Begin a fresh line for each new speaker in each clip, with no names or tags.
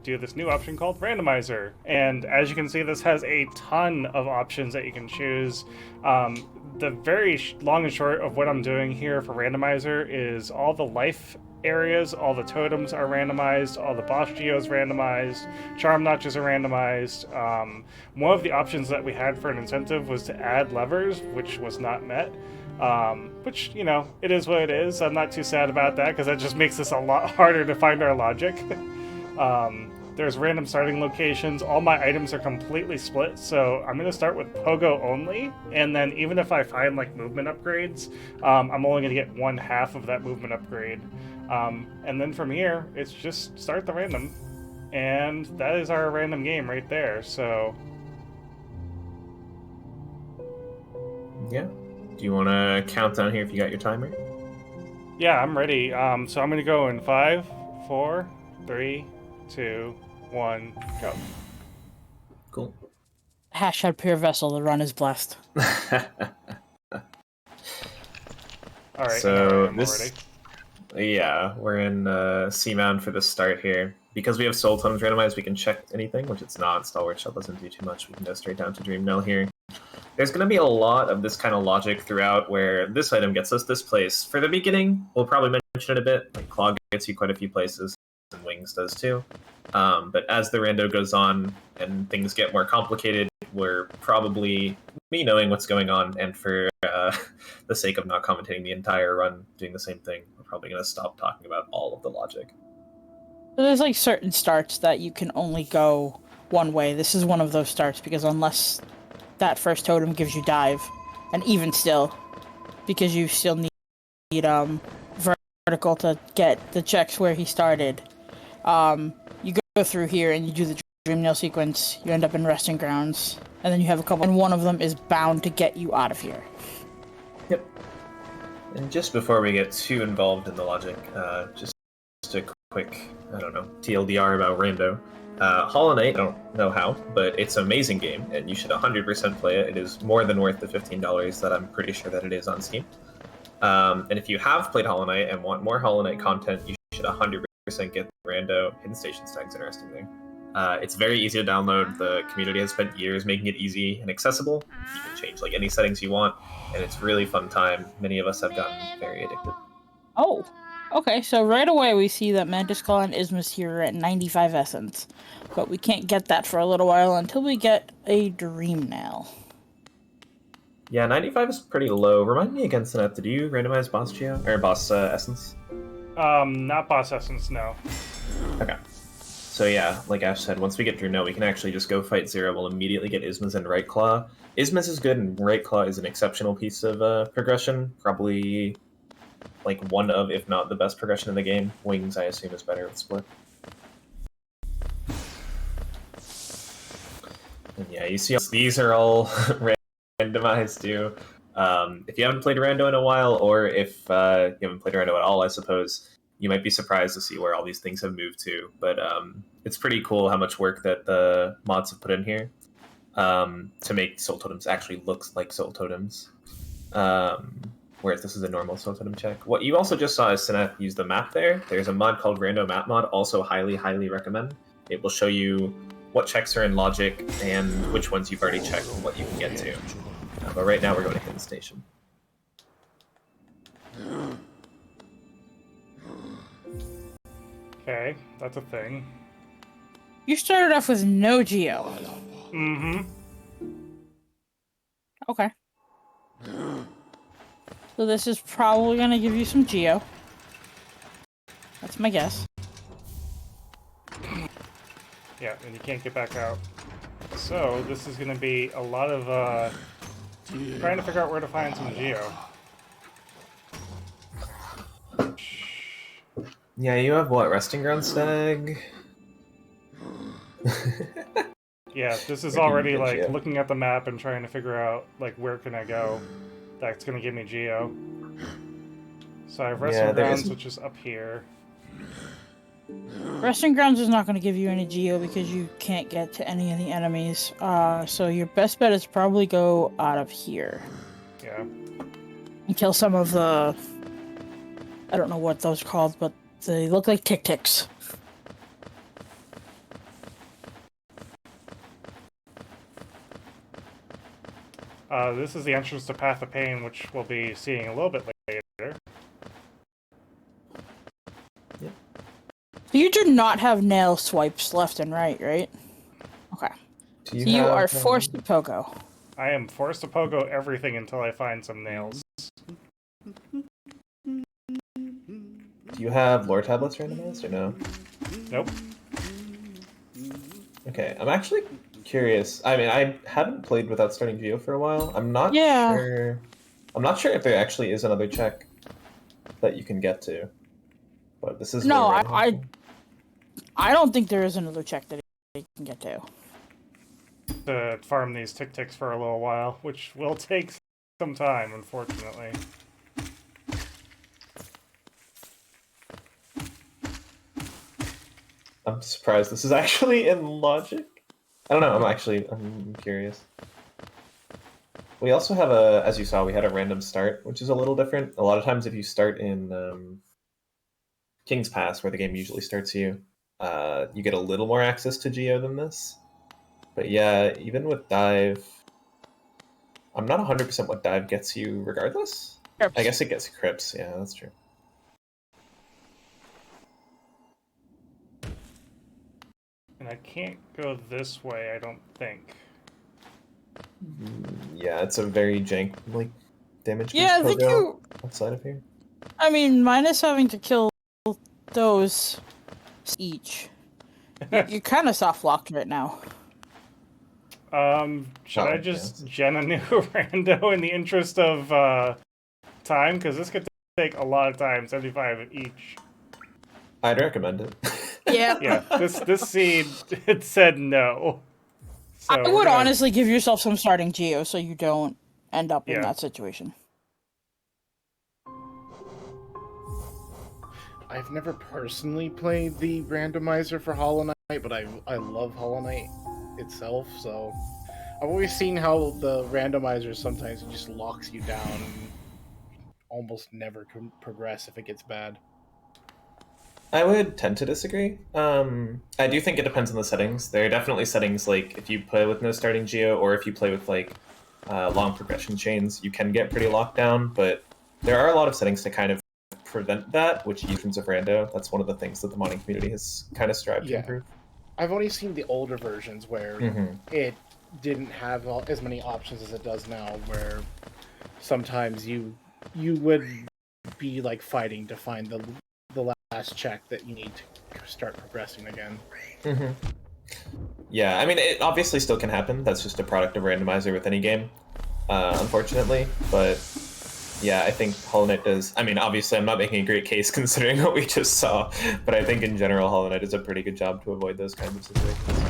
do this new option called Randomizer. And as you can see, this has a ton of options that you can choose. The very long and short of what I'm doing here for Randomizer is all the life areas, all the totems are randomized, all the boss geos randomized, charm notches are randomized. One of the options that we had for an incentive was to add levers, which was not met. Which, you know, it is what it is. I'm not too sad about that because that just makes this a lot harder to find our logic. There's random starting locations. All my items are completely split, so I'm going to start with Pogo only, and then even if I find like movement upgrades, I'm only going to get one half of that movement upgrade. And then from here, it's just start the random, and that is our random game right there, so...
Yeah. Do you want to count down here if you got your timer?
Yeah, I'm ready. So I'm going to go in 5, 4, 3, 2, 1, go.
Cool.
Hashtag pure vessel, the run is blessed.
Alright,
so
I'm
this...
already.
Yeah, we're in C-Mound for the start here. Because we have Soul Totems randomized, we can check anything, which it's not. Stalwart Shell doesn't do too much. We can go straight down to Dream Mill here. There's going to be a lot of this kind of logic throughout where this item gets us this place. For the beginning, we'll probably mention it a bit. Like Claw gets you quite a few places, and Wings does too. But as the rando goes on and things get more complicated, we're probably, me knowing what's going on, and for the sake of not commentating the entire run doing the same thing, we're probably going to stop talking about all of the logic.
So there's like certain starts that you can only go one way. This is one of those starts because unless that first totem gives you dive, and even still, because you still need vertical to get the checks where he started, you go through here and you do the Dream Nail sequence, you end up in Resting Grounds, and then you have a couple, and one of them is bound to get you out of here.
Yep. And just before we get too involved in the logic, just a quick, I don't know, TLDR about Rando. Hollow Knight, I don't know how, but it's an amazing game, and you should 100% play it. It is more than worth the $15 that I'm pretty sure that it is on Steam. And if you have played Hollow Knight and want more Hollow Knight content, you should 100% get the Rando. Hidden Station Stag's interesting there. It's very easy to download. The community has spent years making it easy and accessible. You can change like any settings you want, and it's really fun time. Many of us have gotten very addicted.
Oh, okay, so right away we see that Mantis Claw and Ismus here are at 95 essence, but we can't get that for a little while until we get a Dream Nail.
Yeah, 95 is pretty low. Remind me again, Cinaeth, did you randomize boss geo or boss essence?
Not boss essence, no.
Okay. So yeah, like Ash said, once we get Dream Nail, we can actually just go fight Zero. We'll immediately get Ismus and Right Claw. Ismus is good, and Right Claw is an exceptional piece of progression. Probably like one of, if not the best progression in the game. Wings, I assume, is better with Split. And yeah, you see these are all randomized too. If you haven't played Rando in a while, or if you haven't played Rando at all, I suppose, you might be surprised to see where all these things have moved to. But it's pretty cool how much work that the mods have put in here to make Soul Totems actually look like Soul Totems. Whereas this is a normal Soul Totem check. What you also just saw is Cinaeth use the map there. There's a mod called Rando Map Mod, also highly, highly recommend. It will show you what checks are in logic and which ones you've already checked and what you can get to. But right now we're going to Hidden Station.
Okay, that's a thing.
You started off with no Geo.
Mm-hmm.
Okay. So this is probably going to give you some Geo. That's my guess.
Yeah, and you can't get back out. So this is going to be a lot of trying to figure out where to find some Geo.
Yeah, you have what? Resting Ground Stag?
Yeah, this is
Where can
already
you get
like
Geo?
looking at the map and trying to figure out like where can I go. That's going to give me Geo. So I have Resting Grounds, which is up here.
Resting Grounds is not going to give you any Geo because you can't get to any of the enemies. So your best bet is probably go out of here.
Yeah.
And kill some of the... I don't know what those are called, but they look like Tic-Tics.
This is the entrance to Path of Pain, which we'll be seeing a little bit later.
You do not have nail swipes left and right, right? Okay. So you are forced to pogo.
I am forced to pogo everything until I find some nails.
Do you have lore tablets randomized or no?
Nope.
Okay, I'm actually curious. I mean, I haven't played without starting Geo for a while. I'm not sure. I'm not sure if there actually is another check that you can get to. But this is
no. I don't think there is another check that you can get to.
To farm these tick-ticks for a little while, which will take some time, unfortunately.
I'm surprised this is actually in logic. I don't know, I'm curious. We also have as you saw, we had a random start, which is a little different. A lot of times if you start in King's Pass, where the game usually starts you, you get a little more access to Geo than this. But yeah, even with Dive, I'm not 100% what Dive gets you regardless. Crypts. I guess it gets Crypts, yeah, that's true.
And I can't go this way, I don't think.
Yeah, it's a very jank, like, damage.
Yeah, I think you...
outside of here.
I mean, minus having to kill those each. You're kind of soft-locked right now.
Should I just gen a new rando in the interest of time? Because this could take a lot of time, 75 each.
I'd recommend it.
Yeah.
Yeah, this seed, it said no. So
I would honestly give yourself some starting Geo so you don't end up in that situation.
I've never personally played the randomizer for Hollow Knight, but I love Hollow Knight itself, so I've always seen how the randomizer sometimes just locks you down and almost never can progress if it gets bad.
I would tend to disagree. I do think it depends on the settings. There are definitely settings like if you play with no starting Geo or if you play with like long progression chains, you can get pretty locked down, but there are a lot of settings to kind of prevent that, which uses of rando. That's one of the things that the modding community has kind of strived to improve.
I've only seen the older versions where it didn't have as many options as it does now, where sometimes you would be like fighting to find the last check that you need to start progressing again.
Yeah, I mean, it obviously still can happen. That's just a product of randomizer with any game, unfortunately. But yeah, I think Hollow Knight does. I mean, obviously, I'm not making a great case considering what we just saw, but I think in general, Hollow Knight does a pretty good job to avoid those kinds of situations.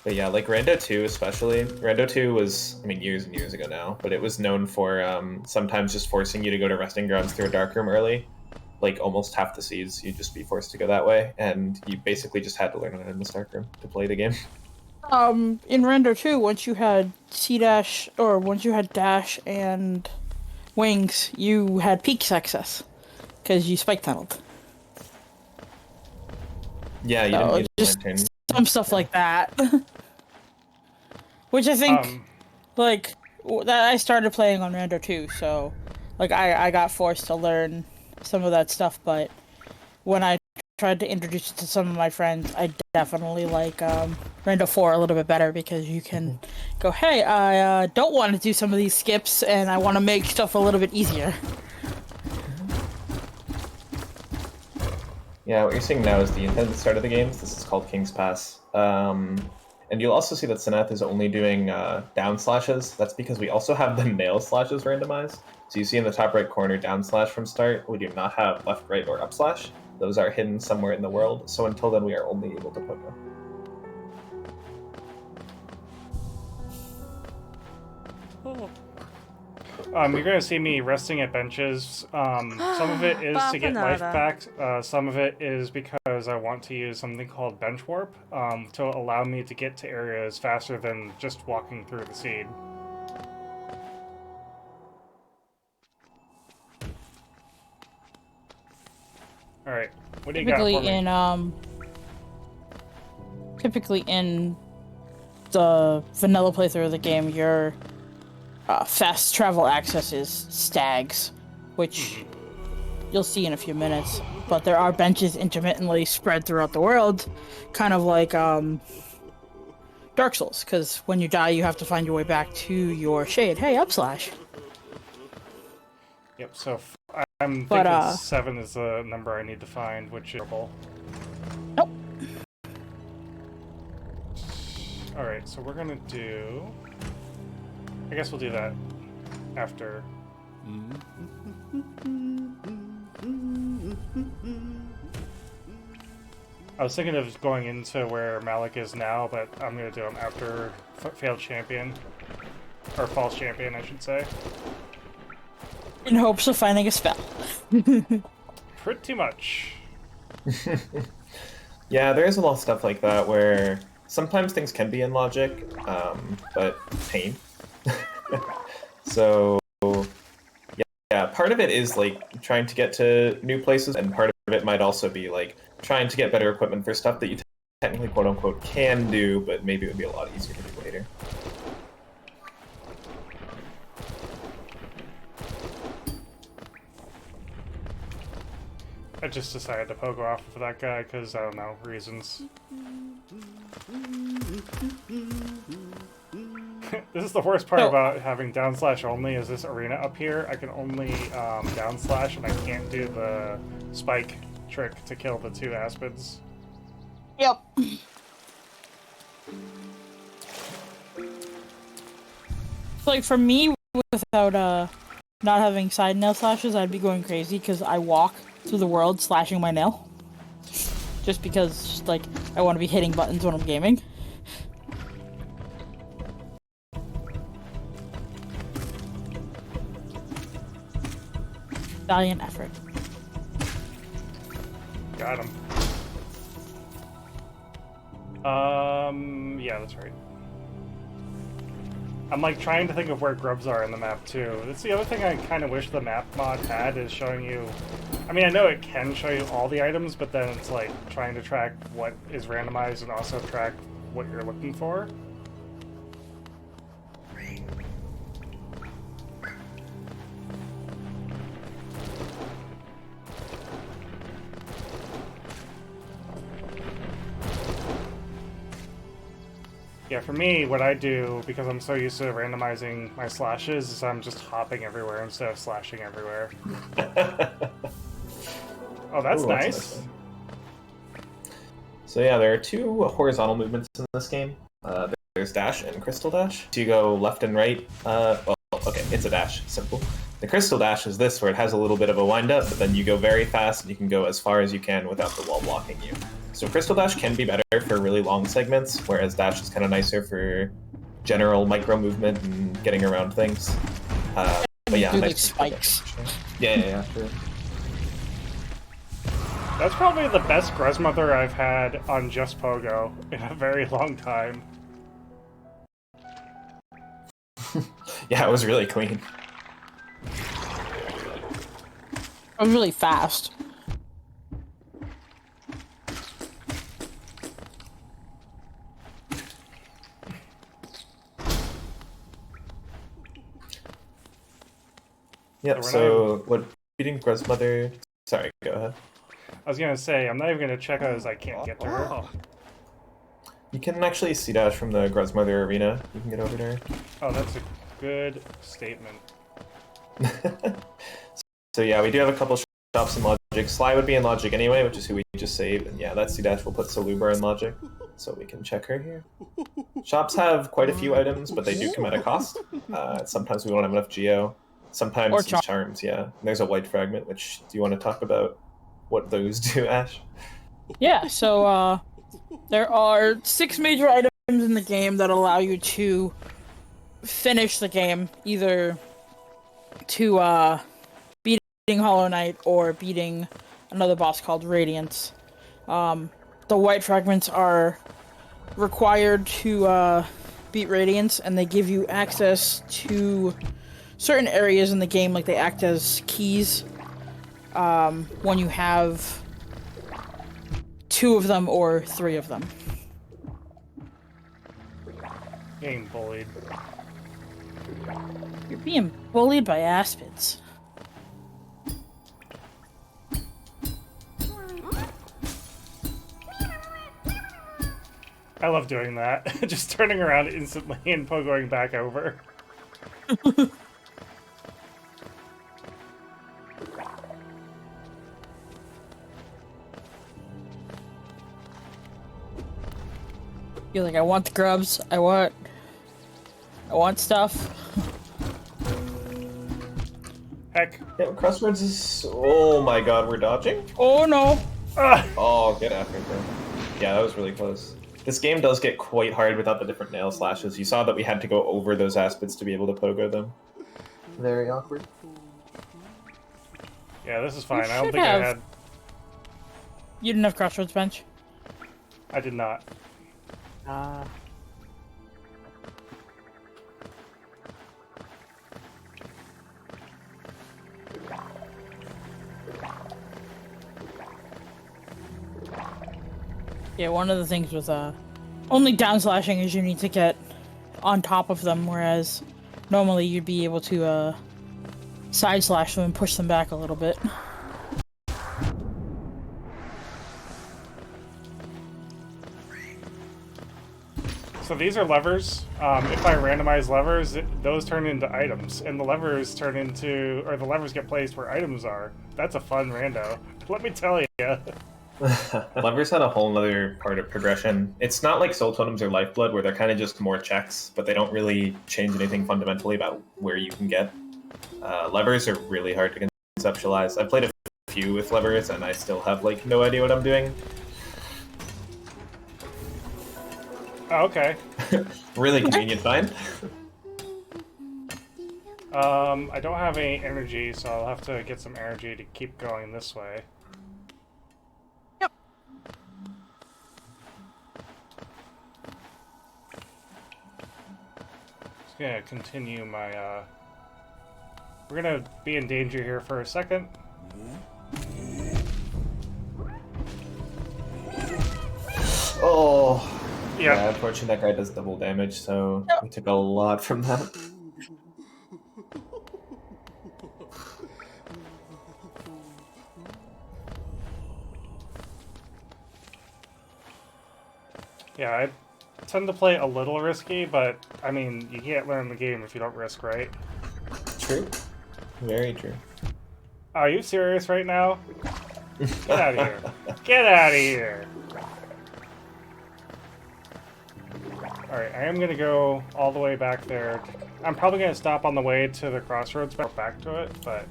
But yeah, like Rando 2 especially. Rando 2 was, I mean, years and years ago now, but it was known for sometimes just forcing you to go to resting grounds through a dark room early. Like almost half the seeds, you'd just be forced to go that way, and you basically just had to learn it in the dark room to play the game.
In Rando 2, once you had C-Dash, or once you had Dash and Wings, you had peak access, because you spike tunneled.
Yeah, you didn't need
just
lantern.
Some stuff like that. Which I think, like, that I started playing on Rando 2, so, like, I got forced to learn some of that stuff, but when I tried to introduce it to some of my friends, I definitely like Rando 4 a little bit better, because you can go, hey, I don't want to do some of these skips, and I want to make stuff a little bit easier.
Yeah, what you're seeing now is the intended start of the games. This is called King's Pass. And you'll also see that Cinaeth is only doing down slashes. That's because we also have the nail slashes randomized. So you see in the top right corner down slash from start. We do not have left, right, or up slash. Those are hidden somewhere in the world. So until then, we are only able to poke them.
You're going to see me resting at benches. Some of it is to get life back. Some of it is because I want to use something called bench warp to allow me to get to areas faster than just walking through the seed. Alright, what do you got for me?
Typically in the vanilla playthrough of the game, your fast travel access is stags, which you'll see in a few minutes. But there are benches intermittently spread throughout the world, kind of like Dark Souls, because when you die, you have to find your way back to your shade. Hey, upslash.
Yep, so I'm thinking 7 is the number I need to find, which is purple.
Nope.
Alright, so we're gonna do... I guess we'll do that after. I was thinking of going into where Malik is now, but I'm gonna do him after Failed Champion. Or False Champion, I should say.
In hopes of finding a spell.
Pretty much.
Yeah, there is a lot of stuff like that where sometimes things can be in logic, but pain. So, yeah, part of it is like trying to get to new places, and part of it might also be like trying to get better equipment for stuff that you technically quote unquote can do, but maybe it would be a lot easier to do later.
I just decided to pogo off of that guy because, I don't know, reasons. This is the worst part about having down slash only, is this arena up here. I can only down slash, and I can't do the spike trick to kill the 2 aspids.
Yep. Like, for me, without not having side nail slashes, I'd be going crazy because I walk through the world slashing my nail. Just because, like, I want to be hitting buttons when I'm gaming. Valiant effort.
Got him. Yeah, that's right. I'm like trying to think of where grubs are in the map too. That's the other thing I kind of wish the map mod had, is showing you... I mean, I know it can show you all the items, but then it's like trying to track what is randomized and also track what you're looking for. Yeah, for me, what I do, because I'm so used to randomizing my slashes, is I'm just hopping everywhere instead of slashing everywhere. Oh, that's
Ooh,
nice.
Nice. So yeah, there are 2 horizontal movements in this game. There's dash and crystal dash. So you go left and right. Well, okay, it's a dash, simple. The crystal dash is this, where it has a little bit of a wind up, but then you go very fast and you can go as far as you can without the wall blocking you. So crystal dash can be better for really long segments, whereas dash is kind of nicer for general micro movement and getting around things. But yeah,
Do,
nice
like, spikes.
Yeah, sure.
That's probably the best Gruzmother I've had on just Pogo in a very long time.
Yeah, it was really clean.
It was really fast.
Yep, so what beating Gruzmother... Sorry, go ahead.
I was gonna say, I'm not even gonna check as I can't get to her.
You can actually see dash from the Gruzmother arena. You can get over there.
Oh, that's a good statement.
So yeah, we do have a couple shops in Logic. Sly would be in Logic anyway, which is who we just saved. And yeah, that C-Dash will put Salubar in Logic. So we can check her here. Shops have quite a few items, but they do come at a cost. Sometimes we won't have enough Geo. Sometimes
Or
it's charms, yeah. And there's a white fragment, which... Do you want to talk about what those do, Ash?
Yeah, so there are 6 major items in the game that allow you to finish the game, either to beating Hollow Knight or beating another boss called Radiance. The white fragments are required to beat Radiance, and they give you access to certain areas in the game, like they act as keys when you have 2 of them or 3 of them.
Being bullied.
You're being bullied by aspids.
I love doing that. Just turning around instantly and going back over.
You're like, I want the grubs. I want stuff.
Heck.
Yeah, Crossroads is... Oh my god, we're dodging?
Oh no.
Ah!
Oh, get after it, bro. Yeah, that was really close. This game does get quite hard without the different nail slashes. You saw that we had to go over those aspids to be able to pogo them. Very awkward.
Yeah, this is fine.
You
I don't
should
think
have.
I had...
You didn't have Crossroads bench?
I did not.
Yeah, one of the things with only down slashing is you need to get on top of them, whereas normally you'd be able to side slash them and push them back a little bit.
So these are levers. If I randomize levers, those turn into items, and the levers turn into, or the levers get placed where items are. That's a fun rando. Let me tell you.
Levers had a whole other part of progression. It's not like Soul Totems or Lifeblood, where they're kind of just more checks, but they don't really change anything fundamentally about where you can get. Levers are really hard to conceptualize. I've played a few with levers, and I still have like no idea what I'm doing.
Oh, okay.
Really convenient find.
I don't have any energy, so I'll have to get some energy to keep going this way.
Yep.
Just gonna continue my, we're gonna be in danger here for a second.
Oh.
Yep.
Yeah, unfortunately that guy does double damage, so we took a lot from that.
Yeah, I tend to play a little risky, but, I mean, you can't learn the game if you don't risk, right?
True. Very true.
Are you serious right now? Get out of here. Get out of here! Alright, I am gonna go all the way back there. I'm probably gonna stop on the way to the crossroads, back to it, but...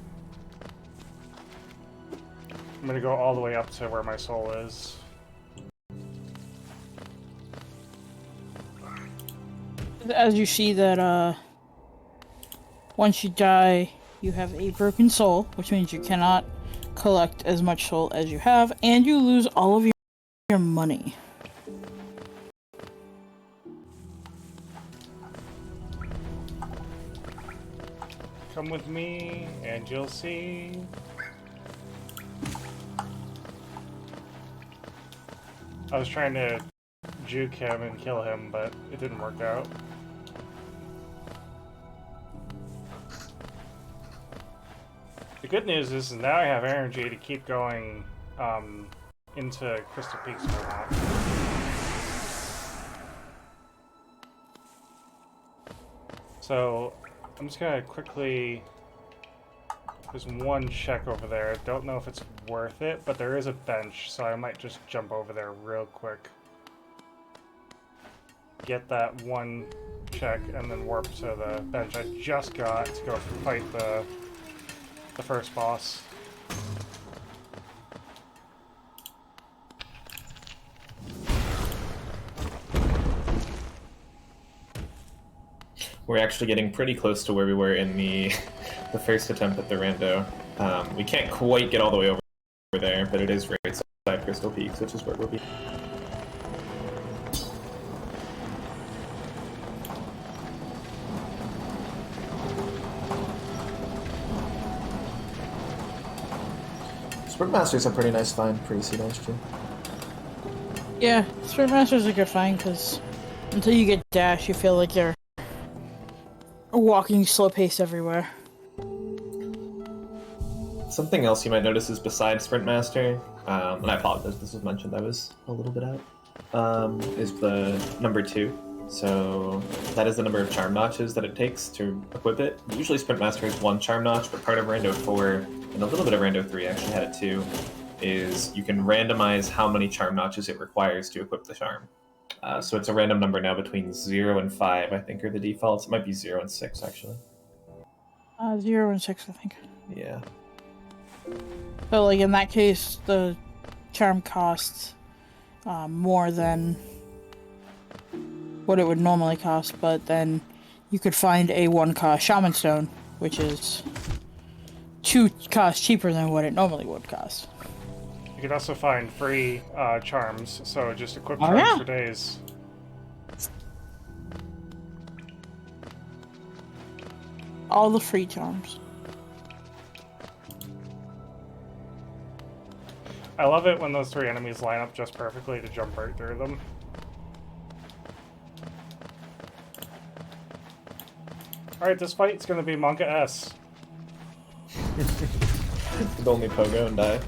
I'm gonna go all the way up to where my soul is.
As you see that, once you die, you have a broken soul, which means you cannot collect as much soul as you have, and you lose all of your money.
Come with me, and you'll see. I was trying to juke him and kill him, but it didn't work out. The good news is now I have energy to keep going into Crystal Peaks for now. So I'm just gonna quickly... There's one check over there. Don't know if it's worth it, but there is a bench, so I might just jump over there real quick. Get that one check and then warp to the bench I just got to go fight the first boss.
We're actually getting pretty close to where we were in the first attempt at the rando. We can't quite get all the way over there, but it is right side Crystal Peaks, which is where we'll be. Sprintmaster's a pretty nice find, pre-seed too.
Yeah, Sprintmaster's a good find, because Until you get dash, you feel like you're walking slow pace everywhere.
Something else you might notice is besides Sprint Master, and I apologize if this was mentioned, I was a little bit out, is the number 2. So that is the number of charm notches that it takes to equip it. Usually Sprint Master has 1 charm notch, but part of Rando 4, and a little bit of Rando 3 actually had it too, is you can randomize how many charm notches it requires to equip the charm. So it's a random number now between 0 and 5, I think, are the defaults. It might be 0 and 6, actually.
0 and 6, I think.
Yeah.
So, like, in that case, the charm costs more than what it would normally cost, but then you could find a 1-cost Shaman Stone, which is 2 costs cheaper than what it normally would cost.
You can also find free charms, so just equip
Oh,
charms
yeah.
for days.
All the free charms.
I love it when those 3 enemies line up just perfectly to jump right through them. Alright, this fight's gonna be Monka S.
Could only Pogo and dive.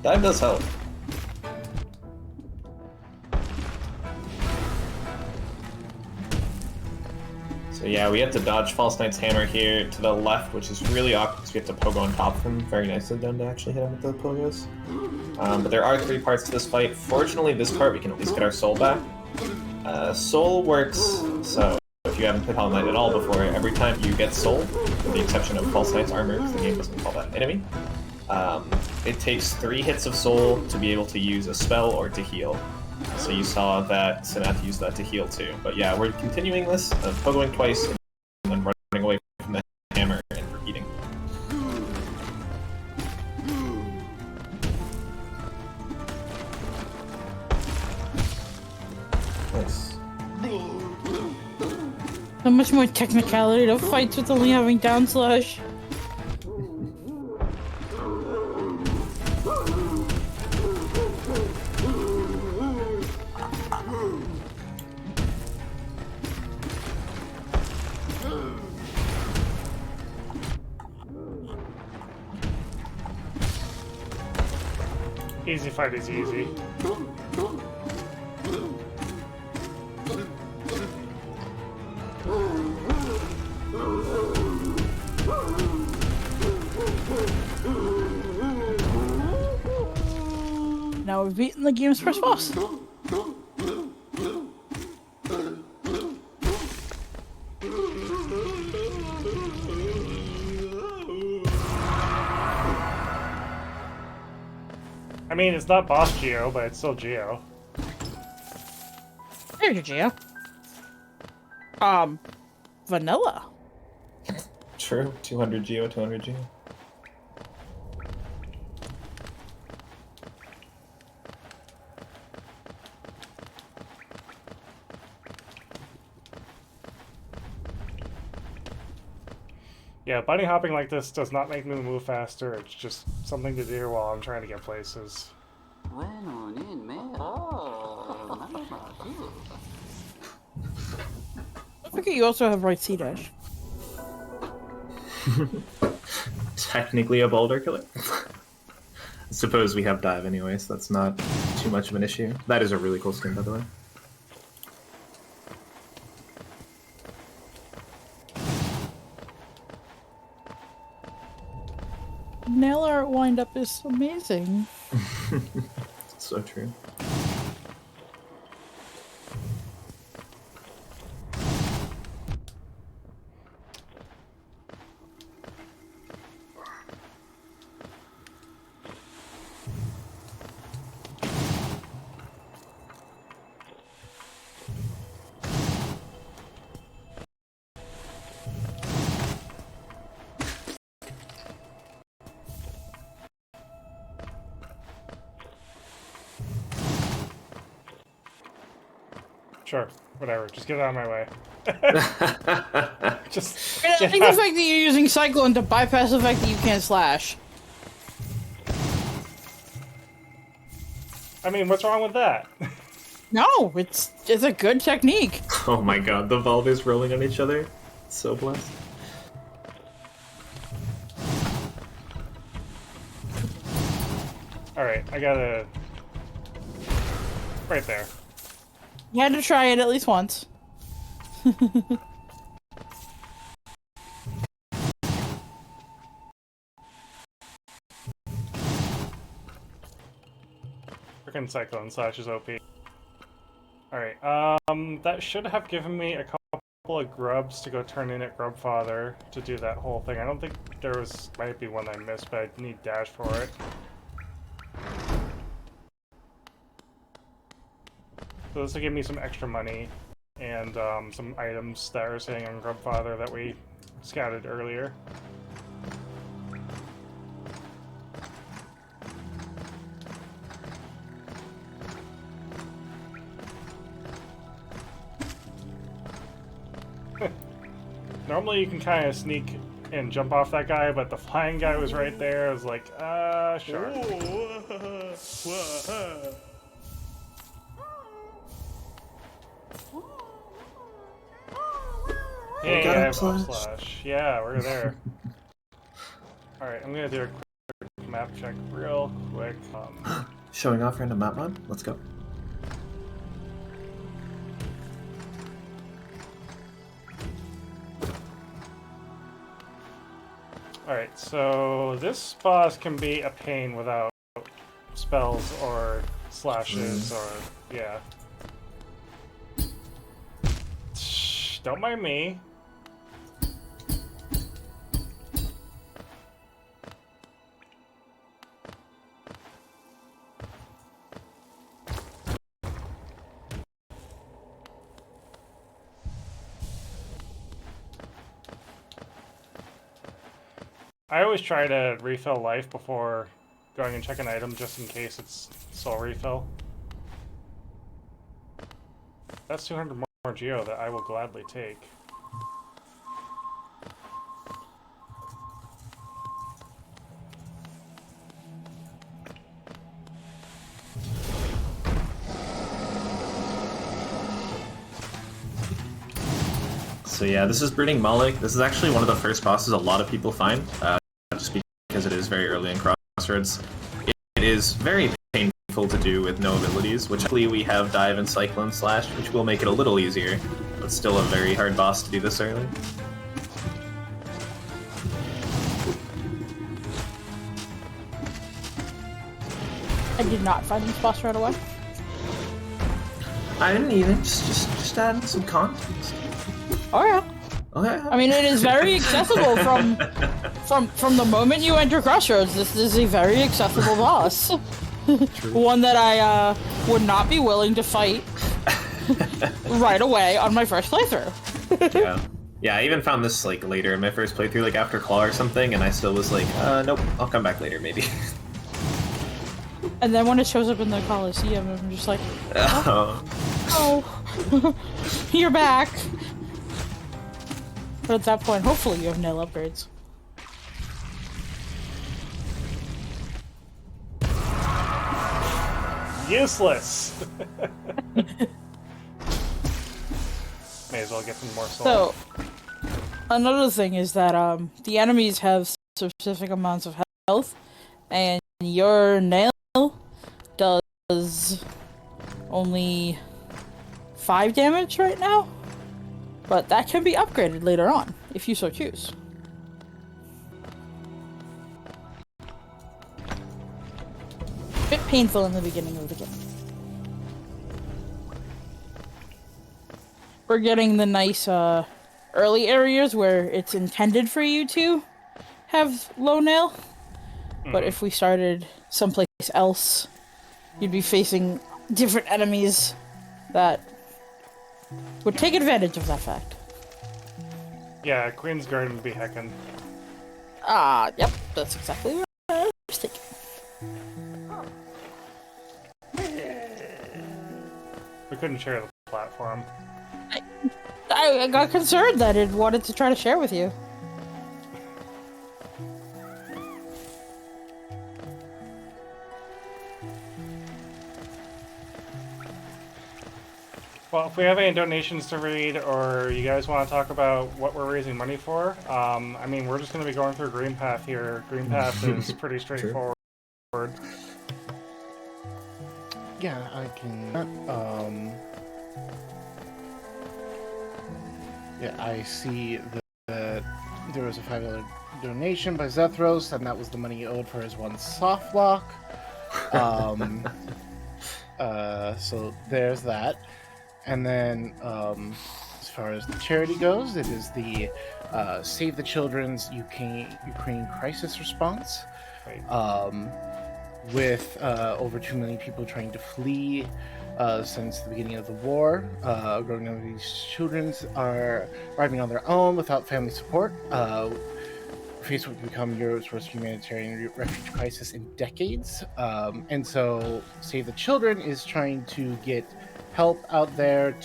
Dive does help. So yeah, we have to dodge False Knight's hammer here to the left, which is really awkward because we have to Pogo on top of him. Very nicely done to actually hit him with the Pogos. But there are 3 parts to this fight. Fortunately, this part we can at least get our soul back. Soul works, so if you haven't played Hollow Knight at all before, every time you get soul, with the exception of False Knight's armor, because the game doesn't call that an enemy, it takes 3 hits of soul to be able to use a spell or to heal. So you saw that Cinaeth used that to heal too. But yeah, we're continuing this, pogoing twice, and then running away from the hammer and repeating. Nice.
So much more technicality to fights with only having down slash.
Easy fight is easy.
Now we've beaten the game's first boss.
I mean, it's not boss Geo, but it's still Geo.
There's your Geo. Vanilla.
True. 200 Geo, 200 Geo.
Yeah, bunny hopping like this does not make me move faster. It's just something to do while I'm trying to get places.
Look at you also have right C dash.
Technically a boulder killer. I suppose we have dive anyway, so that's not too much of an issue. That is a really cool skin, by the way.
Nail art wind up is amazing.
So true.
Sure, whatever. Just get out of my way. Just.
I think the fact that you're using Cyclone to bypass the fact that you can't slash.
I mean, what's wrong with that?
No, it's a good technique.
Oh my god, the Volvies rolling on each other. So blessed.
Alright, I gotta... Right there.
You had to try it at least once.
Freaking Cyclone Slash is OP. Alright, that should have given me a couple of grubs to go turn in at Grubfather to do that whole thing. I don't think there was... might be one I missed, but I need dash for it. So this will give me some extra money and some items that are sitting on Grubfather that we scouted earlier. Normally you can kind of sneak and jump off that guy, but the flying guy was right there. I was like, sure. Yeah, slash. Yeah, we're there. Alright, I'm gonna do a quick map check real quick.
Showing off random map mod? Let's go.
Alright, so this boss can be a pain without spells or slashes or... yeah. Shh, don't mind me. I always try to refill life before going and check an item just in case it's soul refill. That's 200 more geo that I will gladly take.
So yeah, this is Breeding Malik. This is actually one of the first bosses a lot of people find, just because it is very early in Crossroads. It is very painful to do with no abilities, which luckily we have Dive and Cyclone Slash, which will make it a little easier, but still a very hard boss to do this early.
I did not find this boss right away.
I didn't either, just adding some context.
Oh yeah.
Okay.
I mean, it is very accessible from the moment you enter Crossroads. This is a very accessible boss. One that I would not be willing to fight right away on my first playthrough.
Yeah. Yeah, I even found this like later in my first playthrough, like after Claw or something, and I still was like, nope, I'll come back later, maybe.
And then when it shows up in the Coliseum, I'm just like, oh, you're back. But at that point, hopefully you have nail upgrades.
Useless! May as well get some more soul.
So, another thing is that the enemies have specific amounts of health, and your nail does only 5 damage right now. But that can be upgraded later on, if you so choose. Bit painful in the beginning of the game. We're getting the nice, early areas where it's intended for you to have low nail. But if we started someplace else, you'd be facing different enemies that would take advantage of that fact.
Yeah, Queen's Garden would be heckin'.
Yep, that's exactly what I was thinking.
We couldn't share the platform.
I got concerned that it wanted to try to share with you.
Well, if we have any donations to read, or you guys want to talk about what we're raising money for, I mean, we're just going to be going through Green Path here. Green Path is pretty straightforward.
Yeah, I can. Yeah, I see that there was a $5 donation by Zethros, and that was the money he owed for his one soft lock. So there's that. And then, as far as the charity goes, it is the Save the Children's Ukraine Crisis Response.
Right.
With over 2 million people trying to flee since the beginning of the war. A growing number of these children are arriving on their own without family support. Facebook has become Europe's worst humanitarian refugee crisis in decades. And so Save the Children is trying to get help out there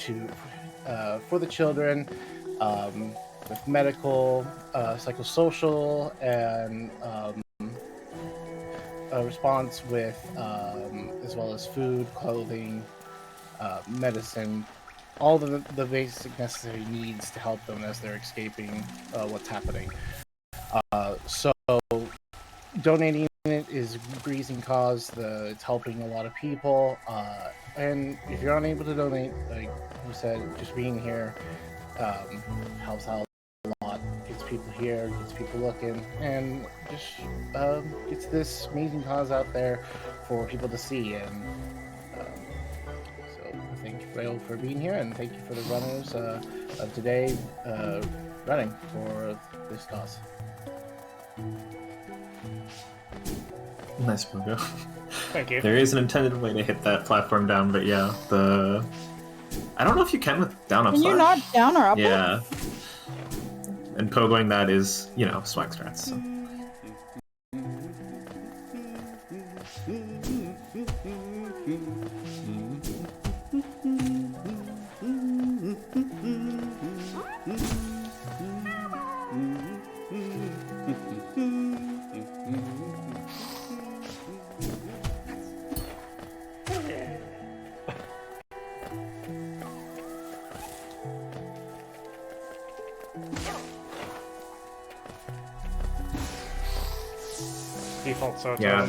for the children with medical, psychosocial, and a response with as well as food, clothing, medicine, all the basic necessary needs to help them as they're escaping what's happening. So donating it is a breezing cause. It's helping a lot of people. And if you're unable to donate, like we said, just being here helps out a lot. Gets people here, gets people looking, and just gets this amazing cause out there for people to see. And so thank you, Rail, for being here, and thank you for the runners of today running for this cause.
Nice Pogo.
Thank you.
There is an intended way to hit that platform down, but yeah, I don't know if you can with down up.
Can you not down or up?
Yeah. And pogoing that is, swag strats. So.
Default so
Yeah,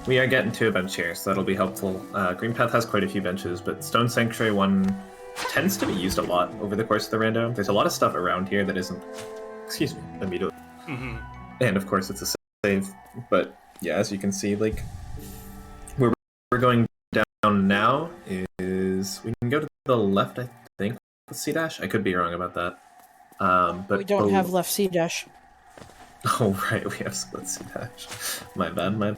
we are getting to a bench here, so that'll be helpful. Green Path has quite a few benches, but Stone Sanctuary 1 tends to be used a lot over the course of the rando. There's a lot of stuff around here that isn't, immediately.
Mm-hmm.
And of course it's a save, but yeah, as you can see, like, where we're going down now is, we can go to the left, I think, with C-Dash. I could be wrong about that. But
We don't have left C-Dash.
Oh, right, we have split C-Dash. My bad.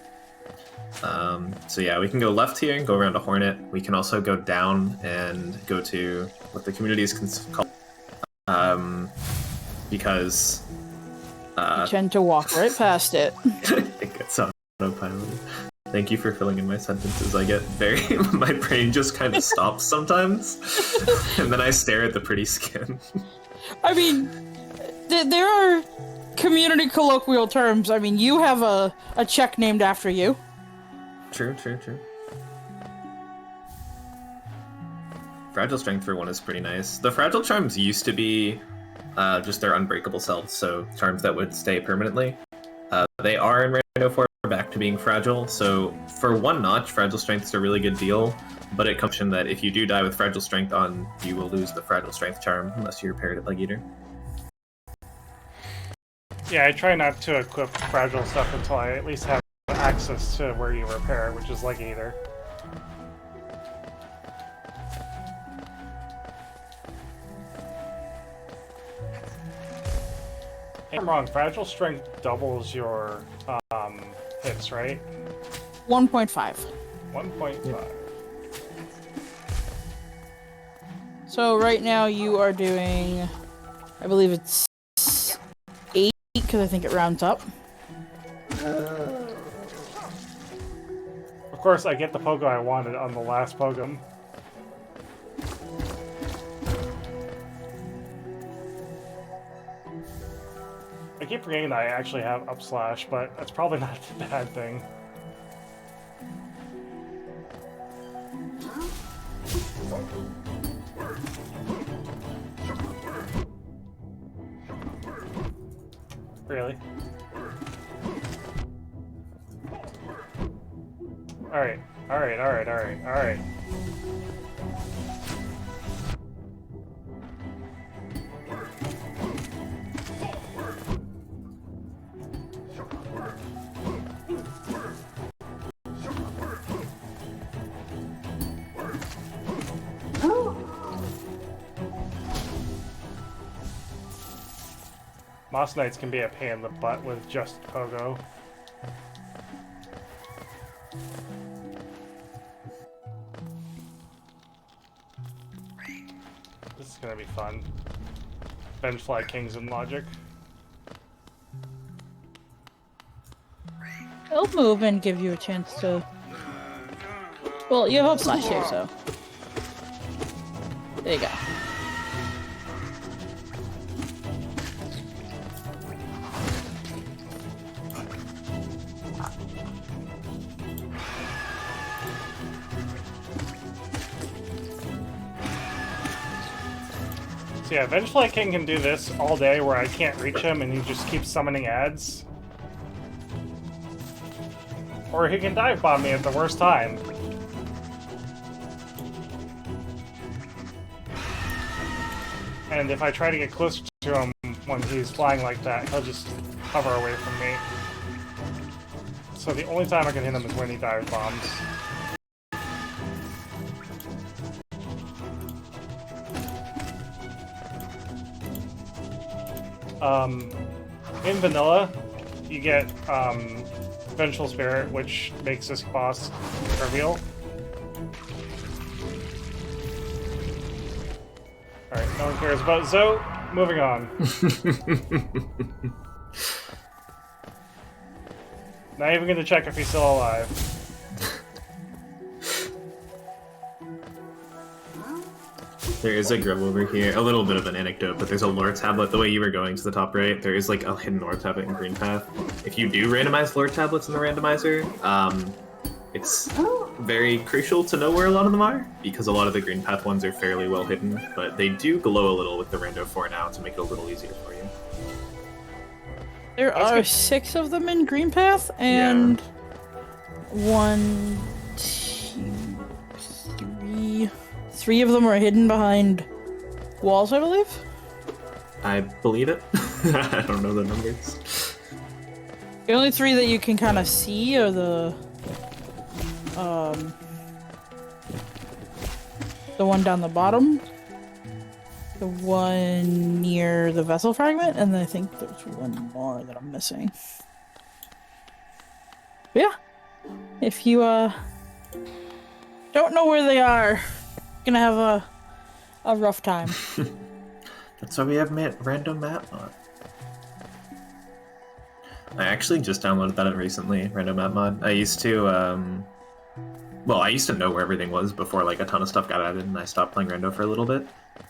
So yeah, we can go left here and go around to Hornet. We can also go down and go to what the community is called, because
You tend to walk right past it.
it gets autopiloted. Thank you for filling in my sentences. I get my brain just kind of stops sometimes, and then I stare at the pretty skin.
I mean, there are community colloquial terms. I mean, you have a check named after you.
True. Fragile Strength for one is pretty nice. The Fragile Charms used to be just their unbreakable selves, so charms that would stay permanently. They are in Rando 4 back to being fragile, so for one notch, Fragile Strength is a really good deal, but it comes in that if you do die with Fragile Strength on, you will lose the Fragile Strength charm unless you repair it at Leg Eater.
Yeah, I try not to equip fragile stuff until I at least have access to where you repair it, which is Leg Eater. If I'm wrong, Fragile Strength doubles your hits, right?
1.5.
1.5.
Yep.
So right now you are doing, I believe it's 8, because I think it rounds up.
Of course, I get the pogo I wanted on the last pogo. I keep forgetting that I actually have up slash, but that's probably not a bad thing. Really? Alright, alright, alright, alright, alright. Moss Knights can be a pain in the butt with just Pogo. This is gonna be fun. Vengefly Kings and Logic.
It'll move and give you a chance to... Well, you have up slash here, so... There you go.
So yeah, Vengefly King can do this all day where I can't reach him and he just keeps summoning ads. Or he can dive bomb me at the worst time. And if I try to get closer to him when he's flying like that, he'll just hover away from me. So the only time I can hit him is when he dive bombs. In vanilla, you get Vengeful Spirit, which makes this boss trivial. Alright, no one cares about Zoe. Moving on. Not even gonna check if he's still alive.
There is a grub over here. A little bit of an anecdote, but there's a lore tablet. The way you were going to the top right, there is like a hidden lore tablet in Green Path. If you do randomize lore tablets in the randomizer, it's very crucial to know where a lot of them are, because a lot of the Green Path ones are fairly well hidden, but they do glow a little with the Rando 4 now to make it a little easier for you.
There are 6 of them in Green Path, and 1, 2, 3... 3 of them are hidden behind walls, I believe.
I believe it. I don't know the numbers.
The only 3 that you can kind of see are the one down the bottom, the one near the vessel fragment, and I think there's one more that I'm missing. But yeah, if you don't know where they are, gonna have a rough time.
That's why we have random map mod. I actually just downloaded that recently, random map mod. I used to, well, I used to know where everything was before like a ton of stuff got added, and I stopped playing Rando for a little bit.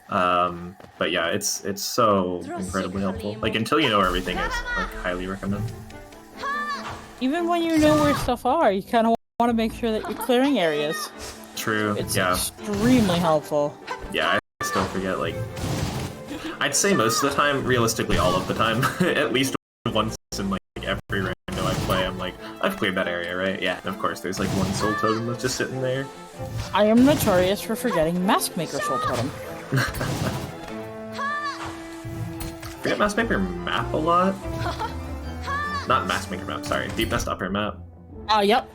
But yeah, it's so incredibly helpful. Like until you know where everything is, like highly recommend.
Even when you know where stuff are, you kind of want to make sure that you're clearing areas.
True.
It's
yeah.
extremely helpful.
Yeah, I still forget, like... I'd say most of the time, realistically all of the time, at least once in like every rando I play, I'm like, I've cleared that area, right? Yeah, and of course there's like one soul totem that's just sitting there.
I am notorious for forgetting Mask Maker Soul Totem.
Forget Mask Maker map a lot. Not Mask Maker map, sorry. Deep Nest Upper map.
Yep.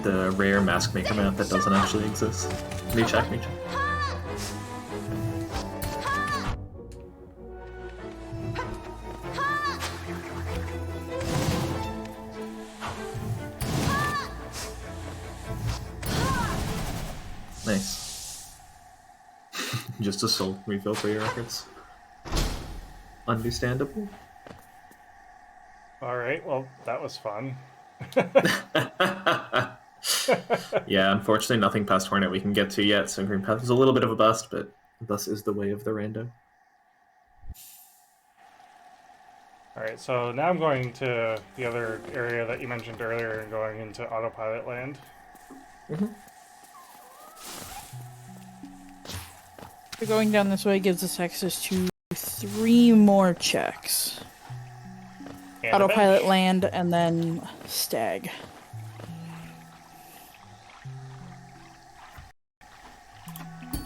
The rare Mask Maker map that doesn't actually exist. Recheck. Nice. Just a soul refill for your efforts. Understandable.
Alright, well, that was fun.
Yeah, unfortunately nothing past Hornet we can get to yet, so Green Path is a little bit of a bust, but thus is the way of the rando.
Alright, so now I'm going to the other area that you mentioned earlier and going into Autopilot Land.
Mm-hmm.
So going down this way gives us access to 3 more checks.
And a
Autopilot
bench.
land and then stag.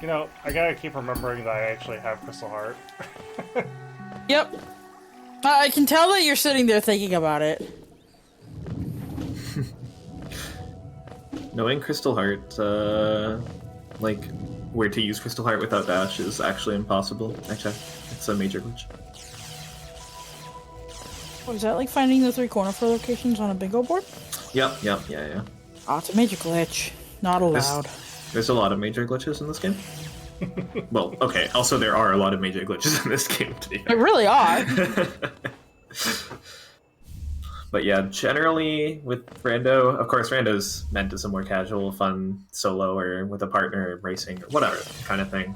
You know, I gotta keep remembering that I actually have Crystal Heart.
Yep. I can tell that you're sitting there thinking about it.
Knowing Crystal Heart, like, where to use Crystal Heart without dash is actually impossible. I checked. It's a major glitch.
Oh, is that like finding the 3 corner for locations on a bingo board?
Yep, yeah.
Oh, it's a major glitch. Not allowed.
There's a lot of major glitches in this game. Well, okay, also there are a lot of major glitches in this game, to be
They
fair.
really are.
But yeah, generally with Rando, of course, Rando's meant as a more casual, fun solo or with a partner racing or whatever kind of thing.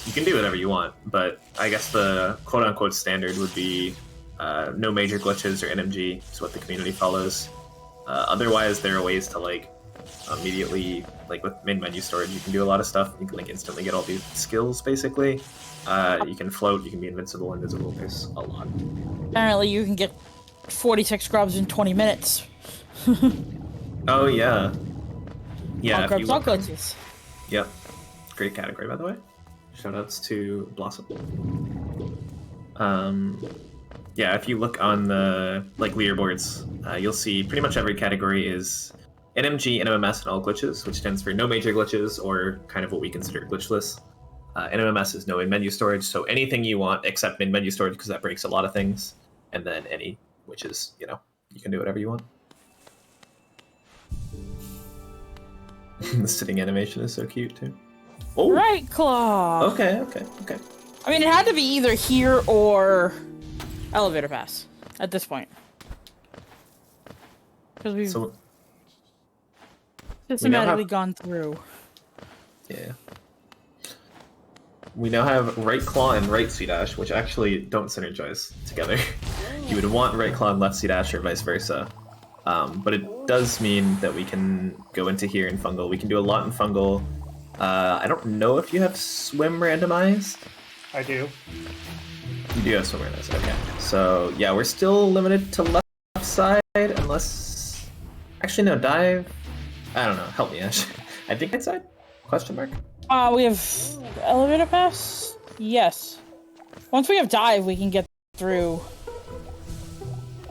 You can do whatever you want, but I guess the quote-unquote standard would be no major glitches or NMG is what the community follows. Otherwise, there are ways to like immediately, like with main menu storage, you can do a lot of stuff. You can like instantly get all these skills, basically. You can float, you can be invincible, invisible. There's a lot.
Apparently you can get 46 grubs in 20 minutes.
Oh yeah, yeah.
All
If
grubs,
you
all
look,
glitches.
yep, great category by the way. Shoutouts to Blossom. Yeah, if you look on the like leaderboards, you'll see pretty much every category is NMG, NMMS, and all glitches, which stands for no major glitches or kind of what we consider glitchless. NMMS is no in-menu storage, so anything you want except in-menu storage because that breaks a lot of things, and then any, which is, you know, you can do whatever you want. The sitting animation is so cute too. Oh,
Right claw.
okay.
I mean, it had to be either here or elevator pass at this point. Because we've
So
systematically gone through.
yeah. We now have right claw and right C dash, which actually don't synergize together. You would want right claw and left C dash or vice versa. But it does mean that we can go into here in fungal. We can do a lot in fungal. I don't know if you have swim randomized.
I do.
You do have swim randomized. Okay. So yeah, we're still limited to left side unless. Actually, no, dive. I don't know. Help me, Ash. I think right side? Question mark.
We have elevator pass? Yes. Once we have dive, we can get through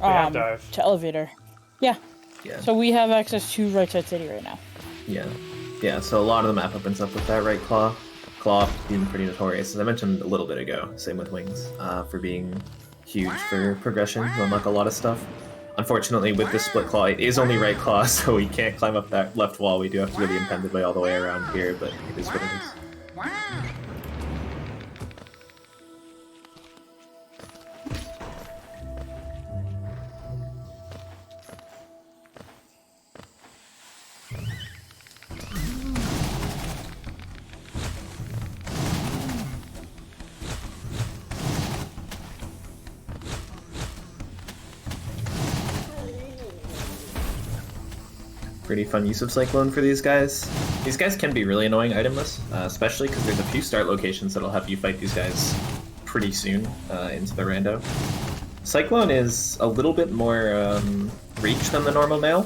have dive.
to elevator. Yeah.
Yeah.
So we have access to right side city right now.
Yeah, so a lot of the map opens up with that right claw. Claw being pretty notorious, as I mentioned a little bit ago. Same with wings, for being huge for progression. You unlock a lot of stuff. Unfortunately, with the split claw, it is only right claw, so we can't climb up that left wall. We do have to go the intended way all the way around here, but it is what it is. Pretty fun use of Cyclone for these guys. These guys can be really annoying itemless, especially because there's a few start locations that'll have you fight these guys pretty soon into the rando. Cyclone is a little bit more reach than the normal nail,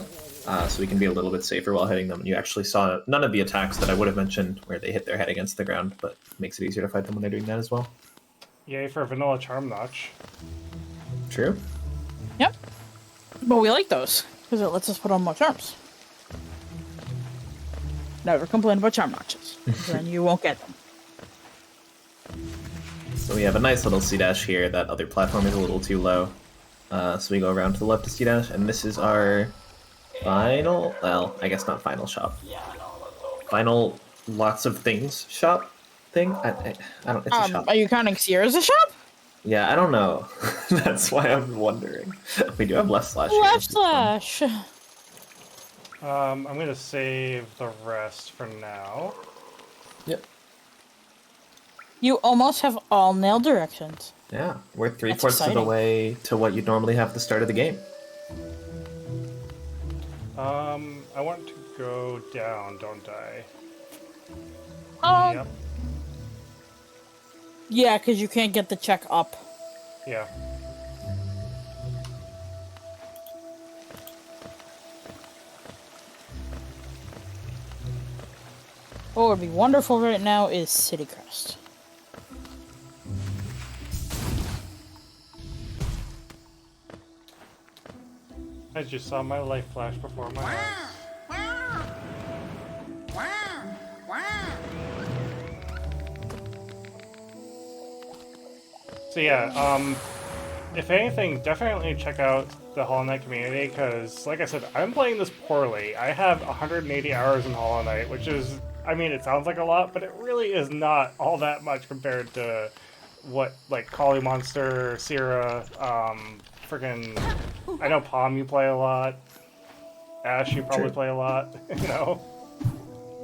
so we can be a little bit safer while hitting them. You actually saw none of the attacks that I would have mentioned where they hit their head against the ground, but it makes it easier to fight them when they're doing that as well.
Yay for vanilla charm notch.
True.
Yep. But we like those, because it lets us put on more charms. Never complain about charm notches, then you won't get them.
So we have a nice little C-dash here. That other platform is a little too low. So we go around to the left of C-dash, and this is our final, well, I guess not final shop. Final lots of things shop thing? I don't, it's a shop.
Are you counting Sierra as a shop?
Yeah, I don't know. That's why I'm wondering. We do have left slash here,
Left
which is fun.
slash.
I'm gonna save the rest for now.
Yep.
You almost have all nail directions.
Yeah, we're
That's
three-fourths of the
exciting.
way to what you'd normally have at the start of the game.
I want to go down, don't I? Yep.
Yeah, because you can't get the check up.
Yeah.
What would be wonderful right now is City Crest.
I just saw my life flash before my eyes. So yeah, if anything, definitely check out the Hollow Knight community, because, like I said, I'm playing this poorly. I have 180 hours in Hollow Knight, which is, I mean, it sounds like a lot, but it really is not all that much compared to what, like, Kali Monster, Sierra, freaking, I know Palm you play a lot, Ash you probably play a lot, you know?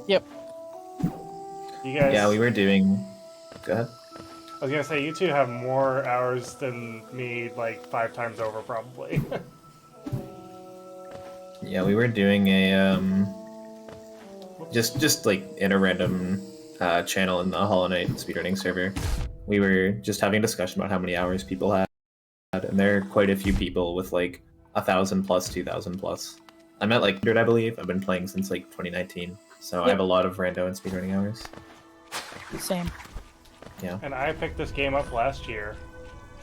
Yep.
You guys...
Yeah, we were doing... Go ahead.
I was gonna say, you two have more hours than me, like, 5 times over, probably.
Yeah, we were doing a, just like, in a random channel in the Hollow Knight speedrunning server. We were just having a discussion about how many hours people had, and there are quite a few people with, like, 1,000 plus, 2,000 plus. I'm at, like, 100, I believe. I've been playing since, like, 2019, so I have a lot of rando and speedrunning hours.
Same.
Yeah.
And I picked this game up last year.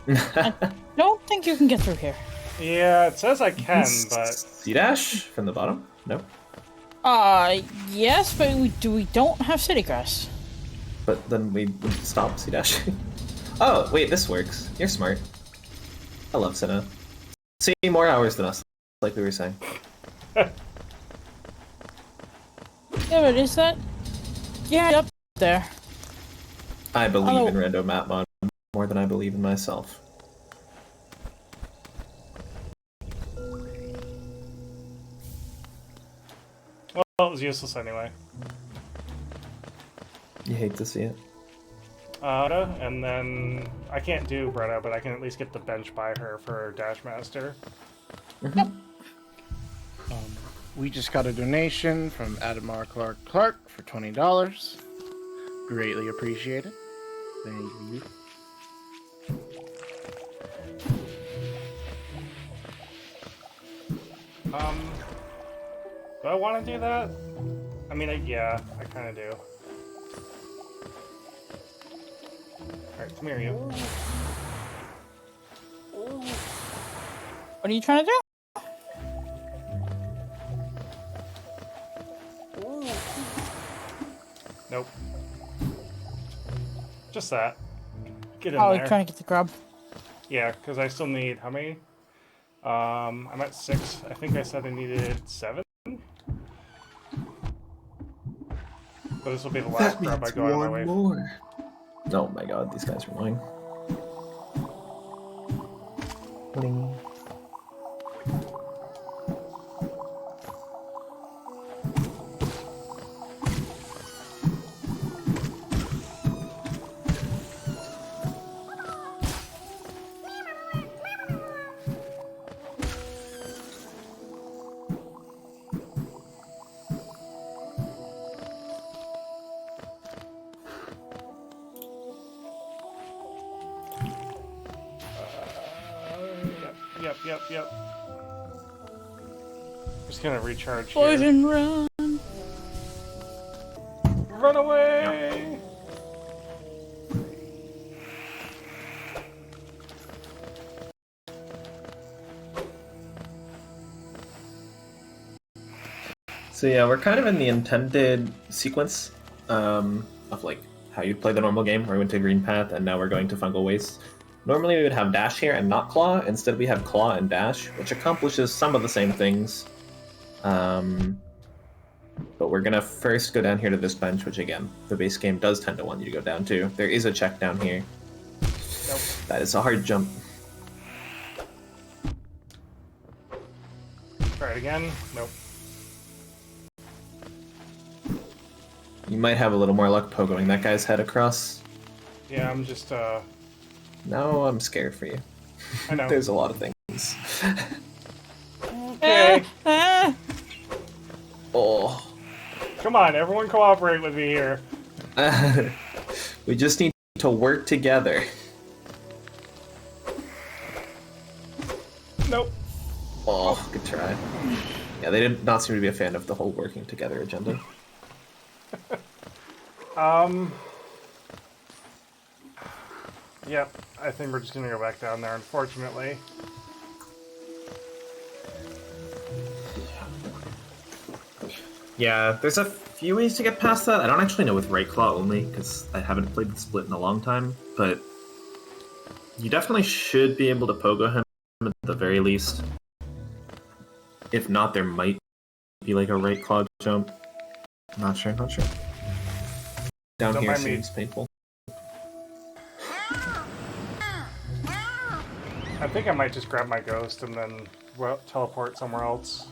I don't think you can get through here.
Yeah, it says I can, but...
C-Dash from the bottom? No.
Yes, but we don't have City Crest.
But then we would stop C-Dash. Oh, wait, this works. You're smart. I love Cinaeth. See, more hours than us, like we were saying.
Yeah, but is that... Yeah, up there.
I believe in random map mod more than I believe in myself.
Well, it was useless anyway.
You hate to see it.
And then I can't do Bretta, but I can at least get the bench by her for Dash Master.
Yep.
We just got a donation from Adamar Clark for $20. Greatly appreciated. Thank you.
Do I want to do that? I mean, yeah, I kind of do. Alright, come here, you.
What are you trying to do?
Nope. Just that. Get in
Oh,
there.
you're trying to get the grub.
Yeah, because I still need how many? I'm at 6. I think I said I needed 7. So this will be the last grub I go out of my way.
More. Oh my god, these guys are annoying. Bling.
Yep. Just gonna recharge here.
Poison run.
Run away!
So yeah, we're kind of in the intended sequence of like how you play the normal game, where we went to Green Path and now we're going to Fungal Waste. Normally we would have Dash here and not Claw. Instead we have Claw and Dash, which accomplishes some of the same things. But we're gonna first go down here to this bench, which again, the base game does tend to want you to go down to. There is a check down here.
Nope.
That is a hard jump.
Try it again. Nope.
You might have a little more luck pogoing that guy's head across.
Yeah, I'm just,
No, I'm scared for you.
I know.
There's a lot of things.
Okay.
Oh.
Come on, everyone cooperate with me here.
We just need to work together.
Nope.
Oh, good try. Yeah, they did not seem to be a fan of the whole working together agenda.
Yep, I think we're just gonna go back down there, unfortunately.
Yeah, there's a few ways to get past that. I don't actually know with Right Claw only, because I haven't played the split in a long time, but you definitely should be able to pogo him at the very least. If not, there might be like a Right Claw jump. Not sure. Down
Don't
here
mind me.
seems painful.
I think I might just grab my ghost and then teleport somewhere else.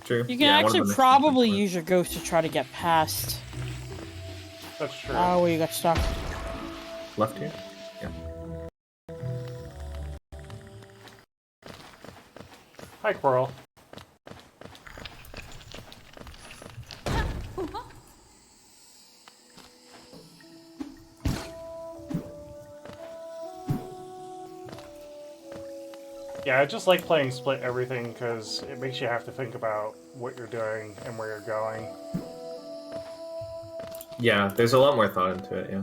True.
You can
Yeah, one of
actually
them is
probably
teleport.
use your ghost to try to get past.
That's true.
Oh, where you got stuck.
Left here? Yeah.
Hi, Quirrell. Yeah, I just like playing split everything because it makes you have to think about what you're doing and where you're going.
Yeah, there's a lot more thought into it, yeah.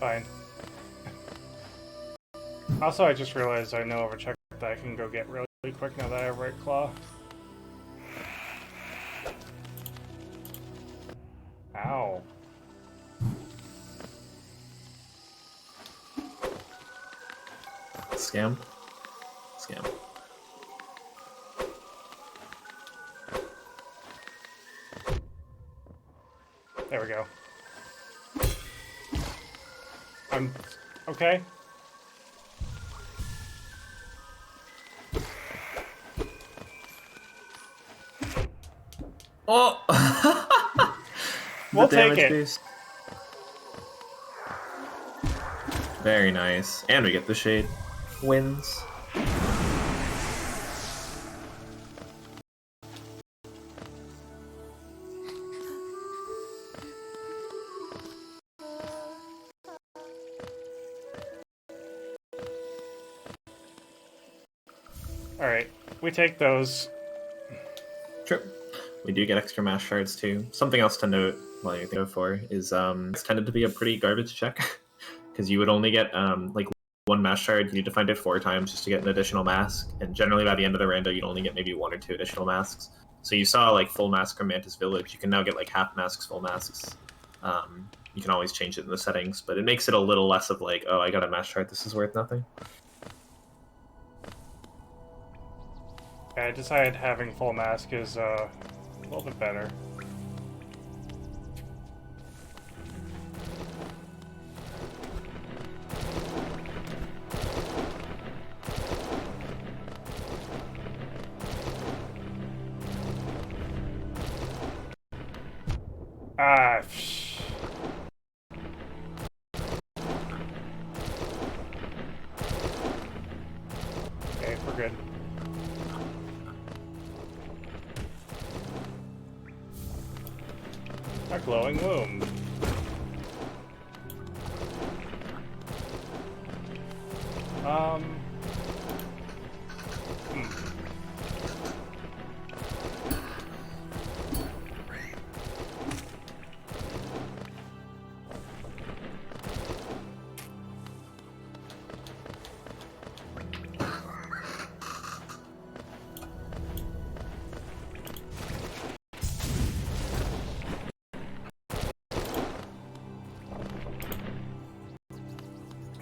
Fine. Also, I just realized I know of a check that I can go get really quick now that I have Right Claw. Ow.
Scam? Scam.
There we go. I'm okay.
Oh!
We'll
The
take
damage
it.
boost. Very nice. And we get the shade. Wins.
Alright, we take those.
True. We do get extra mash shards too. Something else to note while you're thinking for is it's tended to be a pretty garbage check because you would only get like one mash shard. You need to find it 4 times just to get an additional mask, and generally by the end of the rando you'd only get maybe 1 or 2 additional masks. So you saw like full mask from Mantis Village. You can now get like half masks, full masks. You can always change it in the settings, but it makes it a little less of like, oh, I got a mash shard, this is worth nothing.
I decided having full mask is a little bit better. Ah, okay, we're good. A glowing womb.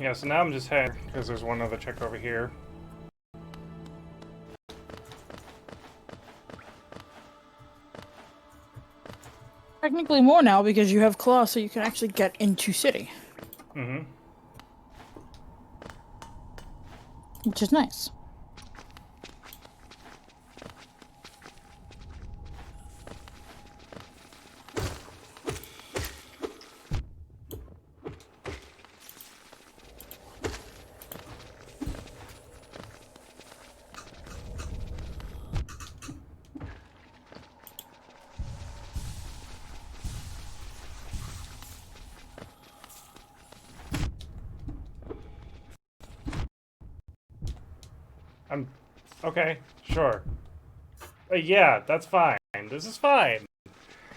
Yeah, so now I'm just heading because there's one other check over here.
technically more now because you have claw, so you can actually get into city.
Mm-hmm.
Which is nice.
Okay, sure. Yeah, that's fine. This is fine.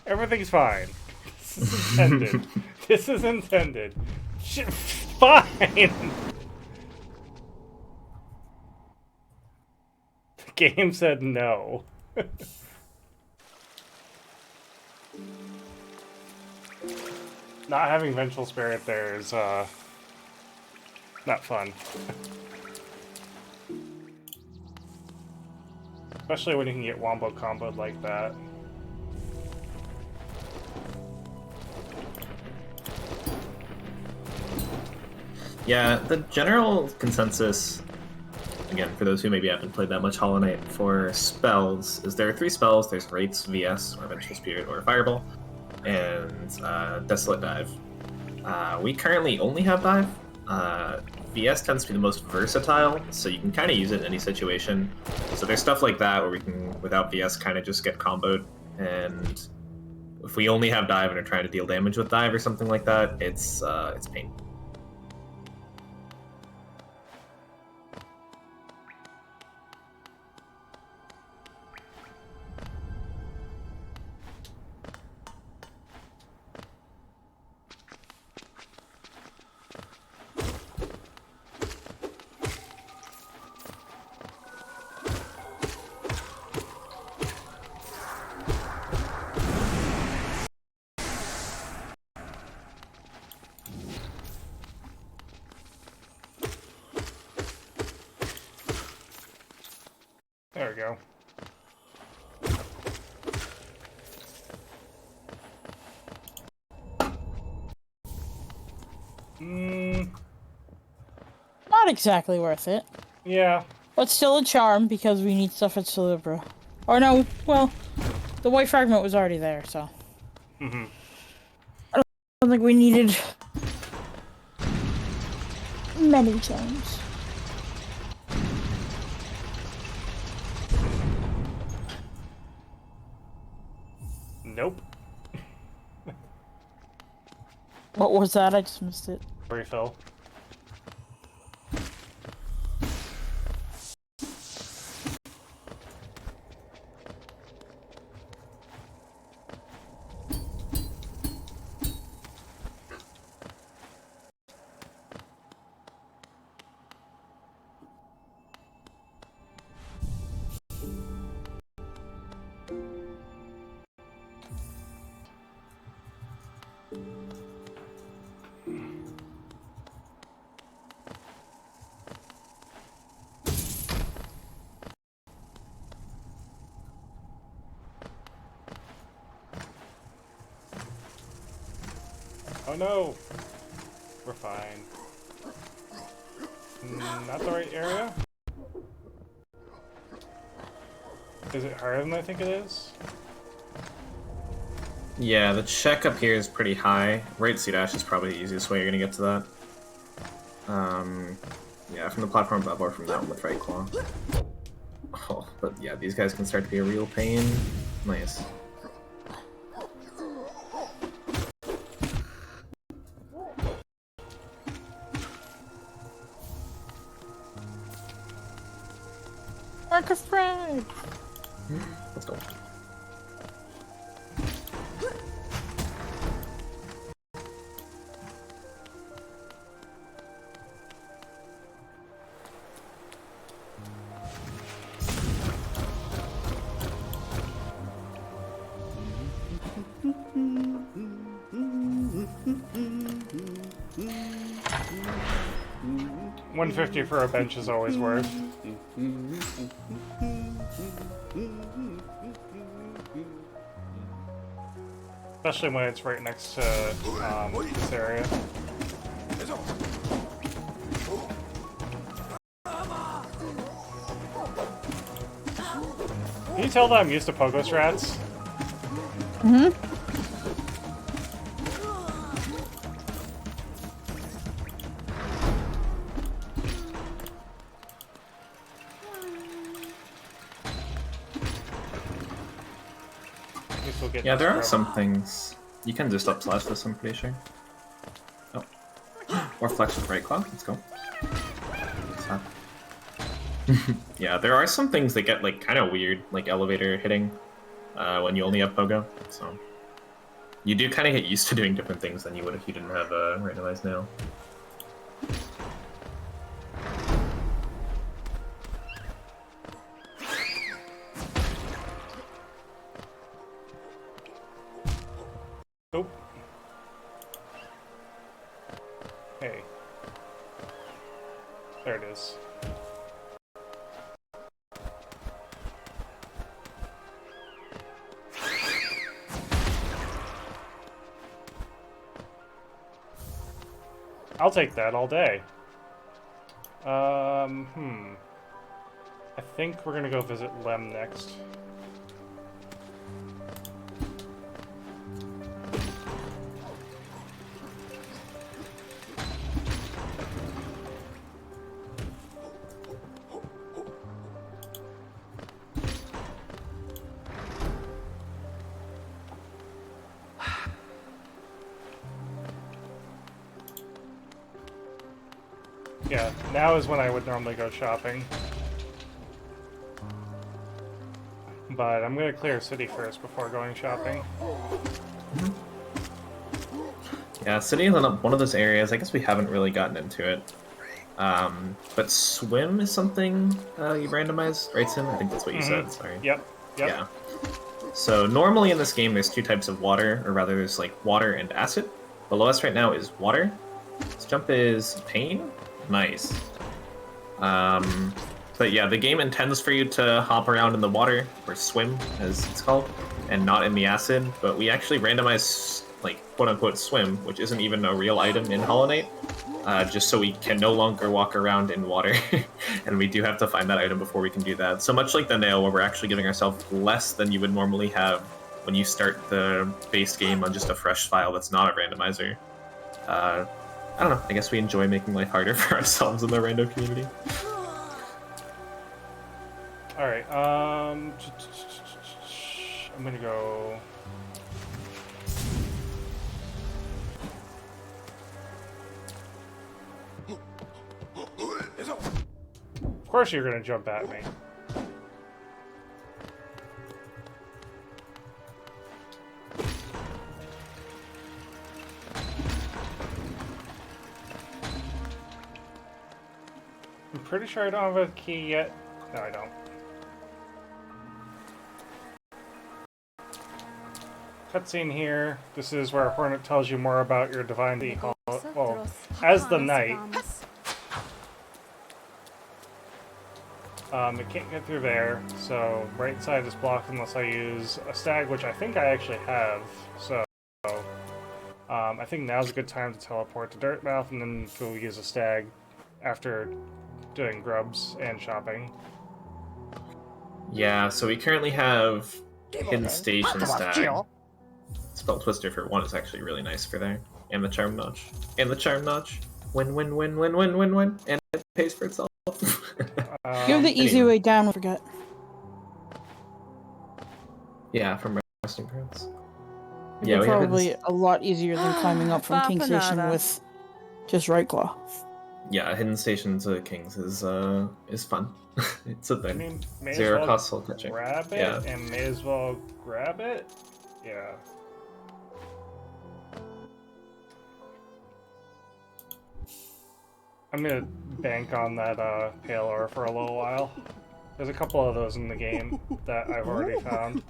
Everything's fine. This is intended. This is intended. Fine! The game said no. Not having Vengeful Spirit there is, not fun. Especially when you can get wombo comboed like that.
Yeah, the general consensus, again, for those who maybe haven't played that much Hollow Knight, for spells, is there are 3 spells. There's Wraiths, VS, or Vengeful Spirit, or Fireball, and Desolate Dive. We currently only have Dive. VS tends to be the most versatile, so you can kind of use it in any situation. So there's stuff like that where we can, without VS, kind of just get comboed, and if we only have Dive and are trying to deal damage with Dive or something like that, it's pain.
There we go.
Not exactly worth it.
Yeah.
But still a charm because we need stuff at Celebra. Or no, well, the white fragment was already there, so.
Mm-hmm.
I don't think we needed many charms.
Nope.
What was that? I just missed it.
Refill. Oh no! We're fine. Not the right area? Is it harder than I think it is?
Yeah, the check up here is pretty high. Right C dash is probably the easiest way you're gonna get to that. Yeah, from the platform above or from down with right claw. Oh, but yeah, these guys can start to be a real pain. Nice.
Mark of Frag!
Let's go.
$150 for a bench is always worth. especially when it's right next to this area. Can you tell that I'm used to pogo strats?
Mm-hmm.
Yeah, there are some things. You can just up slash this, I'm pretty sure. Oh. Or flex with right claw, let's go. Stop. Yeah, there are some things that get like kind of weird, like elevator hitting, when you only have pogo, so. You do kind of get used to doing different things than you would if you didn't have a randomized nail.
Oh. Hey. There it is. I'll take that all day. I think we're gonna go visit Lem next. Yeah, now is when I would normally go shopping. But I'm gonna clear city first before going shopping.
Yeah, city is one of those areas, I guess we haven't really gotten into it. But swim is something you randomize, right, Sim? I think that's what you said, sorry.
Yep.
Yeah. So normally in this game there's two types of water, or rather there's like water and acid. Below us right now is water. This jump is pain. Nice. But yeah, the game intends for you to hop around in the water, or swim, as it's called, and not in the acid, but we actually randomize, like, quote-unquote swim, which isn't even a real item in Hollow Knight, just so we can no longer walk around in water, and we do have to find that item before we can do that. So much like the nail, where we're actually giving ourselves less than you would normally have when you start the base game on just a fresh file that's not a randomizer. I don't know, I guess we enjoy making life harder for ourselves in the rando community.
Alright, I'm gonna go... Of course you're gonna jump at me. I'm pretty sure I don't have a key yet. No, I don't. Cutscene here. This is where Hornet tells you more about your divine well, as the knight. It can't get through there, so right side is blocked unless I use a stag, which I think I actually have. So, I think now's a good time to teleport to Dirtmouth and then go use a stag after doing grubs and shopping.
Yeah, so we currently have Hidden Station stag. Spell Twister for 1 is actually really nice for there. And the Charm Notch. And the Charm Notch. Win, win, win, win, win, win, win. And it pays for itself.
You're the easy way down, forget.
Yeah, from Resting Prince.
Yeah, we probably a lot easier than climbing up from King Station with just right claw.
Yeah, Hidden Station to Kings is fun. It's a thing.
I mean, may
Zero
as well
cost soul catching.
Grab it, and may as well grab it. Yeah. I'm gonna bank on that pale ore for a little while. There's a couple of those in the game that I've already found.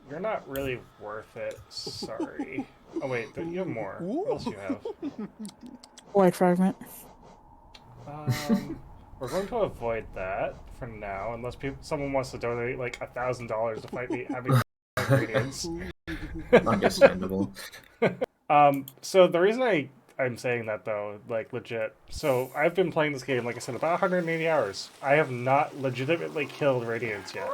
You're not really worth it. Sorry. Oh wait, you have more. What else do you have?
White fragment.
We're going to avoid that for now, unless someone wants to donate like $1,000 to fight me having radiance.
Understandable.
So the reason I'm saying that though, like legit, so I've been playing this game, like I said, about 180 hours. I have not legitimately killed radiance yet.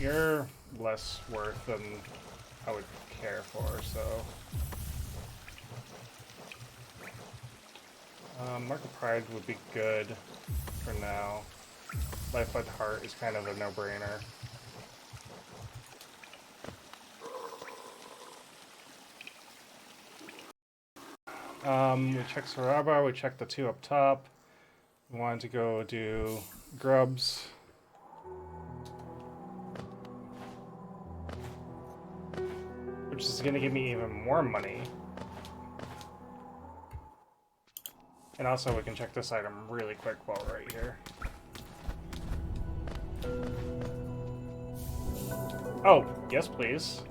You're less worth than I would care for, so... Mark of Pride would be good for now. Lifeblood Heart is kind of a no-brainer. We checked Saraba, we checked the two up top. We wanted to go do grubs. Which is going to give me even more money. And also we can check this item really quick while we're right here. Oh, yes please.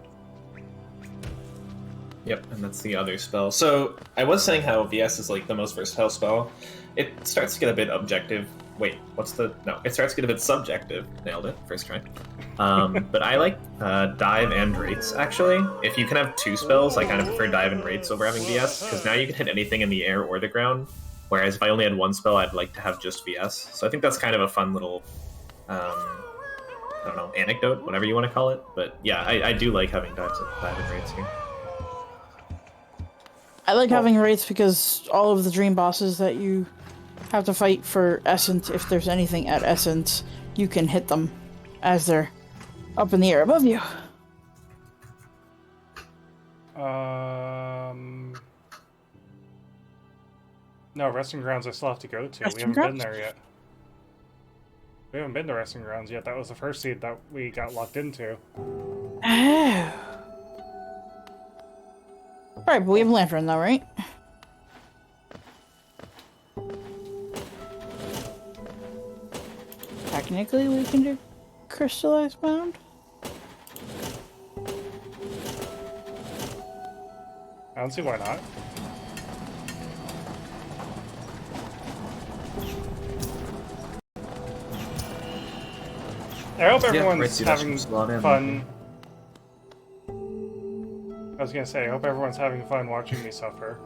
Yep, and that's the other spell. So, I was saying how VS is like the most versatile spell. It starts to get a bit objective. Wait, what's the... No, it starts to get a bit subjective. Nailed it, first try. But I like Dive and Rates, actually. If you can have two spells, I kind of prefer Dive and Rates over having VS, because now you can hit anything in the air or the ground, whereas if I only had one spell, I'd like to have just VS. So I think that's kind of a fun little, I don't know, anecdote, whatever you want to call it. But yeah, I do like having Dive and Rates here.
I like having Wraiths because all of the dream bosses that you have to fight for Essence, if there's anything at Essence, you can hit them as they're up in the air above you.
No, Resting Grounds I still have to go to. We haven't been there yet. We haven't been to Resting Grounds yet. That was the first seed that we got locked into.
Oh. Alright, but we have Lantern though, right? Technically, we can do Crystallized Bound.
I don't see why not. I hope everyone's having fun. I was gonna say, I hope everyone's having fun watching me suffer.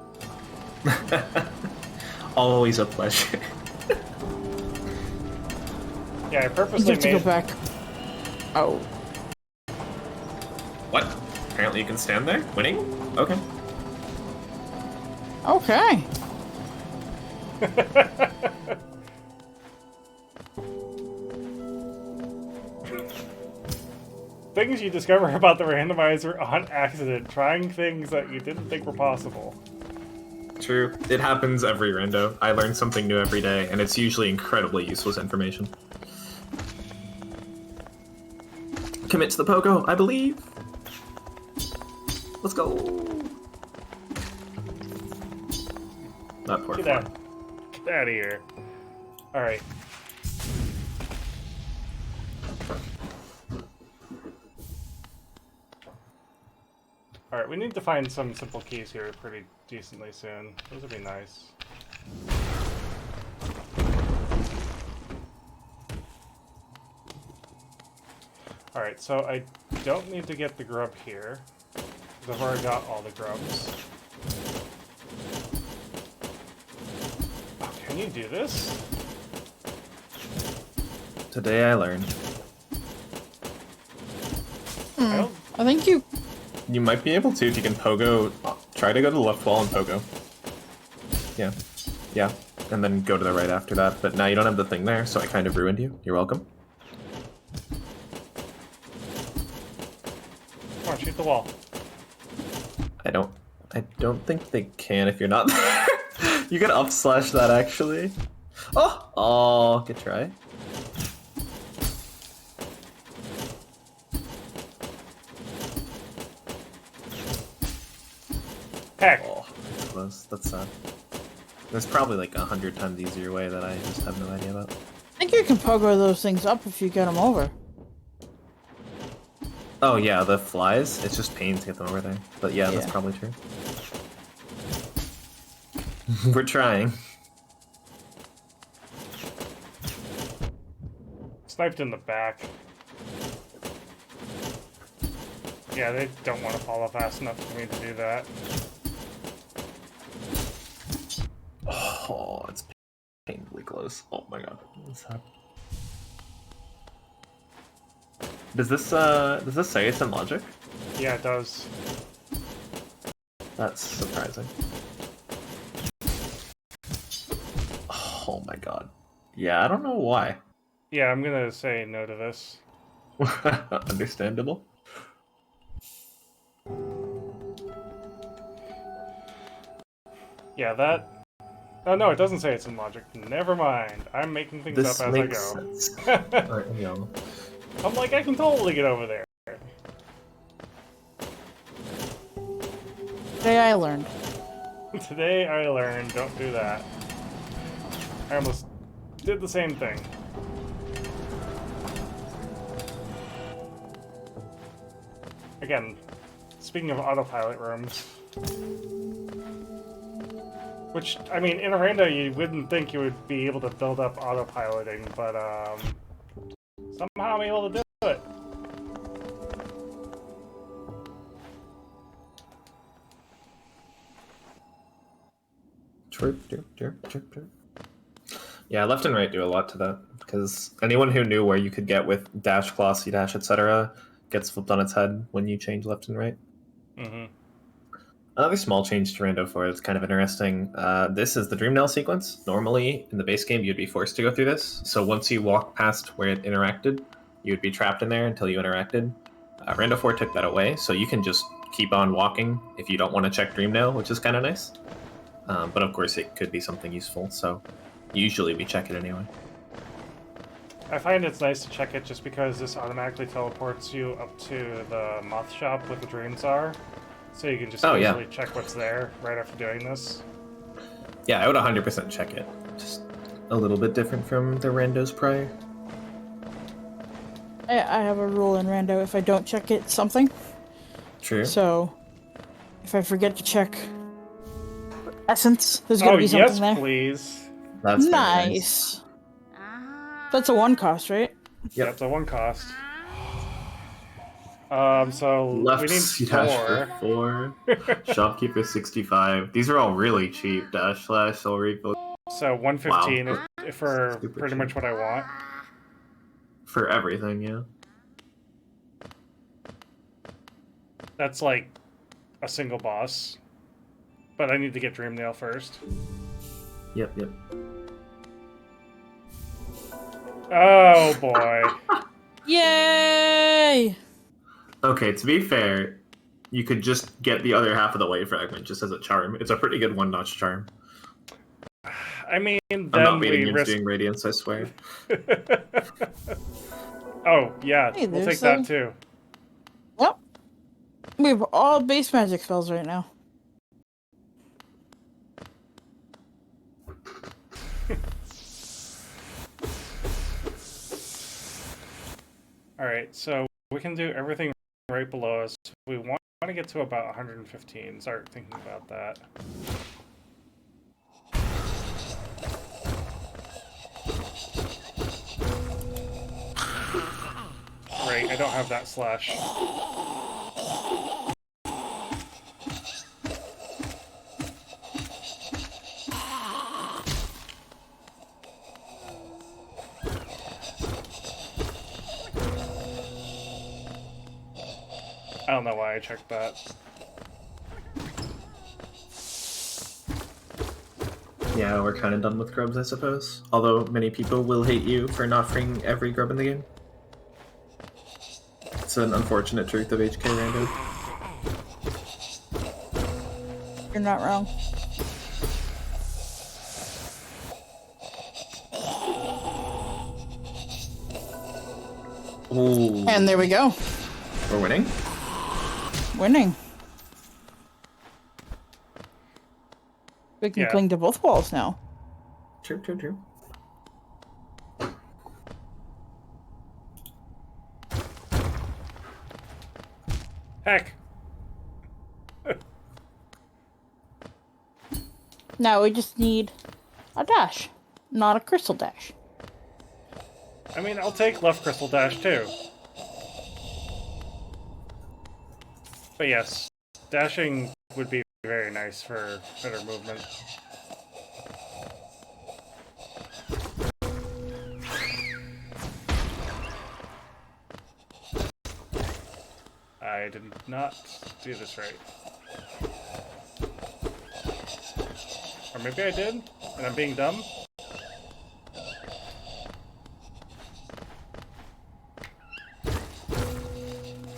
Always a pleasure.
Yeah, I purposely
You have to go back. Oh.
What? Apparently you can stand there? Winning? Okay.
Okay.
Things you discover about the randomizer on accident, trying things that you didn't think were possible.
True. It happens every rando. I learn something new every day, and it's usually incredibly useless information. Commit to the pogo, I believe. Let's go. That poor
Get out of here. Alright. Alright, we need to find some simple keys here pretty decently soon. Those would be nice. Alright, so I don't need to get the grub here, because I've already got all the grubs. Oh, can you do this?
Today I learned.
I think you...
You might be able to if you can pogo. Try to go to the left wall and pogo. Yeah. Yeah. And then go to the right after that. But now you don't have the thing there, so I kind of ruined you. You're welcome.
Come on, shoot the wall.
I don't think they can if you're not there. You can up slash that actually. Oh! Oh, good try.
Heck.
Oh, close. That's sad. There's probably like 100 times easier way that I just have no idea about.
I think you can pogo those things up if you get them over.
Oh yeah, the flies. It's just pain to get them over there. But yeah, that's
Yeah.
probably true. We're trying.
Sniped in the back. Yeah, they don't want to follow fast enough for me to do that.
Oh, it's painfully close. Oh my god. Does this say it's in logic?
Yeah, it does.
That's surprising. Oh my god. Yeah, I don't know why.
Yeah, I'm gonna say no to this.
Understandable.
Yeah, that... Oh, no, it doesn't say it's in logic. Never mind. I'm making things
This
up as I
makes
go.
sense. Alright, yeah.
I'm like, I can totally get over there.
Today I learned.
Today I learned, don't do that. I almost did the same thing. Again, speaking of autopilot rooms... Which, I mean, in a rando you wouldn't think you would be able to build up autopiloting, but, somehow I'm able to do it.
Yeah, left and right do a lot to that, because anyone who knew where you could get with dash, claw, C dash, etc. gets flipped on its head when you change left and right.
Mm-hmm.
Another small change to Rando 4 that's kind of interesting. This is the Dream Nail sequence. Normally, in the base game, you'd be forced to go through this. So once you walk past where it interacted, you would be trapped in there until you interacted. Rando 4 took that away, so you can just keep on walking if you don't want to check Dream Nail, which is kind of nice. But of course, it could be something useful, so usually we check it anyway.
I find it's nice to check it just because this automatically teleports you up to the moth shop with the dreams are. So you can just easily check what's there right after doing this.
Yeah, I would 100% check it. Just a little bit different from the randos prior.
I have a rule in rando: if I don't check it, something.
True.
So, if I forget to check essence, there's gonna be something there.
Oh yes, please.
That's
nice. That's a 1 cost, right?
Yep, that's a 1 cost. So
Left
we need
C dash
4.
for 4. Shopkeeper 65. These are all really cheap. Dash slash soul refill.
So 115
Wow.
for
Super
pretty
cheap.
much what I want.
For everything, yeah.
That's like a single boss. But I need to get Dream Nail first.
Yep.
Oh boy.
Yay!
Okay, to be fair, you could just get the other half of the wave fragment just as a charm. It's a pretty good 1-notch charm.
I mean,
I'm
then
not beating
we
you
risk...
doing Radiance, I swear.
Oh, yeah,
Hey,
we'll
there's
take that too.
Yep. We have all base magic spells right now.
Alright, so we can do everything right below us. We want to get to about 115. Start thinking about that. Right, I don't have that slash. I don't know why I checked that.
Yeah, we're kind of done with grubs, I suppose. Although many people will hate you for not freeing every grub in the game. It's an unfortunate truth of HK Rando.
You're not wrong.
Ooh.
And there we go.
We're winning?
Winning. We can
Yeah.
cling to both walls now.
True.
Heck.
Now we just need a dash, not a crystal dash.
I mean, I'll take left crystal dash too. But yes, dashing would be very nice for better movement. I did not do this right. Or maybe I did, and I'm being dumb.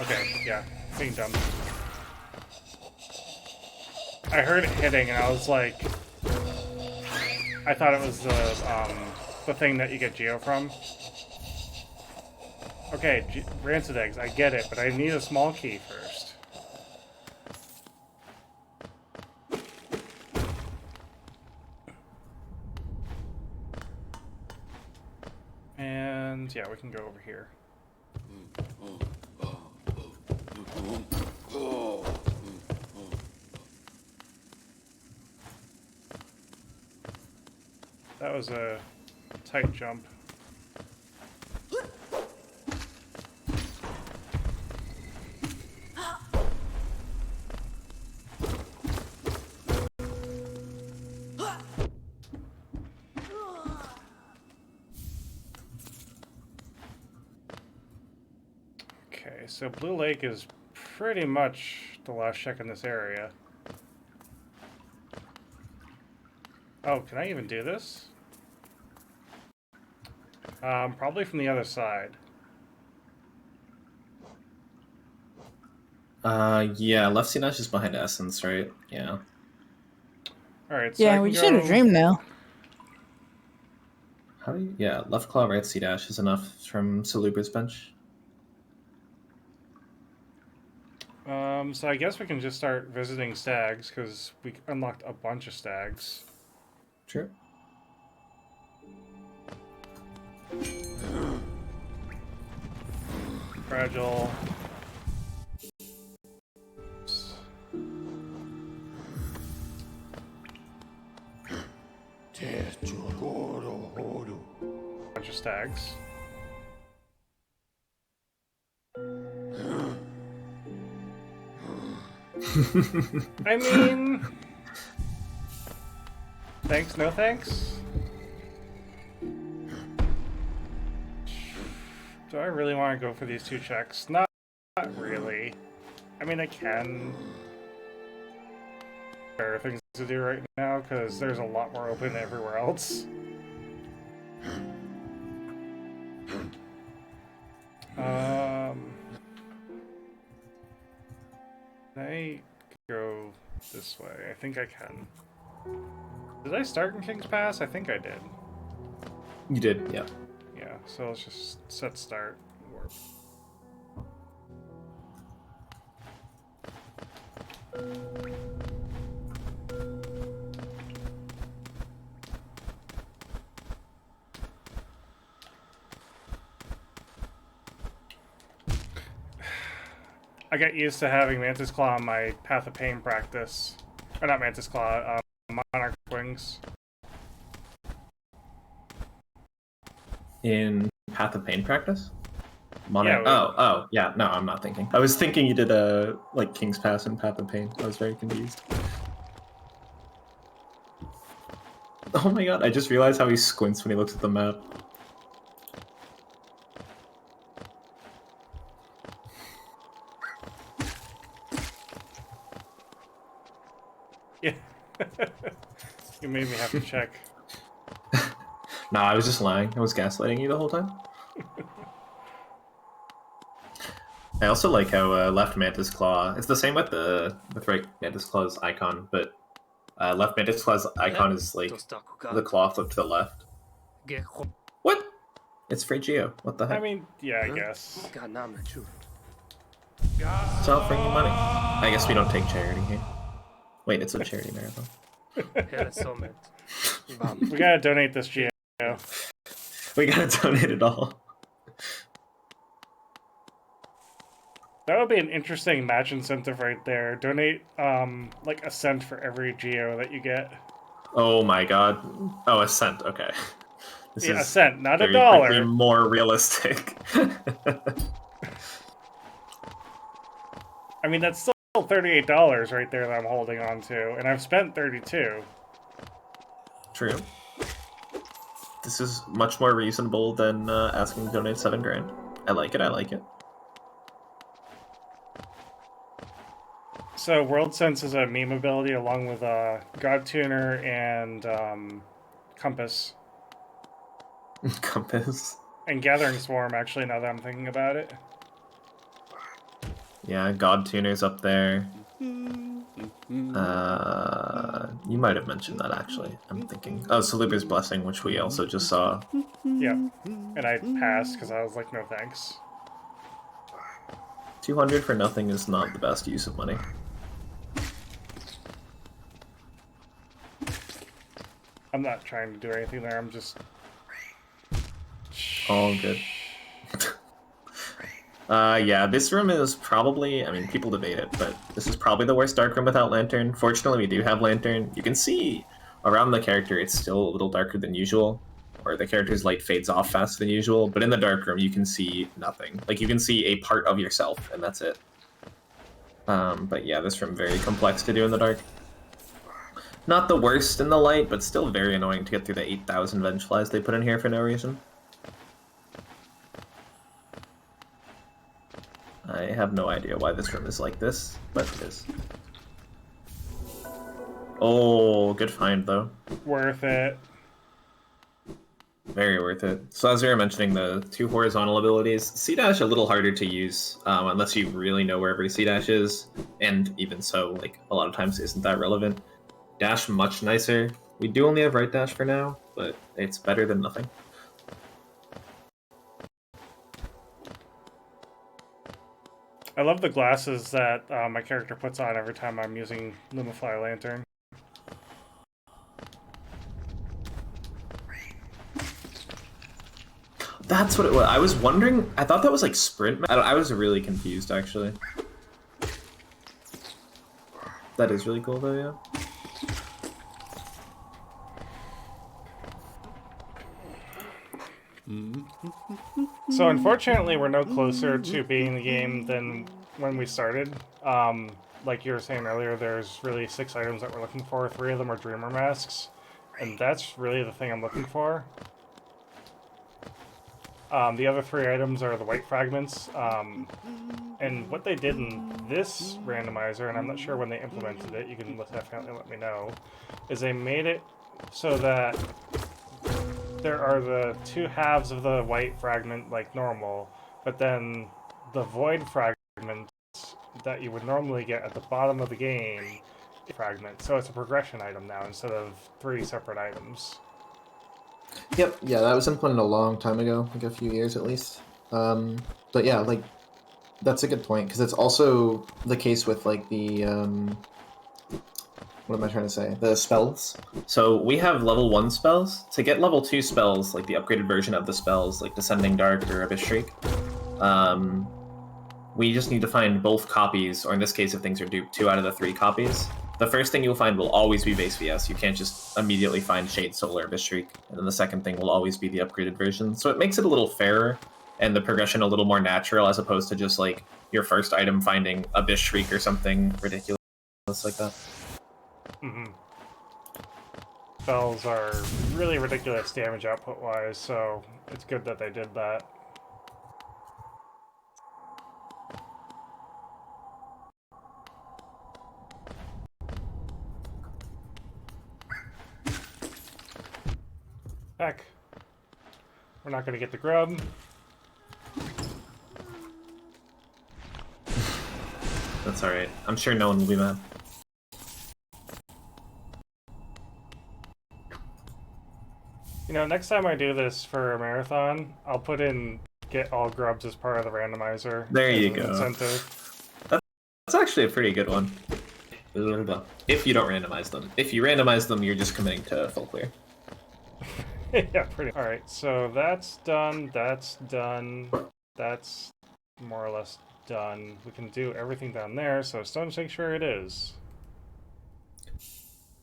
Okay, yeah, being dumb. I heard it hitting, and I was like, I thought it was the thing that you get Geo from. Okay, rancid eggs, I get it, but I need a small key first. And yeah, we can go over here. That was a tight jump. Okay, so Blue Lake is pretty much the last check in this area. Oh, can I even do this? Probably from the other side.
Yeah, left Cinaeth is behind Essence, right? Yeah.
Alright, so
Yeah,
I
we
can
just had a
go...
dream now.
How do you... Yeah, left claw, right C dash is enough from Salubra's bench.
So I guess we can just start visiting stags, because we unlocked a bunch of stags.
True.
Fragile. Bunch of stags. I mean... Thanks, no thanks? Do I really want to go for these two checks? Not really. I mean, I can. There are things to do right now, because there's a lot more open everywhere else. Can I go this way? I think I can. Did I start in King's Pass? I think I did.
You did, yeah.
Yeah, so let's just set start. Warp. I got used to having Mantis Claw on my Path of Pain practice. Or not Mantis Claw, Monarch Wings.
In Path of Pain practice?
Yeah,
oh, yeah, no, I'm not thinking. I was thinking you did a, like, King's Pass and Path of Pain. I was very confused. Oh my god, I just realized how he squints when he looks at the map.
Yeah. You made me have to check.
No, I was just lying. I was gaslighting you the whole time. I also like how left Mantis Claw... It's the same with right Mantis Claw's icon, but left Mantis Claw's icon is like the claw flipped to the left. What? It's free Geo. What the heck?
I mean, yeah, I guess.
It's offering you money. I guess we don't take charity here. Wait, it's a charity marathon.
We gotta donate this Geo.
We gotta donate it all.
That would be an interesting match incentive right there. Donate like a cent for every geo that you get.
Oh my god. Oh, a cent. Okay. This
Yeah, a
is
cent, not a
very quickly
dollar.
more realistic.
I mean, that's still $38 right there that I'm holding on to, and I've spent 32.
True. This is much more reasonable than asking to donate 7 grand. I like it. I like it.
So World Sense is a meme ability along with God Tuner and Compass.
Compass.
And Gathering Swarm, actually, now that I'm thinking about it.
Yeah, God Tuner's up there. You might have mentioned that, actually. I'm thinking. Oh, Saluber's Blessing, which we also just saw.
Yep. And I passed because I was like, no thanks.
200 for nothing is not the best use of money.
I'm not trying to do anything there, I'm just...
All good. Yeah, this room is probably, I mean, people debate it, but this is probably the worst dark room without Lantern. Fortunately, we do have Lantern. You can see around the character, it's still a little darker than usual, or the character's light fades off faster than usual, but in the dark room, you can see nothing. Like, you can see a part of yourself, and that's it. But yeah, this room very complex to do in the dark. Not the worst in the light, but still very annoying to get through the 8,000 Vengeflies they put in here for no reason. I have no idea why this room is like this, but it is. Oh, good find, though.
Worth it.
Very worth it. So as we were mentioning, the 2 horizontal abilities, C-Dash a little harder to use, unless you really know where every C-Dash is, and even so, like, a lot of times isn't that relevant. Dash much nicer. We do only have right dash for now, but it's better than nothing.
I love the glasses that my character puts on every time I'm using Lumify Lantern.
That's what it was. I was wondering, I thought that was like sprint. I was really confused, actually. That is really cool, though, yeah.
So unfortunately, we're no closer to beating the game than when we started. Like you were saying earlier, there's really 6 items that we're looking for. 3 of them are Dreamer Masks, and that's really the thing I'm looking for. The other 3 items are the White Fragments, and what they did in this randomizer, and I'm not sure when they implemented it, you can definitely let me know, is they made it so that there are the 2 halves of the white fragment like normal, but then the void fragment that you would normally get at the bottom of the game fragment. So it's a progression item now instead of 3 separate items.
Yep, yeah, that was implemented a long time ago, like a few years at least. But yeah, like, that's a good point, because it's also the case with, like, the, what am I trying to say? The spells. So we have level 1 spells. To get level 2 spells, like the upgraded version of the spells, like Descending Dark or Abyss Shriek, we just need to find both copies, or in this case, if things are duped, 2 out of the 3 copies. The first thing you'll find will always be base VS. You can't just immediately find Shade Soul or Abyss Shriek. And then the second thing will always be the upgraded version. So it makes it a little fairer, and the progression a little more natural, as opposed to just, like, your first item finding Abyss Shriek or something ridiculous like that.
Mm-hmm. Spells are really ridiculous damage output-wise, so it's good that they did that. Heck. We're not gonna get the grub.
That's alright. I'm sure no one will be mad.
You know, next time I do this for a marathon, I'll put in get all grubs as part of the randomizer.
There you
as an
go.
Incentive.
That's actually a pretty good one. If you don't randomize them. If you randomize them, you're just committing to full clear.
Yeah, pretty. Alright, so that's done, that's more or less done. We can do everything down there, so Stone Sanctuary it is.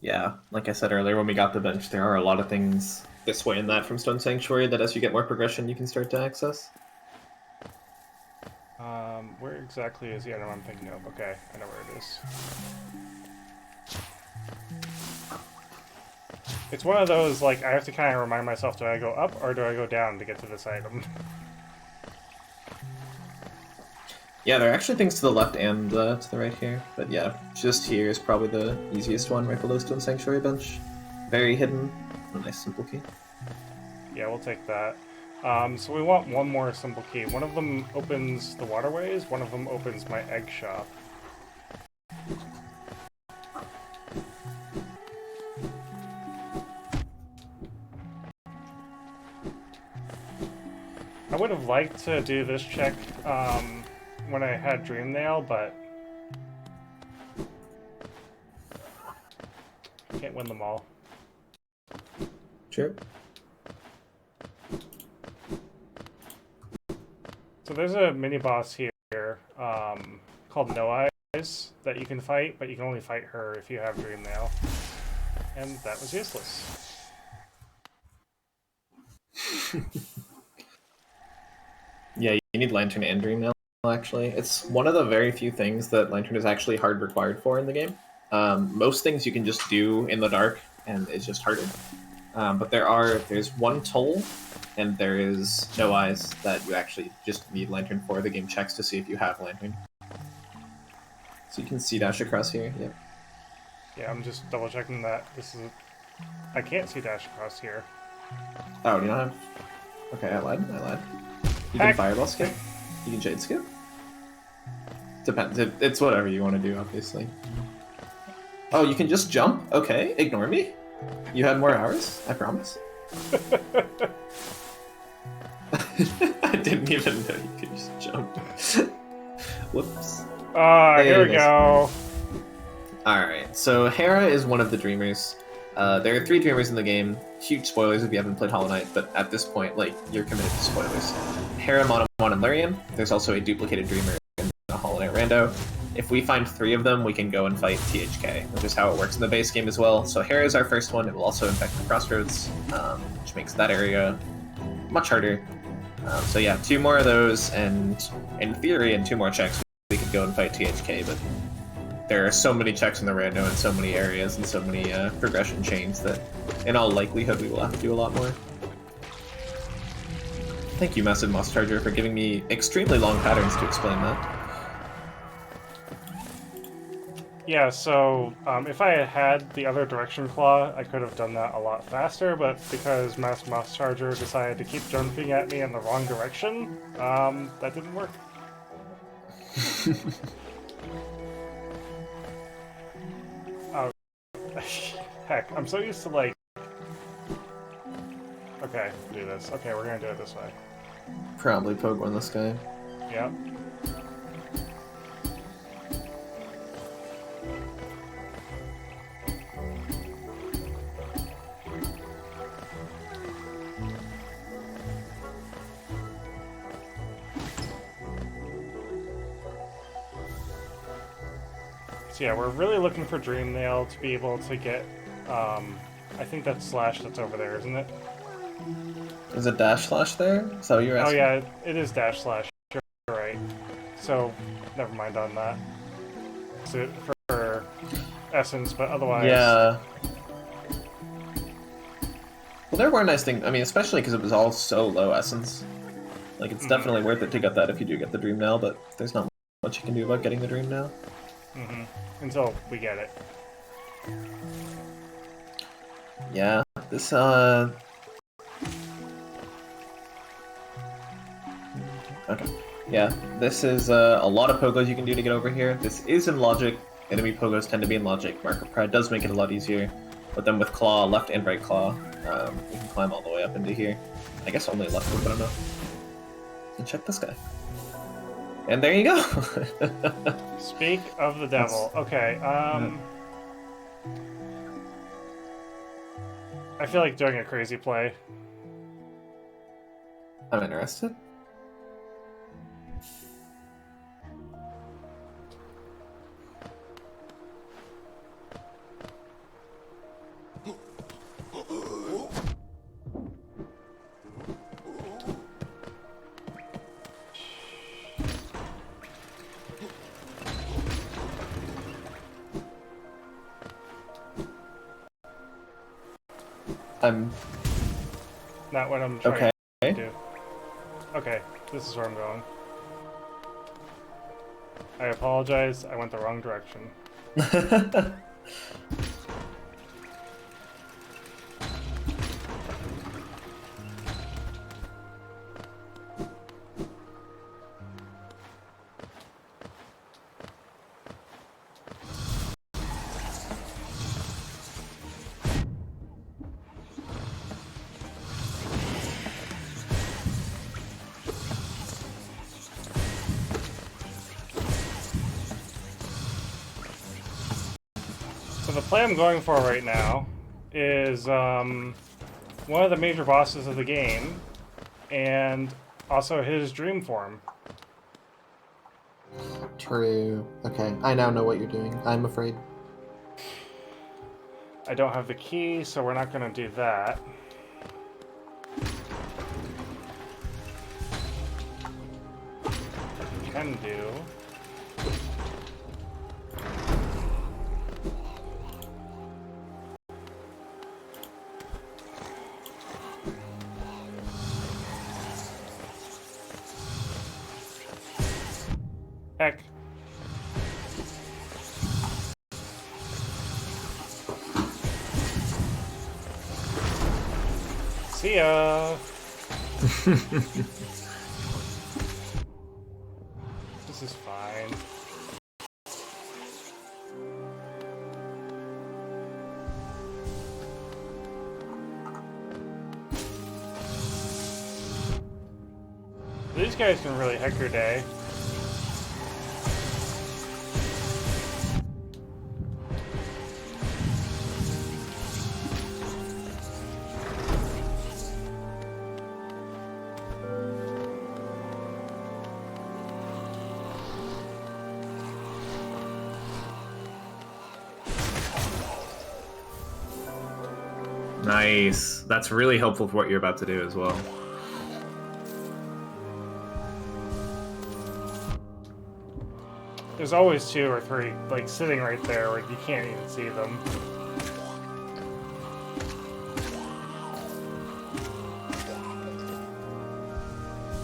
Yeah, like I said earlier when we got the bench, there are a lot of things this way and that from Stone Sanctuary that as you get more progression you can start to access.
Where exactly is the item I'm thinking of? Okay, I know where it is. It's one of those, like, I have to kind of remind myself, do I go up or do I go down to get to this item?
Yeah, there are actually things to the left and to the right here, but yeah, just here is probably the easiest one, right below Stone Sanctuary bench. Very hidden, a nice simple key.
Yeah, we'll take that. So we want one more simple key. One of them opens the waterways, one of them opens my egg shop. I would have liked to do this check when I had Dream Nail, but I can't win them all.
Sure.
So there's a mini-boss here called No Eyes that you can fight, but you can only fight her if you have Dream Nail. And that was useless.
Yeah, you need Lantern and Dream Nail, actually. It's one of the very few things that Lantern is actually hard required for in the game. Most things you can just do in the dark, and it's just harder. But there's one toll, and there is No Eyes that you actually just need Lantern for. The game checks to see if you have Lantern. So you can see dash across here, yep.
Yeah, I'm just double checking that this is... I can't see dash across here.
Oh, you don't have... Okay, I lied. You
Heck.
can Fireball skip. You can Jade skip. Depends. It's whatever you want to do, obviously. Oh, you can just jump? Okay, ignore me. You had more hours, I promise. I didn't even know you could just jump. Whoops.
Here we go.
Alright, so Hera is one of the Dreamers. There are 3 Dreamers in the game. Huge spoilers if you haven't played Hollow Knight, but at this point, like, you're committed to spoilers. Hera, Monomon, and Lurian. There's also a duplicated Dreamer in the Hollow Knight Rando. If we find 3 of them, we can go and fight THK, which is how it works in the base game as well. So Hera is our first one. It will also infect the Crossroads, which makes that area much harder. So yeah, 2 more of those, and in theory, in 2 more checks, we could go and fight THK, but there are so many checks in the rando and so many areas and so many progression chains that in all likelihood we will have to do a lot more. Thank you, Massive Moss Charger, for giving me extremely long patterns to explain that.
Yeah, so if I had had the other Direction Claw, I could have done that a lot faster, but because Massive Moss Charger decided to keep jumping at me in the wrong direction, that didn't work. Oh, heck, I'm so used to, like... Okay, do this. Okay, we're gonna do it this way.
Probably poke one this guy.
Yep. So yeah, we're really looking for Dream Nail to be able to get, I think that's Slash that's over there, isn't it?
Is it dash slash there? Is that what you're
Oh
asking?
yeah, it is dash slash, you're right. So, never mind on that. So, for Essence, but otherwise...
Yeah. Well, there were nice things, I mean, especially because it was all so low Essence. Like, it's definitely worth it to get that if you do get the Dream Nail, but there's not much you can do about getting the Dream Nail.
Until we get it.
Yeah, this, Okay. Yeah, this is a lot of pogos you can do to get over here. This is in logic. Enemy pogos tend to be in logic. Mark of Pride does make it a lot easier. But then with claw, left and right claw, we can climb all the way up into here. I guess only left, but I don't know. And check this guy. And there you go.
Speak of the devil. Okay, I feel like doing a crazy play.
I'm interested. I'm
Not what I'm trying
okay.
to do. Okay, this is where I'm going. I apologize, I went the wrong direction. So the play I'm going for right now is one of the major bosses of the game, and also his dream form.
True. Okay, I now know what you're doing. I'm afraid.
I don't have the key, so we're not going to do that. Can do. Heck. See ya. This is fine. These guys can really heck your day.
Nice. That's really helpful for what you're about to do as well.
There's always 2 or 3, like, sitting right there where you can't even see them.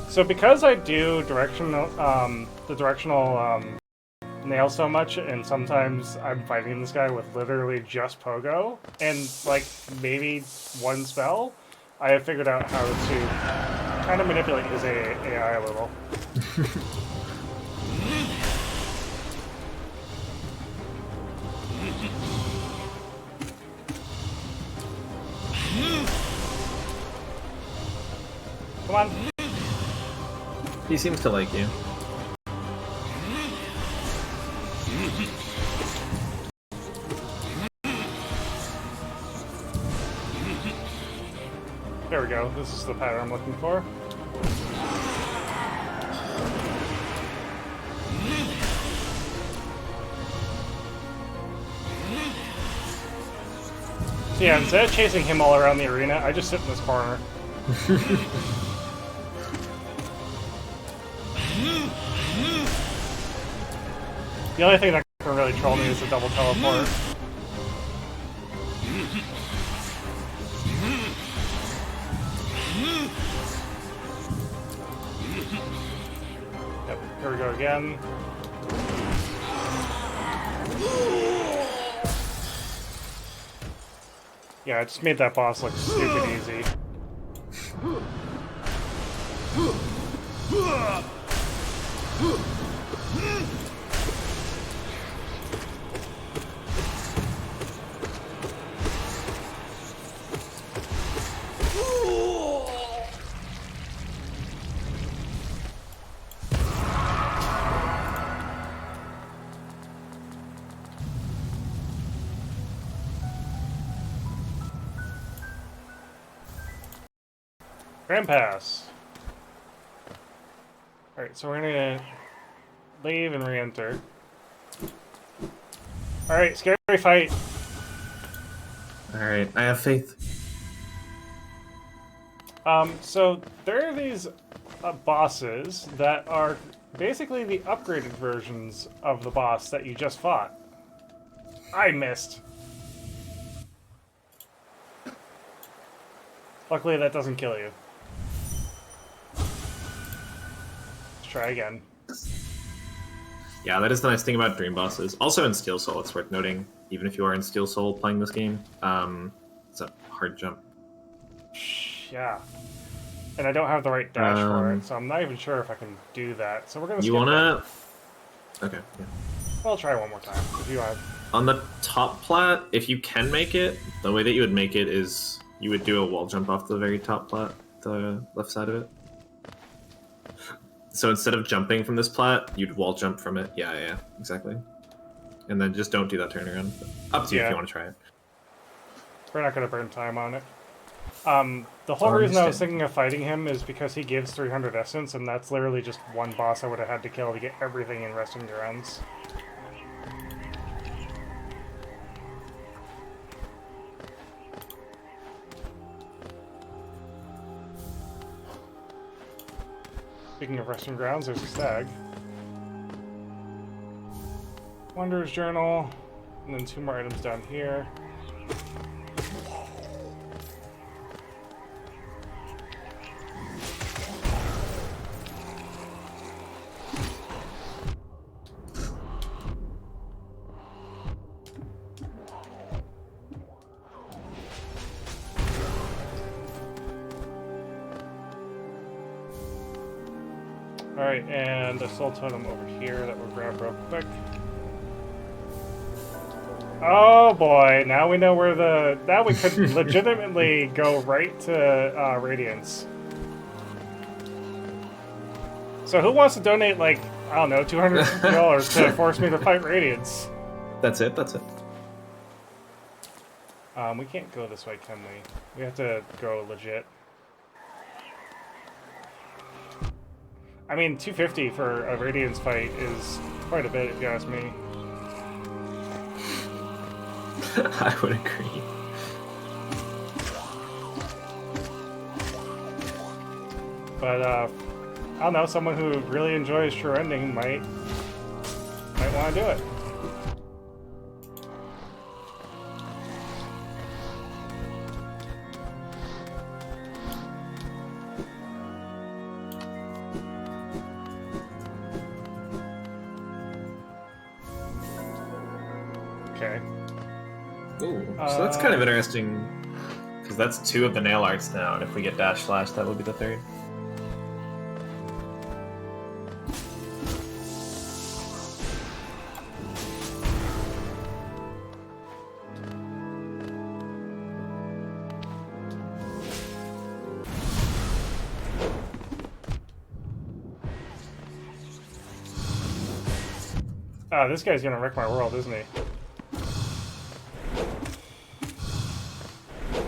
So because I do directional, the directional nail so much, and sometimes I'm fighting this guy with literally just pogo, and like maybe 1 spell, I have figured out how to kind of manipulate his AI a little. Come on.
He seems to like you.
There we go. This is the pattern I'm looking for. So yeah, instead of chasing him all around the arena, I just sit in this corner. The only thing that can really troll me is the double teleport. Yep, here we go again. Yeah, I just made that boss look stupid easy. Grand Pass. Alright, so we're gonna leave and re-enter. Alright, scary fight.
Alright, I have faith.
So there are these bosses that are basically the upgraded versions of the boss that you just fought. I missed. Luckily, that doesn't kill you. Let's try again.
Yeah, that is the nice thing about Dream Bosses. Also in Steel Soul, it's worth noting, even if you are in Steel Soul playing this game, it's a hard jump.
Yeah. And I don't have the right dash for it, so I'm not even sure if I can do that. So we're gonna.
You
skip
wanna? Okay. Yeah.
I'll try one more time if you want.
On the top plat, if you can make it, the way that you would make it is you would do a wall jump off the very top plat, the left side of it. So instead of jumping from this plat, you'd wall jump from it. Yeah, exactly. And then just don't do that turnaround. Up to you if you want to try it.
We're not gonna burn time on it. The whole reason I was thinking of fighting him is because he gives 300 essence, and that's literally just one boss I would have had to kill to get everything in Resting Grounds. Speaking of Resting Grounds, there's a stag. Wanderer's Journal, and then 2 more items down here. Alright, and a soul totem over here that we'll grab real quick. Oh boy, now we know where the... Now we could legitimately go right to Radiance. So who wants to donate, like, I don't know, $250 to force me to fight Radiance?
That's it.
We can't go this way, can we? We have to go legit. I mean, $250 for a Radiance fight is quite a bit, if you ask me.
I would agree.
But, I don't know, someone who really enjoys True Ending might want to do it. Okay.
Ooh, so that's kind of interesting, because that's 2 of the nail arts now, and if we get Dash Slash, that will be the 3rd.
This guy's gonna wreck my world, isn't he?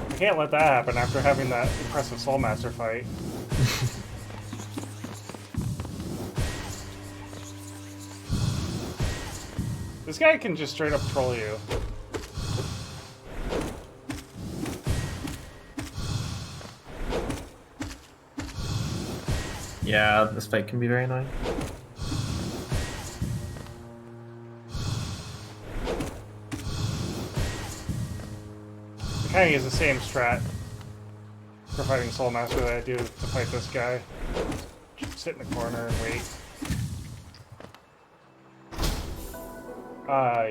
I can't let that happen after having that impressive Soulmaster fight. This guy can just straight up troll you.
Yeah, this fight can be very annoying.
I kind of use the same strat for fighting Soulmaster that I do to fight this guy. Just sit in the corner and wait.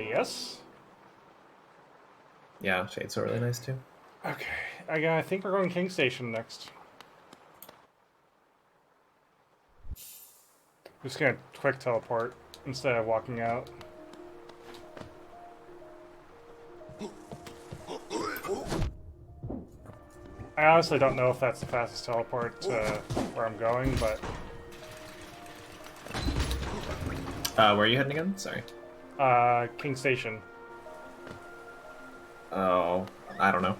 Yes?
Yeah, Shades are really nice too.
Okay, I think we're going King Station next. I'm just gonna quick teleport instead of walking out. I honestly don't know if that's the fastest teleport to where I'm going, but...
Where are you heading again? Sorry.
King Station.
Oh, I don't know.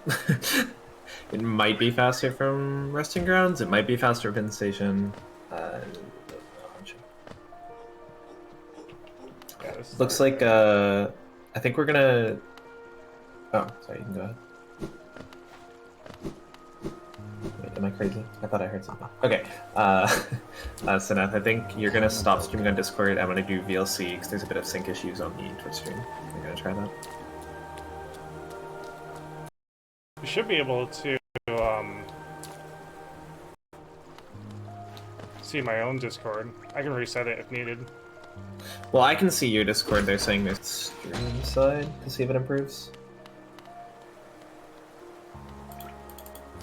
It might be faster from Resting Grounds. It might be faster from Station.
Yeah,
Looks like, I think we're gonna... Oh, sorry, you can go ahead. Wait, am I crazy? I thought I heard something. Okay, Cinaeth, I think you're gonna stop streaming on Discord. I'm gonna do VLC, because there's a bit of sync issues on the Twitch stream. I'm gonna try that.
We should be able to see my own Discord. I can reset it if needed.
Well, I can see your Discord. They're saying there's stream side to see if it improves.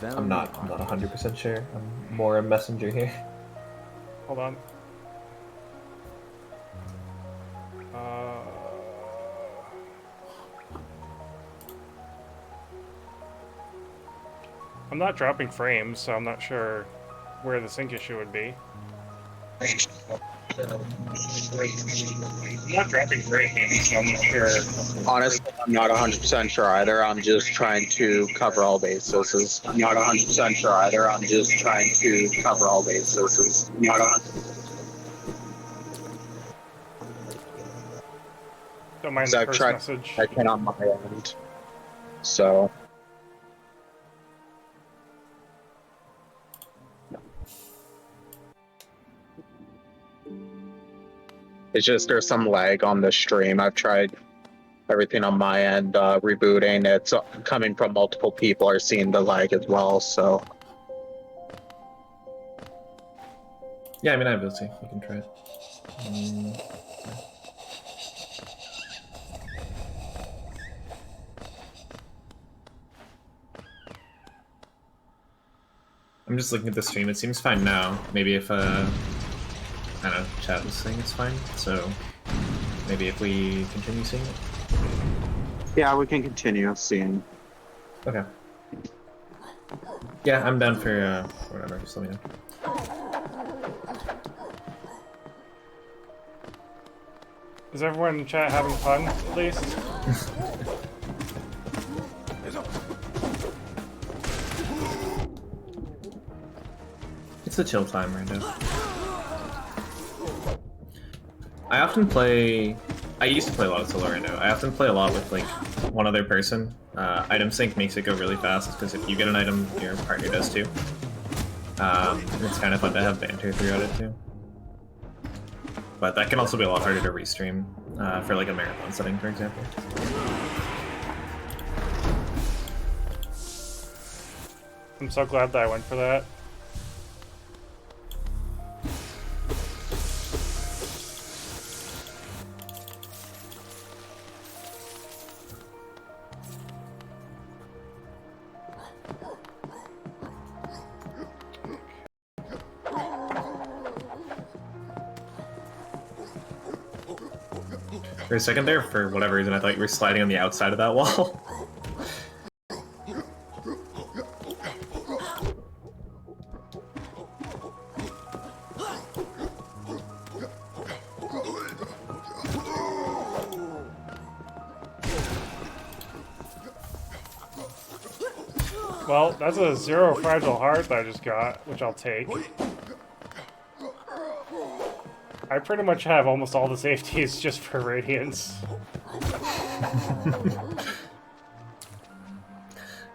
I'm not 100% sure. I'm more a messenger here.
Hold on. I'm not dropping frames, so I'm not sure where the sync issue would be. I'm not dropping frames, so I'm not sure.
Honestly, I'm not 100% sure either. I'm just trying to cover all bases. I'm not 100% sure either. I'm just trying to cover all bases. Not 100%.
Don't mind
So
the
I've
first
tried
message.
I can on my end. So it's just there's some lag on the stream. I've tried everything on my end, rebooting. It's coming from multiple people are seeing the lag as well. So
Yeah, I mean, I have ability. You can try it. I'm just looking at the stream. It seems fine now. Maybe if I don't know, chat was saying it's fine. So maybe if we continue seeing it.
yeah, we can continue seeing.
Okay. Yeah, I'm down for whatever. Just let me know.
Is everyone in chat having fun, at least?
It's a chill time right now. I often play... I used to play a lot of solo right now. I often play a lot with, like, one other person. Item sync makes it go really fast, because if you get an item, your partner does too. It's kind of fun to have banter throughout it too. But that can also be a lot harder to restream, for like a marathon setting, for example.
I'm so glad that I went for that.
For a second there, for whatever reason, I thought you were sliding on the outside of that wall.
Well, that's a 0 fragile heart that I just got, which I'll take. I pretty much have almost all the safeties just for Radiance.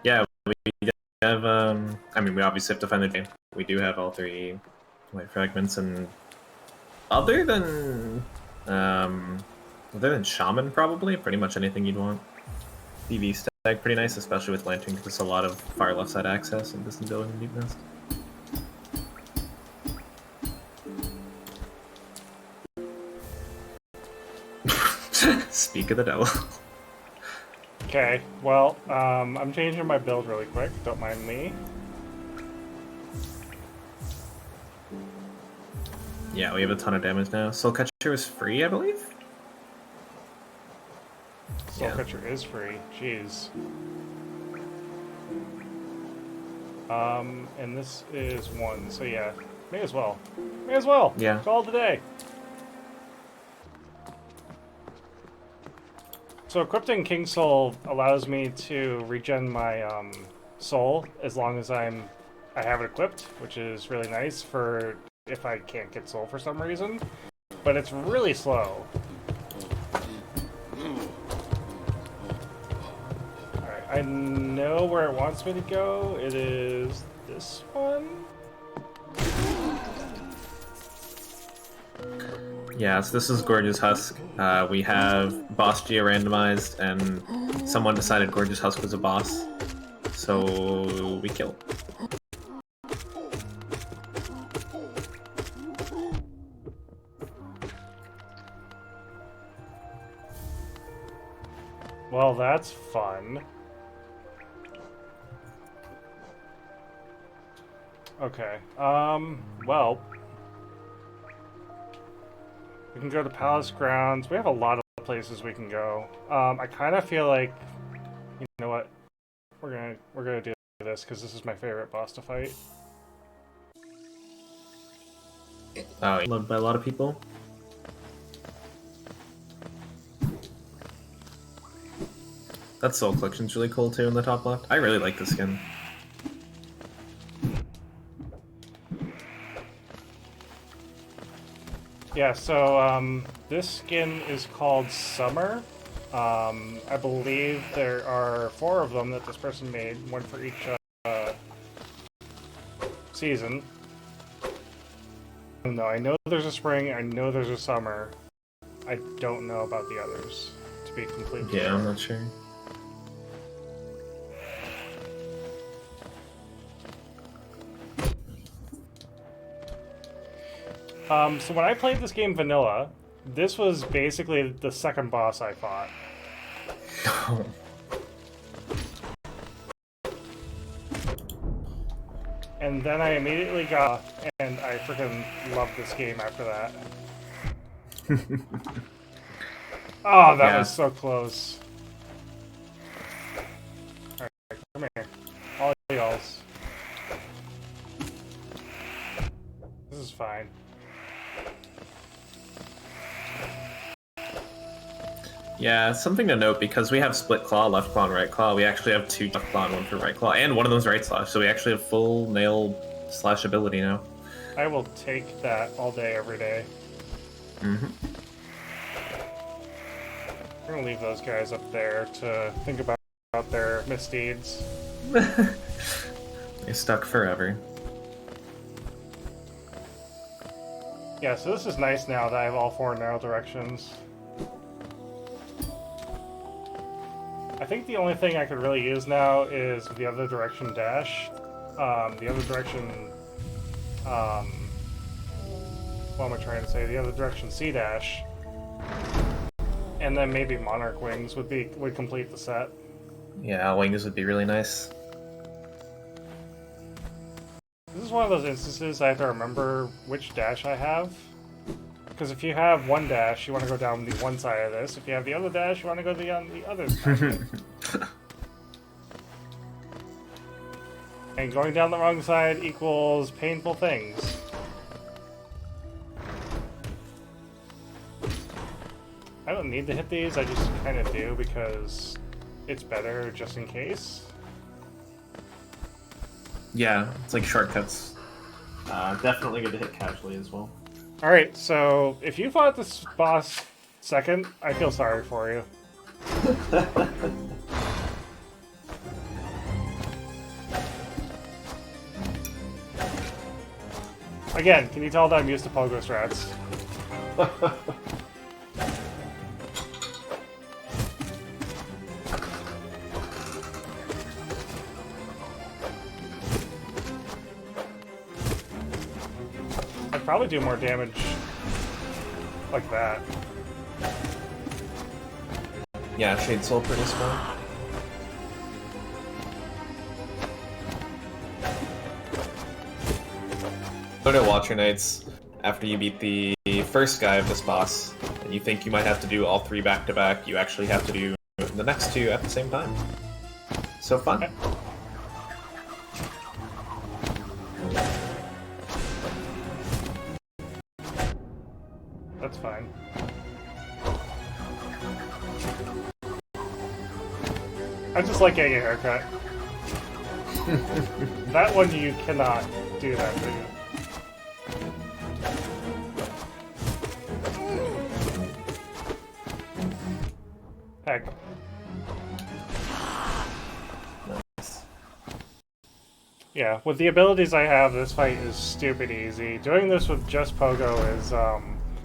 Yeah, we have, I mean, we obviously have to find the game. We do have all 3 white fragments, and other than Shaman, probably, pretty much anything you'd want. PV stack, pretty nice, especially with Lantern, because there's a lot of far left side access and distant building and deep nest. Speak of the devil.
Okay, well, I'm changing my build really quick, don't mind me.
Yeah, we have a ton of damage now. Soul Catcher is free, I believe?
Soulcatcher is free, jeez. And this is 1, so yeah, may as well. May as well!
Yeah.
Call it a day. So equipping King Soul allows me to regen my soul as long as I have it equipped, which is really nice for if I can't get soul for some reason. But it's really slow. Alright, I know where it wants me to go. It is this one?
Yeah, so this is Gorgeous Husk. We have Boss Gia randomized, and someone decided Gorgeous Husk was a boss, so we kill.
Well, that's fun. Okay. Well, we can go to Palace Grounds. We have a lot of places we can go. I kind of feel like, you know what? We're gonna do this because this is my favorite boss to fight.
Oh, loved by a lot of people. That Soul Collection's really cool too in the top left. I really like the skin.
Yeah, so this skin is called Summer. I believe there are 4 of them that this person made, one for each season. No, I know there's a spring, I know there's a summer. I don't know about the others, to be completely
Yeah,
fair.
I'm not sure.
So when I played this game vanilla, this was basically the second boss I fought. And then I immediately got, and I freaking loved this game after that. Oh, that was so close. Alright, come here. All y'alls. This is fine.
Yeah, something to note, because we have split claw, left claw, and right claw, we actually have 2 left claw and 1 for right claw, and one of them's right slash, so we actually have full nail slash ability now.
I will take that all day, every day.
Mm-hmm.
We're gonna leave those guys up there to think about their misdeeds.
They're stuck forever.
Yeah, so this is nice now that I have all 4 narrow directions. I think the only thing I could really use now is the other direction dash. The other direction... what am I trying to say? The other direction C dash. And then maybe Monarch Wings would complete the set.
Yeah, wings would be really nice.
This is one of those instances I have to remember which dash I have. Because if you have one dash, you want to go down the one side of this. If you have the other dash, you want to go on the other side. And going down the wrong side equals painful things. I don't need to hit these, I just kind of do because it's better just in case.
Yeah, it's like shortcuts. Definitely good to hit casually as well.
Alright, so if you fought this boss second, I feel sorry for you. Again, can you tell that I'm used to pogo strats? I'd probably do more damage like that.
Yeah, Shade Soul pretty strong. Go to Watcher Knights after you beat the first guy of this boss, and you think you might have to do all 3 back to back, you actually have to do the next 2 at the same time. So fun.
That's fine. I just like getting a haircut. That one you cannot do that to. Heck. Yeah, with the abilities I have, this fight is stupid easy. Doing this with just Pogo is,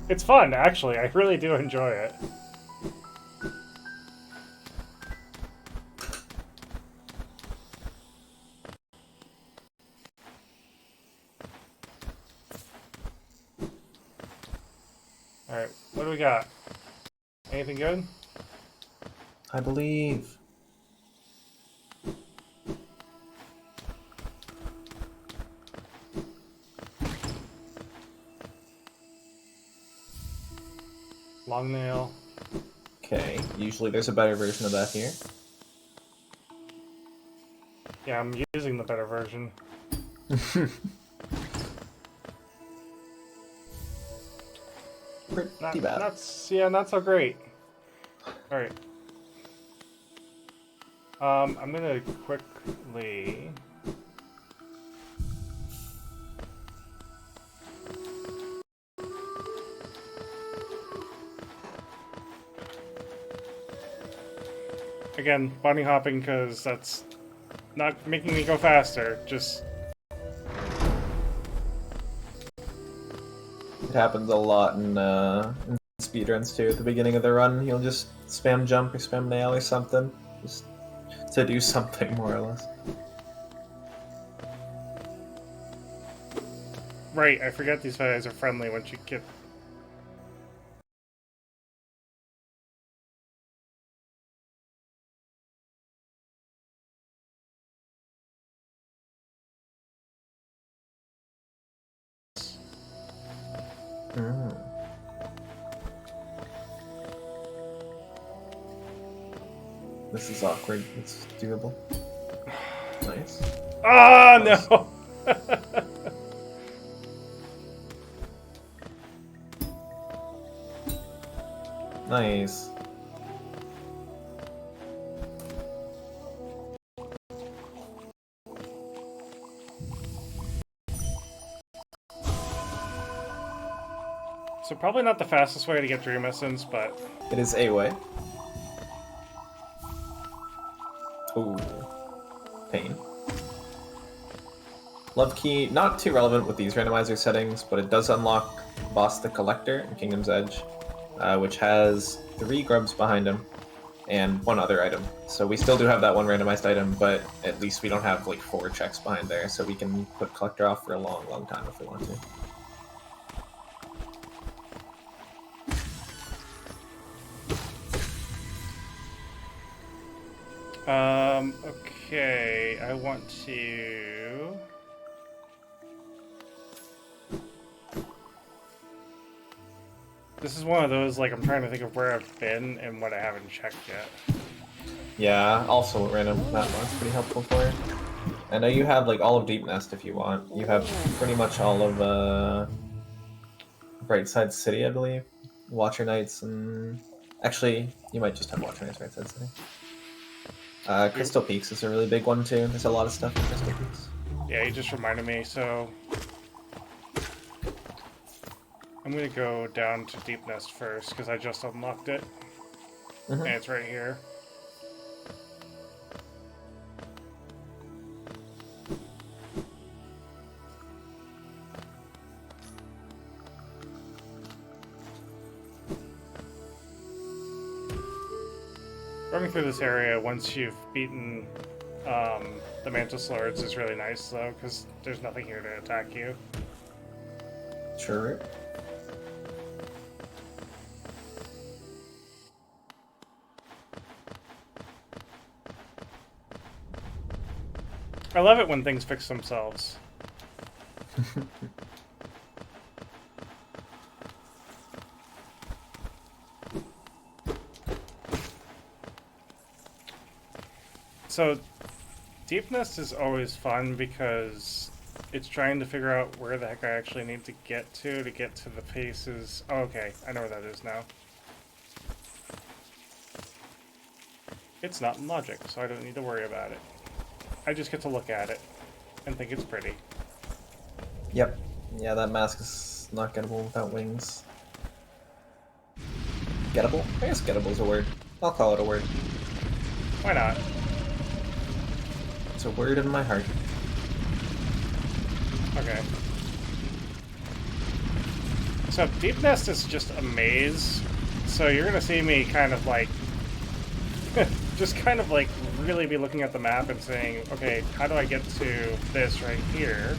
it's fun, actually. I really do enjoy it. Alright, what do we got? Anything good?
I believe.
Long nail.
Okay, usually there's a better version of that here.
Yeah, I'm using the better version.
Pretty bad.
Not so great. Alright. I'm gonna quickly... Again, bunny hopping because that's not making me go faster, just...
It happens a lot in speedruns too. At the beginning of the run, you'll just spam jump or spam nail or something. Just to do something, more or less.
Right, I forget these guys are friendly once you get...
This is awkward. It's doable. Nice.
Ah, no!
Nice.
So probably not the fastest way to get Dream Essence, but...
It is a way. Ooh. Pain. Love Key, not too relevant with these randomizer settings, but it does unlock Boss the Collector in Kingdom's Edge, which has 3 grubs behind him and 1 other item. So we still do have that 1 randomized item, but at least we don't have like 4 checks behind there, so we can put Collector off for a long, long time if we want to.
Okay, I want to... This is one of those, like, I'm trying to think of where I've been and what I haven't checked yet.
Yeah, also random that one's pretty helpful for you. I know you have like all of Deep Nest if you want. You have pretty much all of Brightside City, I believe. Watcher Knights and... Actually, you might just have Watcher Knights Brightside City. Crystal Peaks is a really big one too. There's a lot of stuff in Crystal Peaks.
Yeah, you just reminded me, so... I'm gonna go down to Deep Nest first, because I just unlocked it. And it's right here. Running through this area once you've beaten the Mantis Lords is really nice, though, because there's nothing here to attack you.
Sure.
I love it when things fix themselves. So, Deep Nest is always fun because it's trying to figure out where the heck I actually need to get to the paces. Oh, okay, I know where that is now. It's not in logic, so I don't need to worry about it. I just get to look at it and think it's pretty.
Yep. Yeah, that mask is not gettable without wings. Gettable? I guess gettable is a word. I'll call it a word.
Why not?
It's a word in my heart.
Okay. So Deep Nest is just a maze, so you're gonna see me kind of like, just kind of like really be looking at the map and saying, okay, how do I get to this right here?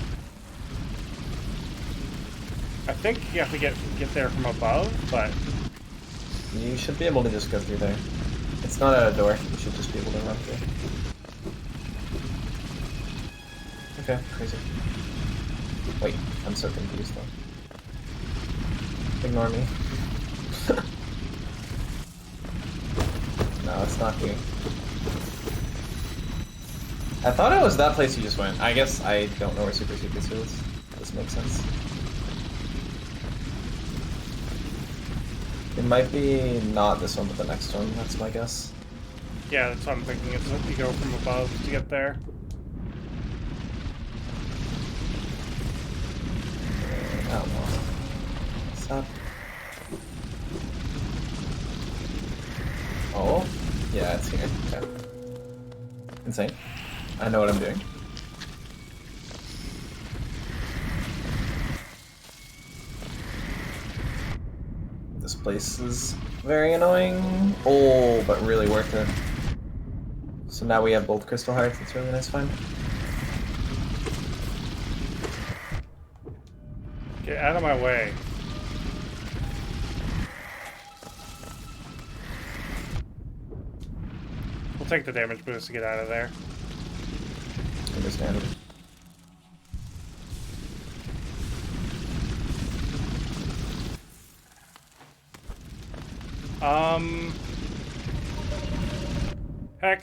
I think you have to get there from above, but
You should be able to just go through there. It's not at a door. You should just be able to run through. Okay, crazy. Wait, I'm so confused though. Ignore me. No, it's not you. I thought it was that place you just went. I guess I don't know where Super Secrets is. This makes sense. It might be not this one, but the next one. That's my guess.
Yeah, that's what I'm thinking. It's like you go from above to get there.
I don't know. Stop. Oh, yeah, it's here. Okay. Insane. I know what I'm doing. This place is very annoying. Oh, but really worth it. So now we have both crystal hearts. It's a really nice find.
Get out of my way. We'll take the damage boost to get out of there.
Understandable.
Heck.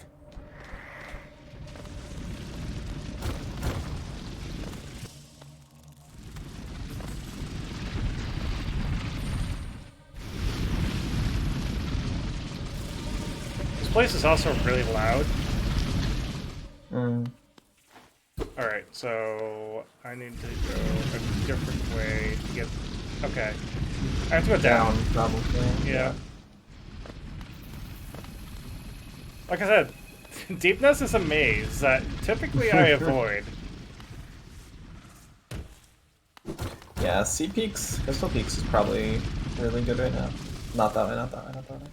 This place is also really loud. Alright, so I need to go a different way to get... Okay. I have to go down.
Probably.
Yeah. Like I said, deepness is a maze that typically I avoid.
Yeah, Sea Peaks, Crystal Peaks is probably really good right now. Not that way, not that way, not that way.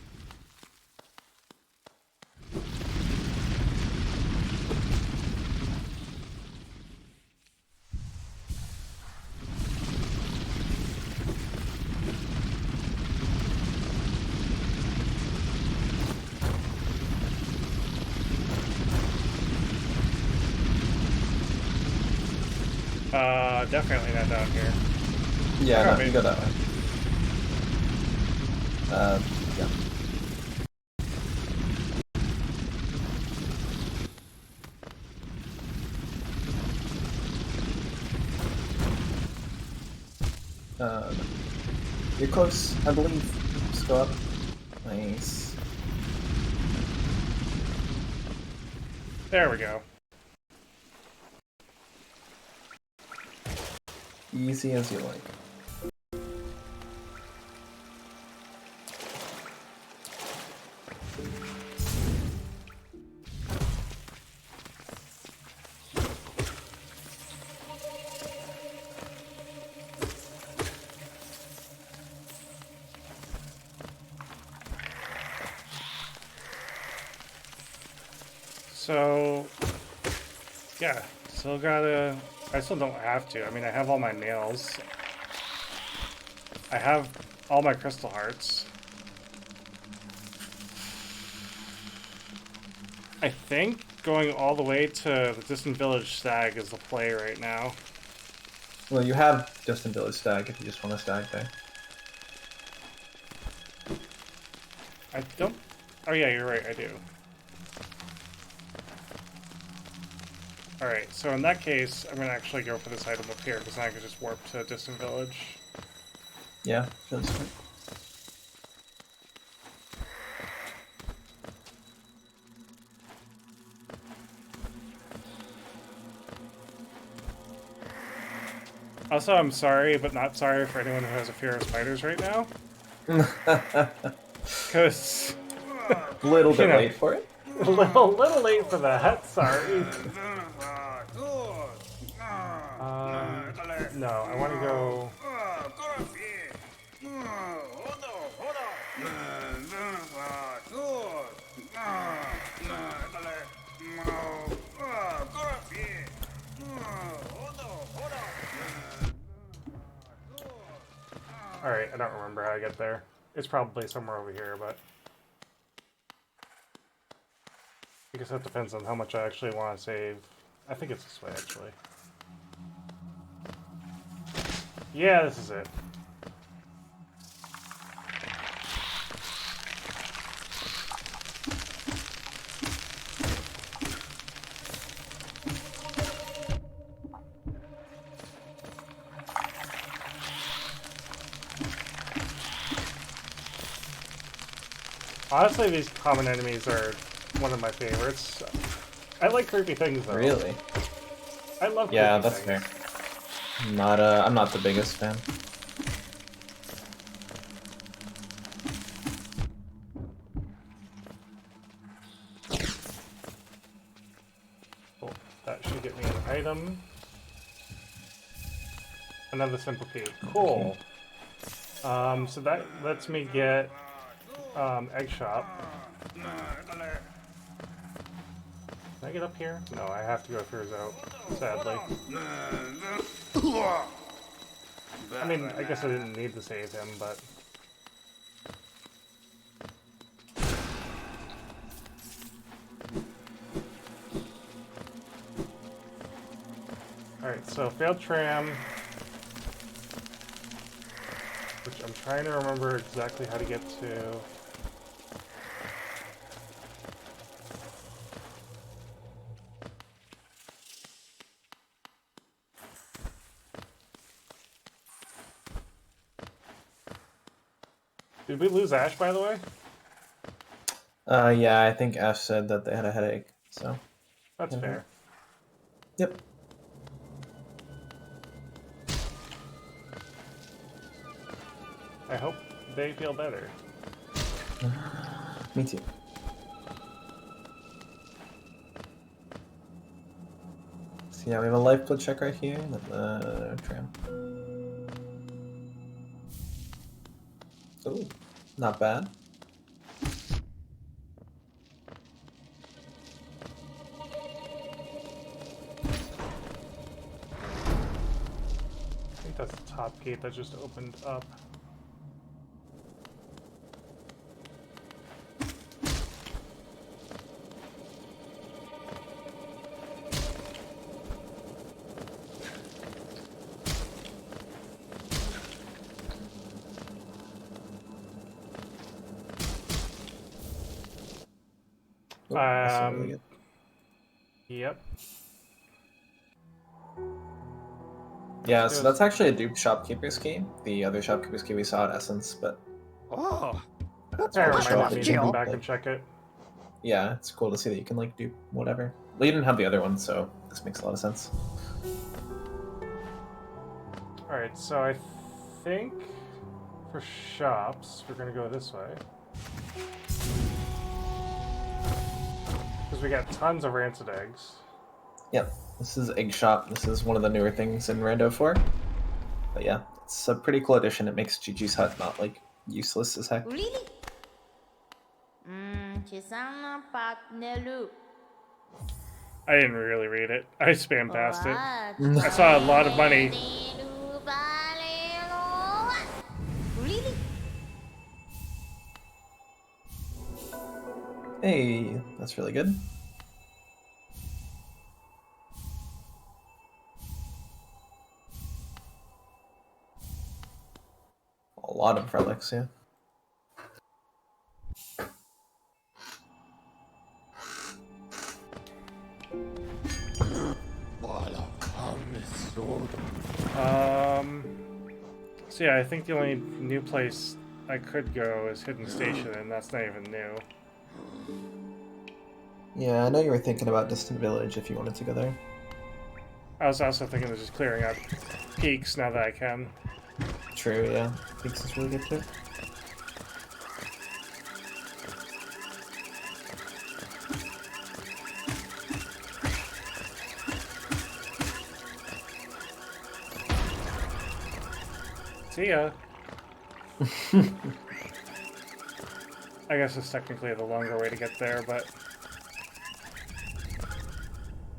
Definitely not down here.
Yeah, no,
Maybe.
you go that way. Yeah. You're close, I believe. Just go up. Nice.
There we go.
Easy as you like.
So, yeah, still gotta... I still don't have to. I mean, I have all my nails. I have all my crystal hearts. I think going all the way to the Distant Village Stag is the play right now.
Well, you have Distant Village Stag if you just want to stag there.
I don't... Oh yeah, you're right, I do. Alright, so in that case, I'm gonna actually go for this item up here, because now I can just warp to Distant Village.
Yeah, feels good.
Also, I'm sorry, but not sorry for anyone who has a fear of spiders right now. Because...
Little bit
You know.
late for it.
a little late for that, sorry. No, I want to go... Alright, I don't remember how I get there. It's probably somewhere over here, but... I guess that depends on how much I actually want to save. I think it's this way, actually. Yeah, this is it. Honestly, these common enemies are one of my favorites. I like creepy things, though.
Really?
I love creepy
Yeah, that's
things.
fair. I'm not the biggest fan.
Cool. That should get me an item. Another simple key. Cool. So that lets me get egg shop. Can I get up here? No, I have to go through his out, sadly. I mean, I guess I didn't need to save him, but... Alright, so failed tram. Which I'm trying to remember exactly how to get to. Did we lose Ash, by the way?
Yeah, I think Ash said that they had a headache, so.
That's fair.
Yep.
I hope they feel better.
Me too. So yeah, we have a life blood check right here, and the tram. Ooh, not bad.
I think that's the top gate that just opened up.
Ooh, that's really good.
Yep.
Yeah, so that's actually a dupe shopkeeper's key. The other shopkeeper's key we saw at Essence, but
That's
pretty
might
sure
not
they
need to
can
come
do
back
it.
and check it.
yeah, it's cool to see that you can like dupe whatever. Well, you didn't have the other one, so this makes a lot of sense.
Alright, so I think for shops, we're gonna go this way. Because we got tons of rancid eggs.
Yep, this is Egg Shop. This is one of the newer things in Rando 4. But yeah, it's a pretty cool addition. It makes Gigi's hut not like useless as heck.
Really? Chisana Patnelu.
I didn't really read it. I spammed past it. I saw a lot of money.
Really?
Hey, that's really good. A lot of relics, yeah.
So yeah, I think the only new place I could go is Hidden Station, and that's not even new.
Yeah, I know you were thinking about Distant Village if you wanted to go there.
I was also thinking of just clearing out peaks now that I can.
True, yeah. Peaks is really good too.
See ya. I guess it's technically the longer way to get there, but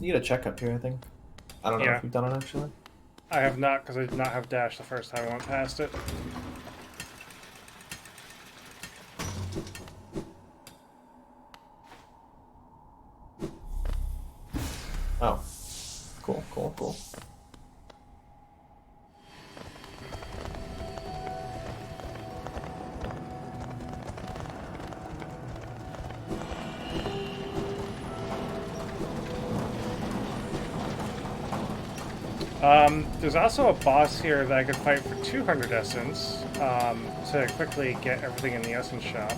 You get a check up here, I think. I don't know
Yeah.
if you've done it actually.
I have not because I did not have dash the first time I went past it.
cool.
There's also a boss here that I could fight for 200 essence to quickly get everything in the essence shop.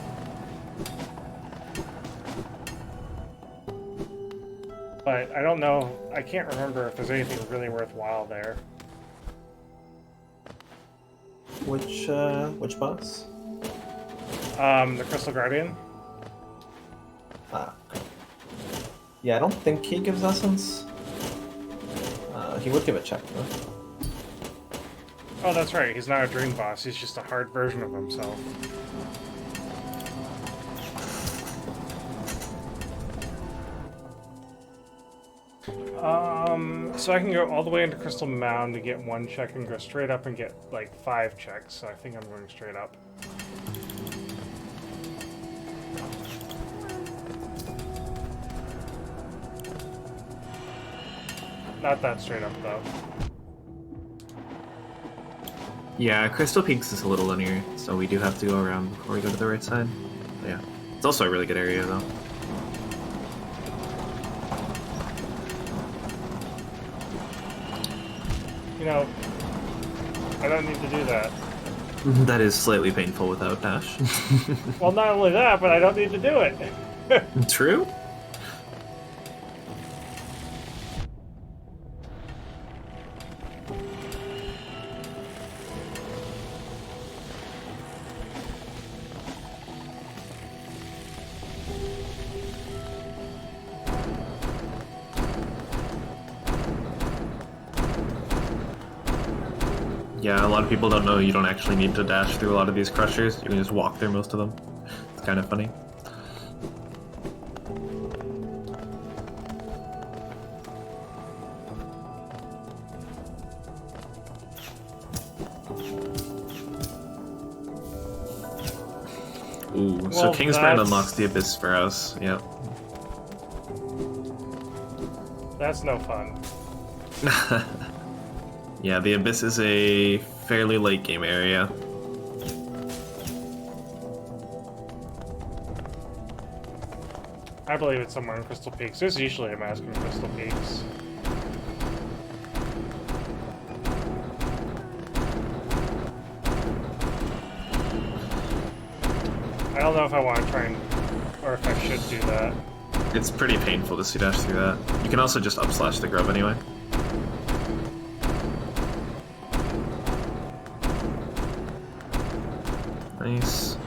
But I don't know, I can't remember if there's anything really worthwhile there.
Which boss?
The Crystal Guardian.
Ah. Yeah, I don't think he gives essence. He would give a check though.
Oh, that's right, he's not a dream boss, he's just a hard version of himself. So I can go all the way into Crystal Mound to get 1 check and go straight up and get like 5 checks, so I think I'm going straight up. Not that straight up though.
Yeah, Crystal Peaks is a little linear, so we do have to go around before we go to the right side. But yeah, it's also a really good area though.
You know, I don't need to do that.
That is slightly painful without dash.
Well, not only that, but I don't need to do it.
True. Yeah, a lot of people don't know you don't actually need to dash through a lot of these crushers. You can just walk through most of them. It's kind of funny. Ooh, so
Well,
Kingsbrand
that's-
unlocks the Abyss for us. Yep.
That's no fun.
Yeah, the Abyss is a fairly late game area.
I believe it's somewhere in Crystal Peaks. There's usually a mask in Crystal Peaks. I don't know if I want to try and... or if I should do that.
It's pretty painful to see dash through that. You can also just upslash the grub anyway. Nice.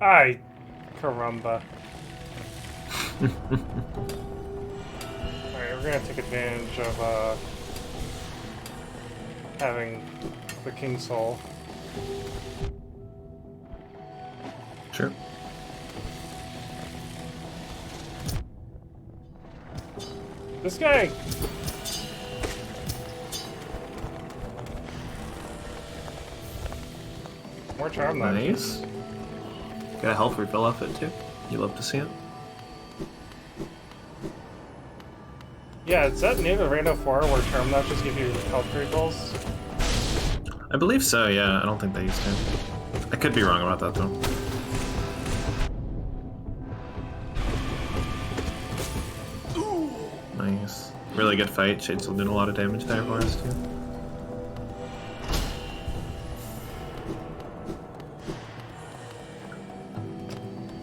Ay, caramba. Alright, we're gonna take advantage of having the King Soul.
Sure.
This guy! More charm than
Nice. Got a health refill off it too. You love to see it.
Yeah, is that new to Rando 4 where charm notches give you health refills?
I believe so, yeah. I don't think they used to. I could be wrong about that though. Nice. Really good fight. Shade's still doing a lot of damage there for us too.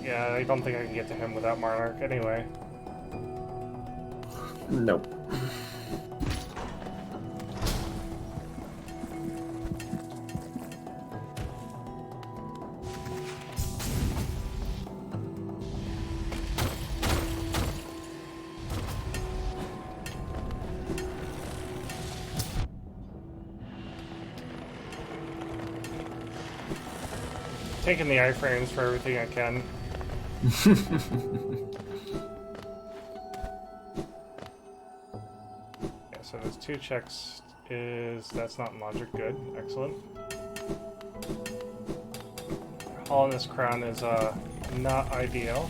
Yeah, I don't think I can get to him without Monarch anyway.
Nope.
Taking the iframes for everything I can. Yeah, so there's 2 checks is... That's not in logic. Good. Excellent. Hollowness crown is not ideal.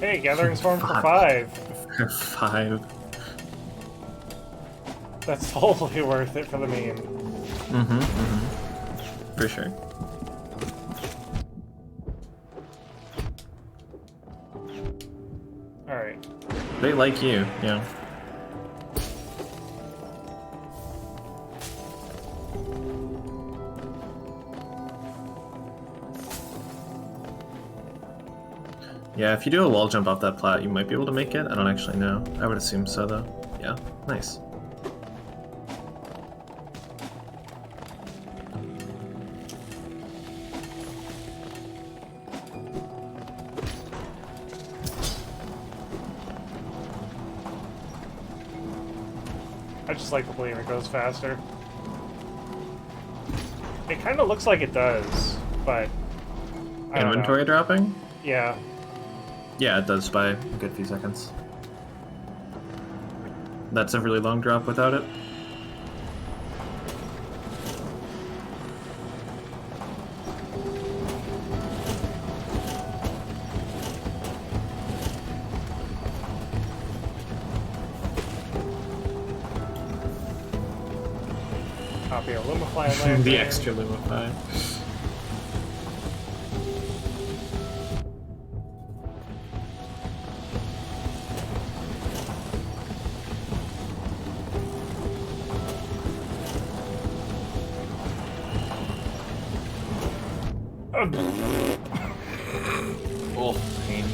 Hey, Gathering Storm for 5.
5.
That's totally worth it for the meme.
For sure.
Alright.
They like you, yeah. Yeah, if you do a wall jump off that plat, you might be able to make it. I don't actually know. I would assume so, though. Yeah, nice.
I just like to believe it goes faster. It kind of looks like it does, but I don't
Inventory
know.
dropping?
Yeah.
Yeah, it does by a good few seconds. That's a really long drop without it.
Copy a Lumify landing.
The extra Lumify. Oh, pain.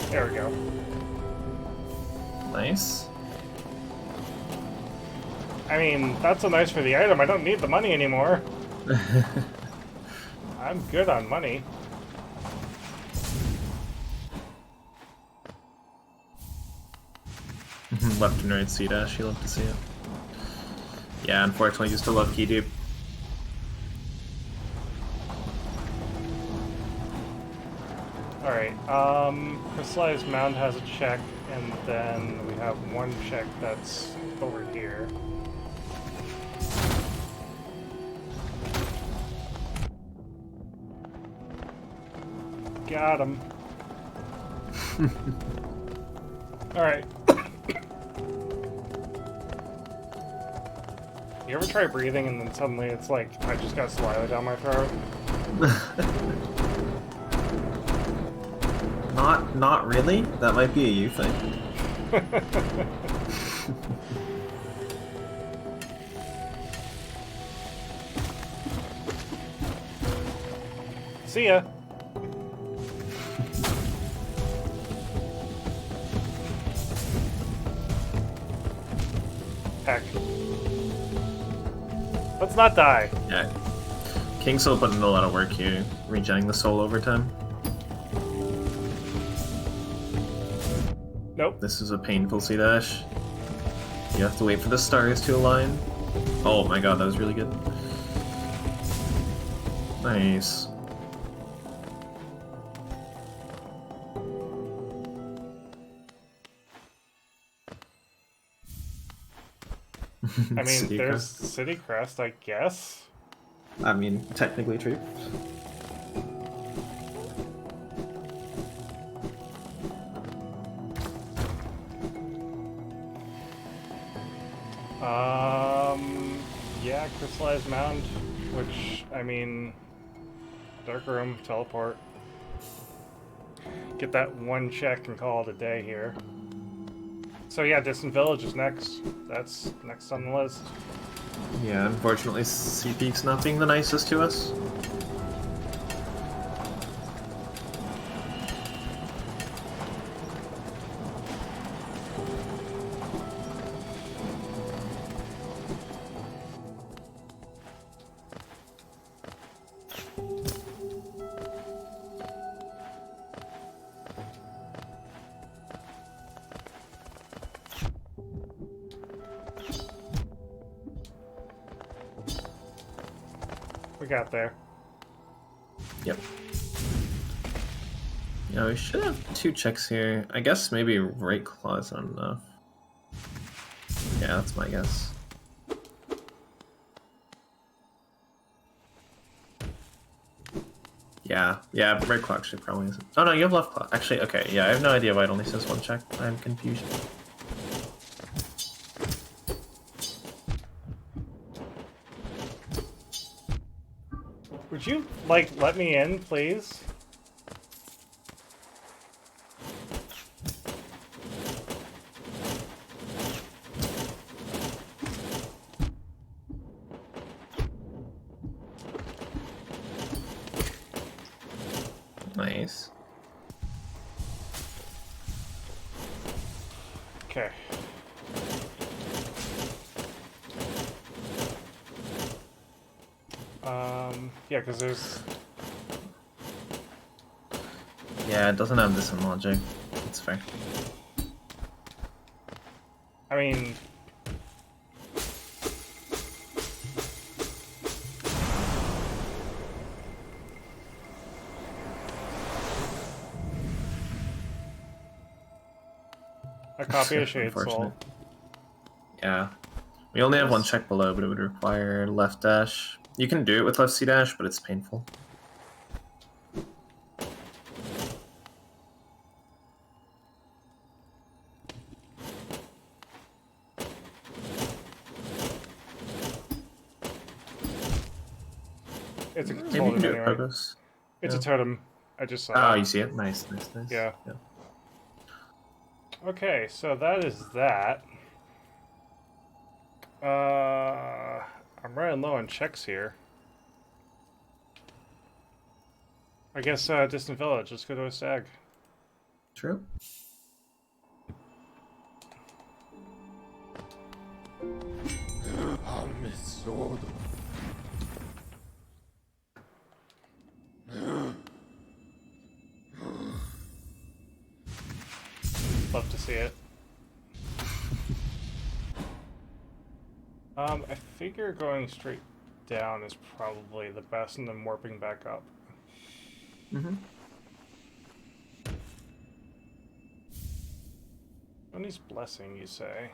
There we go.
Nice.
I mean, that's so nice for the item. I don't need the money anymore. I'm good on money.
Left and right C dash, you love to see it. Yeah, unfortunately, you still love key dupe.
Alright, Crystallized Mound has a check, and then we have one check that's over here. Got him. Alright. You ever try breathing and then suddenly it's like, I just got saliva down my throat?
Not really. That might be a you thing.
See ya! Heck. Let's not die.
Yeah. King's still putting in a lot of work here, regenning the soul over time.
Nope.
This is a painful C dash. You have to wait for the stars to align. Oh my god, that was really good. Nice.
I mean,
City
there's
crest.
City Crest, I guess.
I mean, technically true.
Yeah, Crystallized Mound, which, I mean, Dark Room, teleport. Get that one check and call it a day here. So yeah, Distant Village is next. That's next on the list.
Yeah, unfortunately, Sea Peak's not being the nicest to us.
We got there.
Yep. Yeah, we should have 2 checks here. I guess maybe right claw is not enough. Yeah, that's my guess. Yeah, right claw actually probably isn't. Oh no, you have left claw. Actually, okay, yeah, I have no idea why it only says 1 check. I'm confused.
Would you, like, let me in, please?
Nice.
Okay. Yeah, because there's...
Yeah, it doesn't have this in logic. It's fair.
I mean... A copy of Shade Soul.
Unfortunate. Yeah. We only have 1 check below, but it would require left dash. You can do it with left C dash, but it's painful.
It's a
Maybe you
totem
can do it
anyway.
purpose.
It's
Yeah.
a totem. I just saw
Oh,
it.
you see it? Nice.
Yeah. Okay, so that is that. I'm running low on checks here. I guess Distant Village. Let's go to a stag.
True.
Love to see it. I figure going straight down is probably the best, and then warping back up.
Mm-hmm.
Tony's blessing, you say?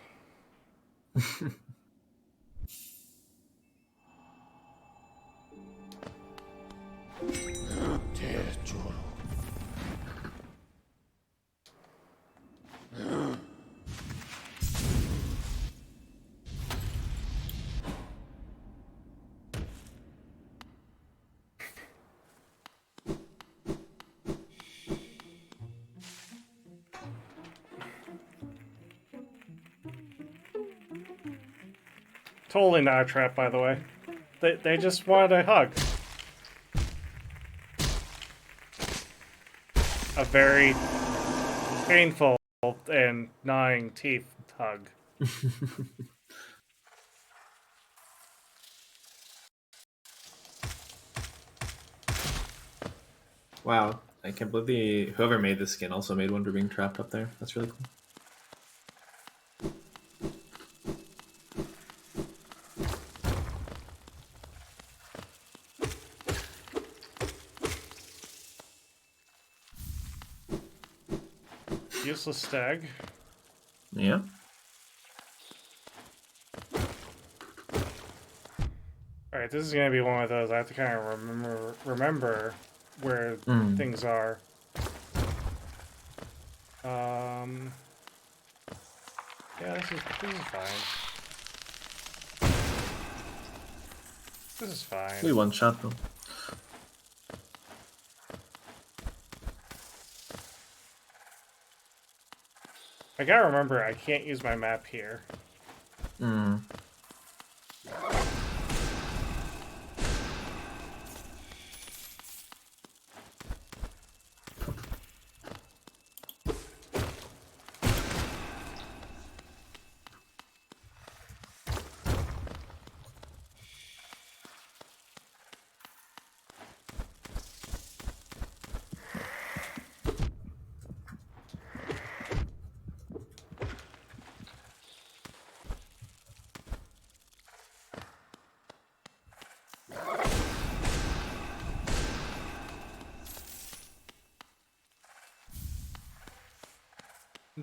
Totally not a trap, by the way. They just wanted a hug. A very painful and gnawing teeth hug.
Wow, I can't believe whoever made this skin also made one for being trapped up there. That's really cool.
Useless stag.
Yeah.
Alright, this is gonna be one of those I have to kind of remember where things are. Yeah, this is fine. This is fine.
We one shot them.
I gotta remember I can't use my map here.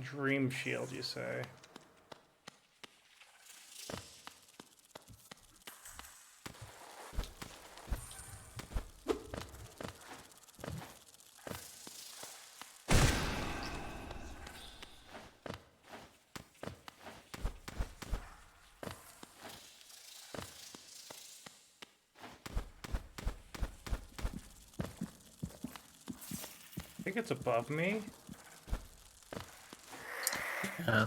Dream shield, you say? I think it's above me.
Yeah.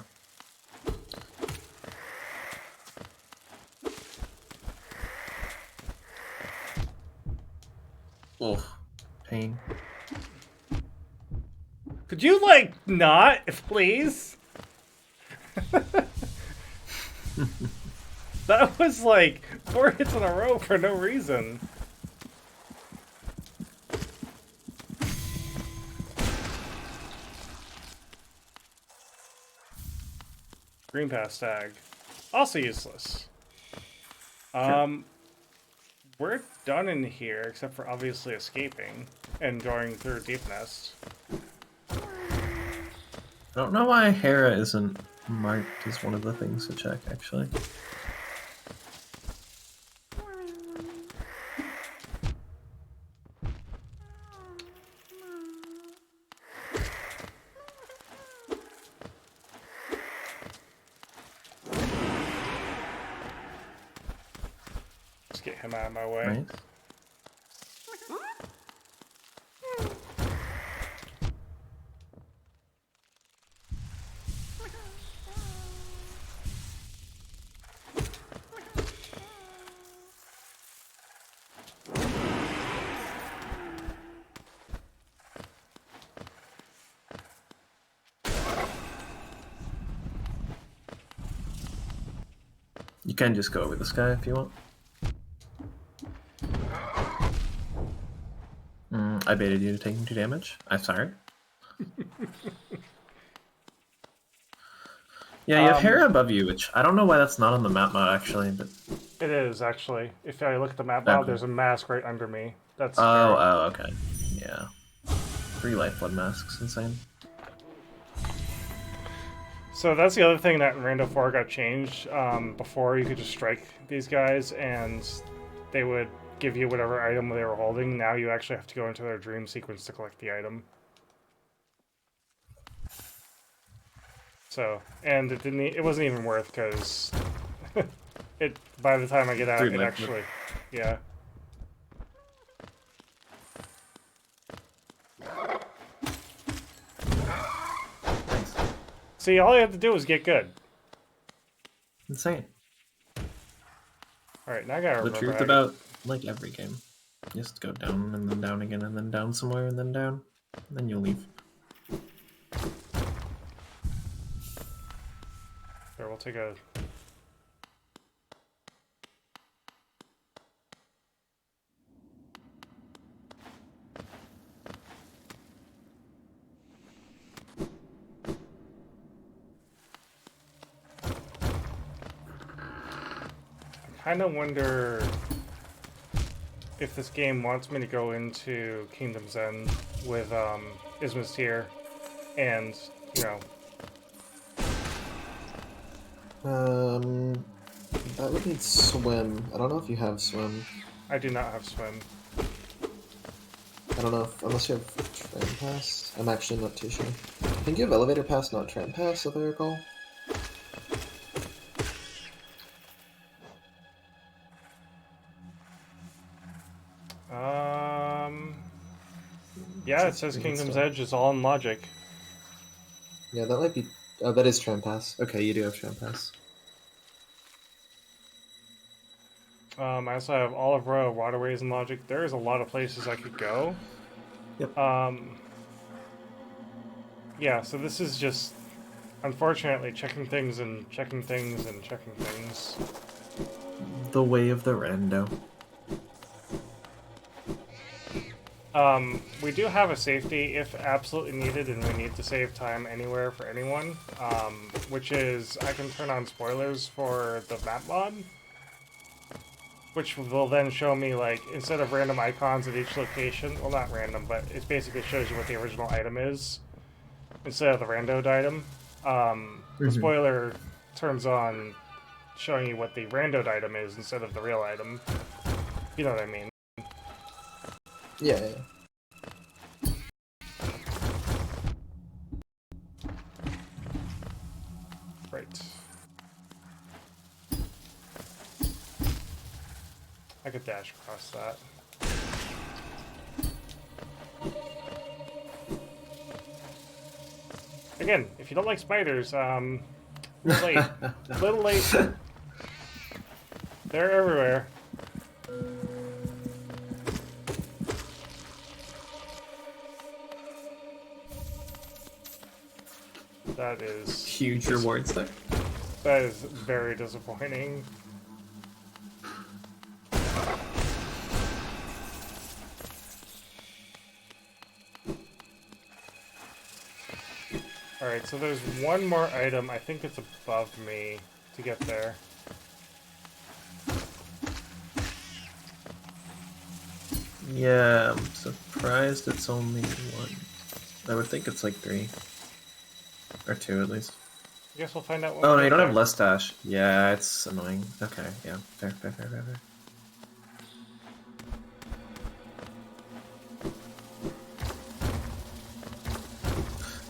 Oh, pain.
Could you, like, not, please? That was, like, 4 hits in a row for no reason. Green pass tag. Also useless. We're done in here, except for obviously escaping and going through Deep Nest.
I don't know why Hera isn't marked as one of the things to check, actually.
Just get him out of my way.
Right? You can just go over this guy if you want. I baited you to taking 2 damage. I'm sorry. Yeah, you have Hera above you, which I don't know why that's not on the map mod actually, but
It is, actually. If I look at the map
Okay.
now, there's a mask right under me. That's
oh, okay. Yeah. 3 lifeblood masks, insane.
So that's the other thing that in Rando 4 got changed. Before, you could just strike these guys, and they would give you whatever item they were holding. Now you actually have to go into their dream sequence to collect the item. So, and it wasn't even worth, because by the time I get out, it actually, yeah. See, all you have to do is get good.
Insane.
Alright, now I gotta
The
remember.
truth about, like, every game. You just go down, and then down again, and then down somewhere, and then down. And then you'll leave.
Here, we'll take a... I kind of wonder if this game wants me to go into Kingdom's End with Isma's Tear and, you know...
That would need swim. I don't know if you have swim.
I do not have swim.
I don't know if, unless you have tram pass. I'm actually not too sure. I think you have elevator pass, not tram pass, if I recall.
Yeah, it says Kingdom's Edge is all in logic.
Yeah, that might be... Oh, that is tram pass. Okay, you do have tram pass.
I also have Olive Row, Waterways, and Logic. There's a lot of places I could go.
Yep.
Yeah, so this is just, unfortunately, checking things and checking things and checking things.
The way of the rando.
We do have a safety if absolutely needed and we need to save time anywhere for anyone, which is I can turn on spoilers for the map mod, which will then show me, like, instead of random icons at each location, well, not random, but it basically shows you what the original item is instead of the randoed item. the spoiler turns on showing you what the randoed item is instead of the real item. You know what I mean?
Yeah.
Right. I could dash across that. Again, if you don't like spiders, little late. Little late. They're everywhere. That is
Huge rewards there.
that is very disappointing. Alright, so there's one more item. I think it's above me to get there.
Yeah, I'm surprised it's only one. I would think it's like 3. Or 2 at least.
I guess we'll find out.
Oh no, you don't have less dash. Yeah, it's annoying. Okay, yeah. Fair.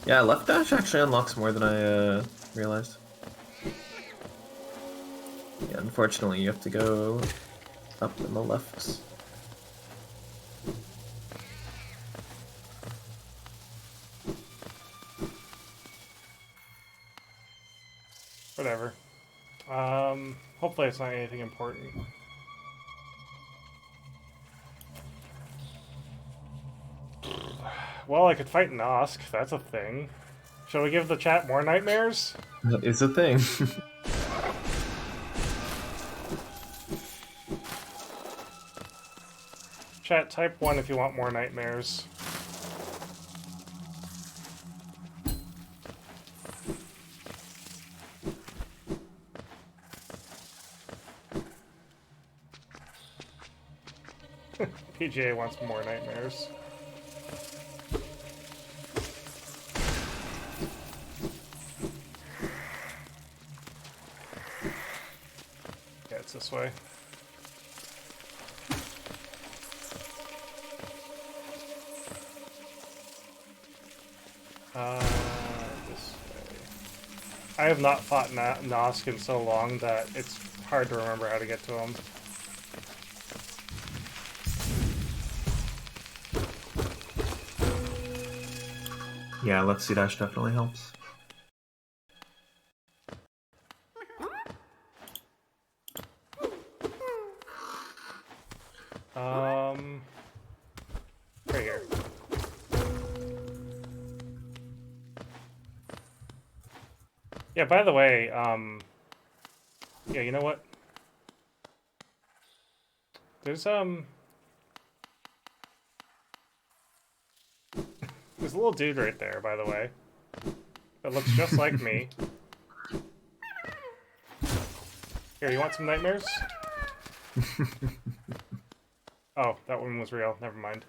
Yeah, left dash actually unlocks more than I realized. Yeah, unfortunately you have to go up in the lefts.
Whatever. Hopefully it's not anything important. Well, I could fight Nosk. That's a thing. Shall we give the chat more nightmares?
That is a thing.
Chat, type 1 if you want more nightmares. PGA wants more nightmares. Yeah, it's this way. This way. I have not fought Nosk in so long that it's hard to remember how to get to him.
Yeah, left C dash definitely helps.
Right here. Yeah, by the way, yeah, you know what? There's a little dude right there, by the way. That looks just like me. Here, you want some nightmares? Oh, that one was real. Never mind.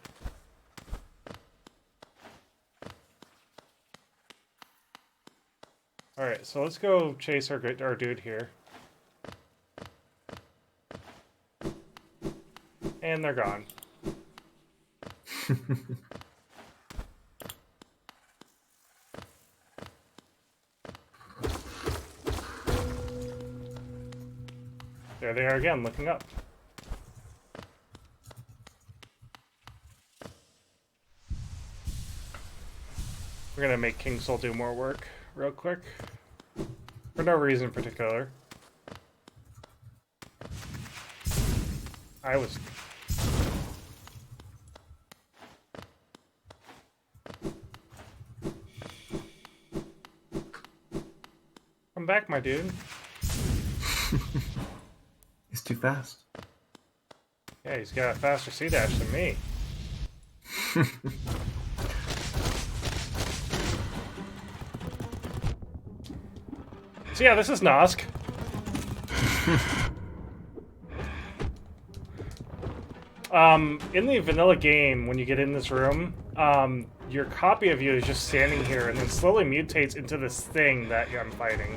Alright, so let's go chase our dude here. And they're gone. There they are again, looking up. We're gonna make King Soul do more work real quick. For no reason in particular. I was... Come back, my dude.
He's too fast.
Yeah, he's got a faster C-dash than me. So yeah, this is Nosk. In the vanilla game, when you get in this room, your copy of you is just standing here and then slowly mutates into this thing that I'm fighting.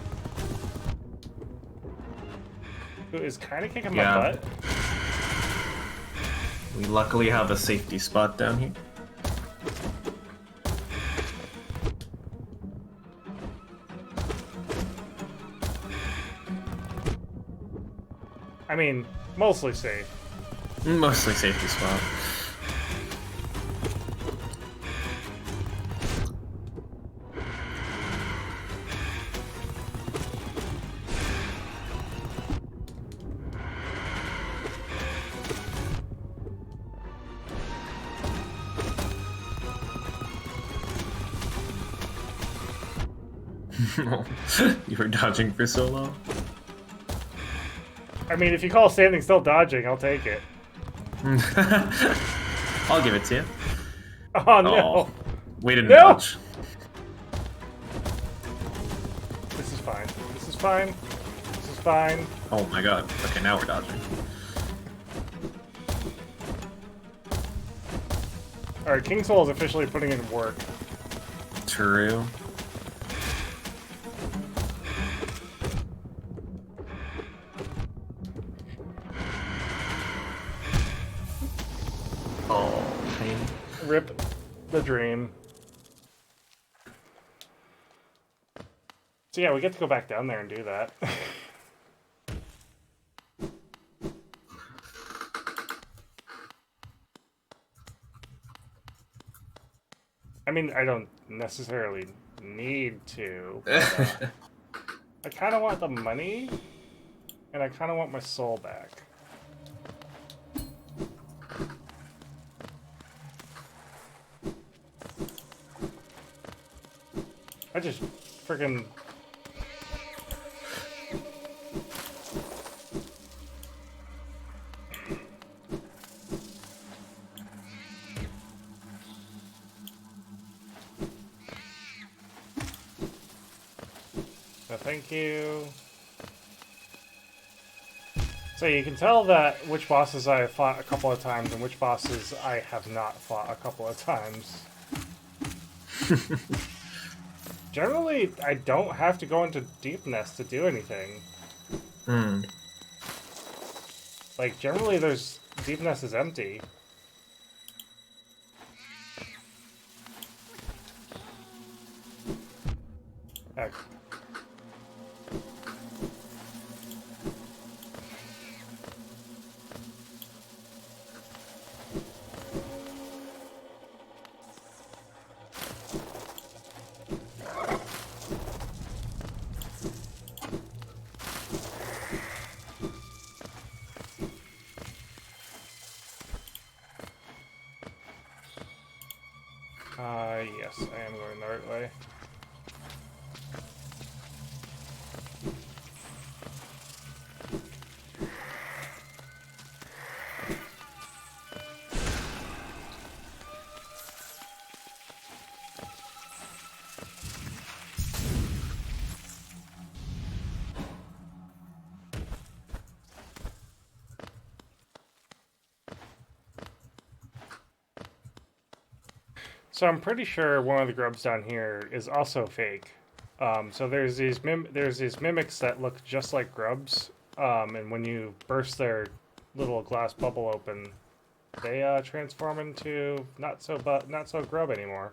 Who is kind of kicking my butt.
We luckily have a safety spot down here.
I mean, mostly safe.
Mostly safety spot. You were dodging for so long.
I mean, if you call standing still dodging, I'll take it.
I'll give it to you.
Oh no!
Oh, we didn't
No!
dodge.
This is fine. This is fine. This is fine.
Oh my god. Okay, now we're dodging.
Alright, King Soul is officially putting in work.
True. Oh, pain.
Rip the dream. So yeah, we get to go back down there and do that. I mean, I don't necessarily need to, but, I kind of want the money, and I kind of want my soul back. I just freaking... So thank you. So you can tell that which bosses I have fought a couple of times and which bosses I have not fought a couple of times. Generally, I don't have to go into Deepness to do anything. Like, generally there's... Deepness is empty. Heck. Yes, I am going the right way. So I'm pretty sure one of the grubs down here is also fake. So there's these mimics that look just like grubs, and when you burst their little glass bubble open, they transform into not so grub anymore.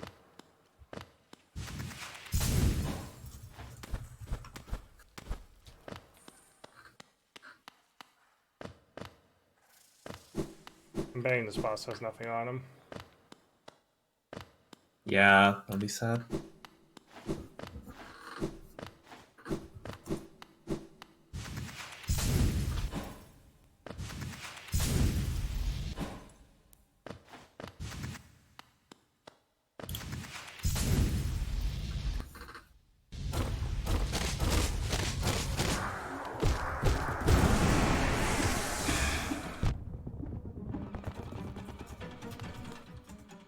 I'm betting this boss has nothing on him.
Yeah, that'd be sad.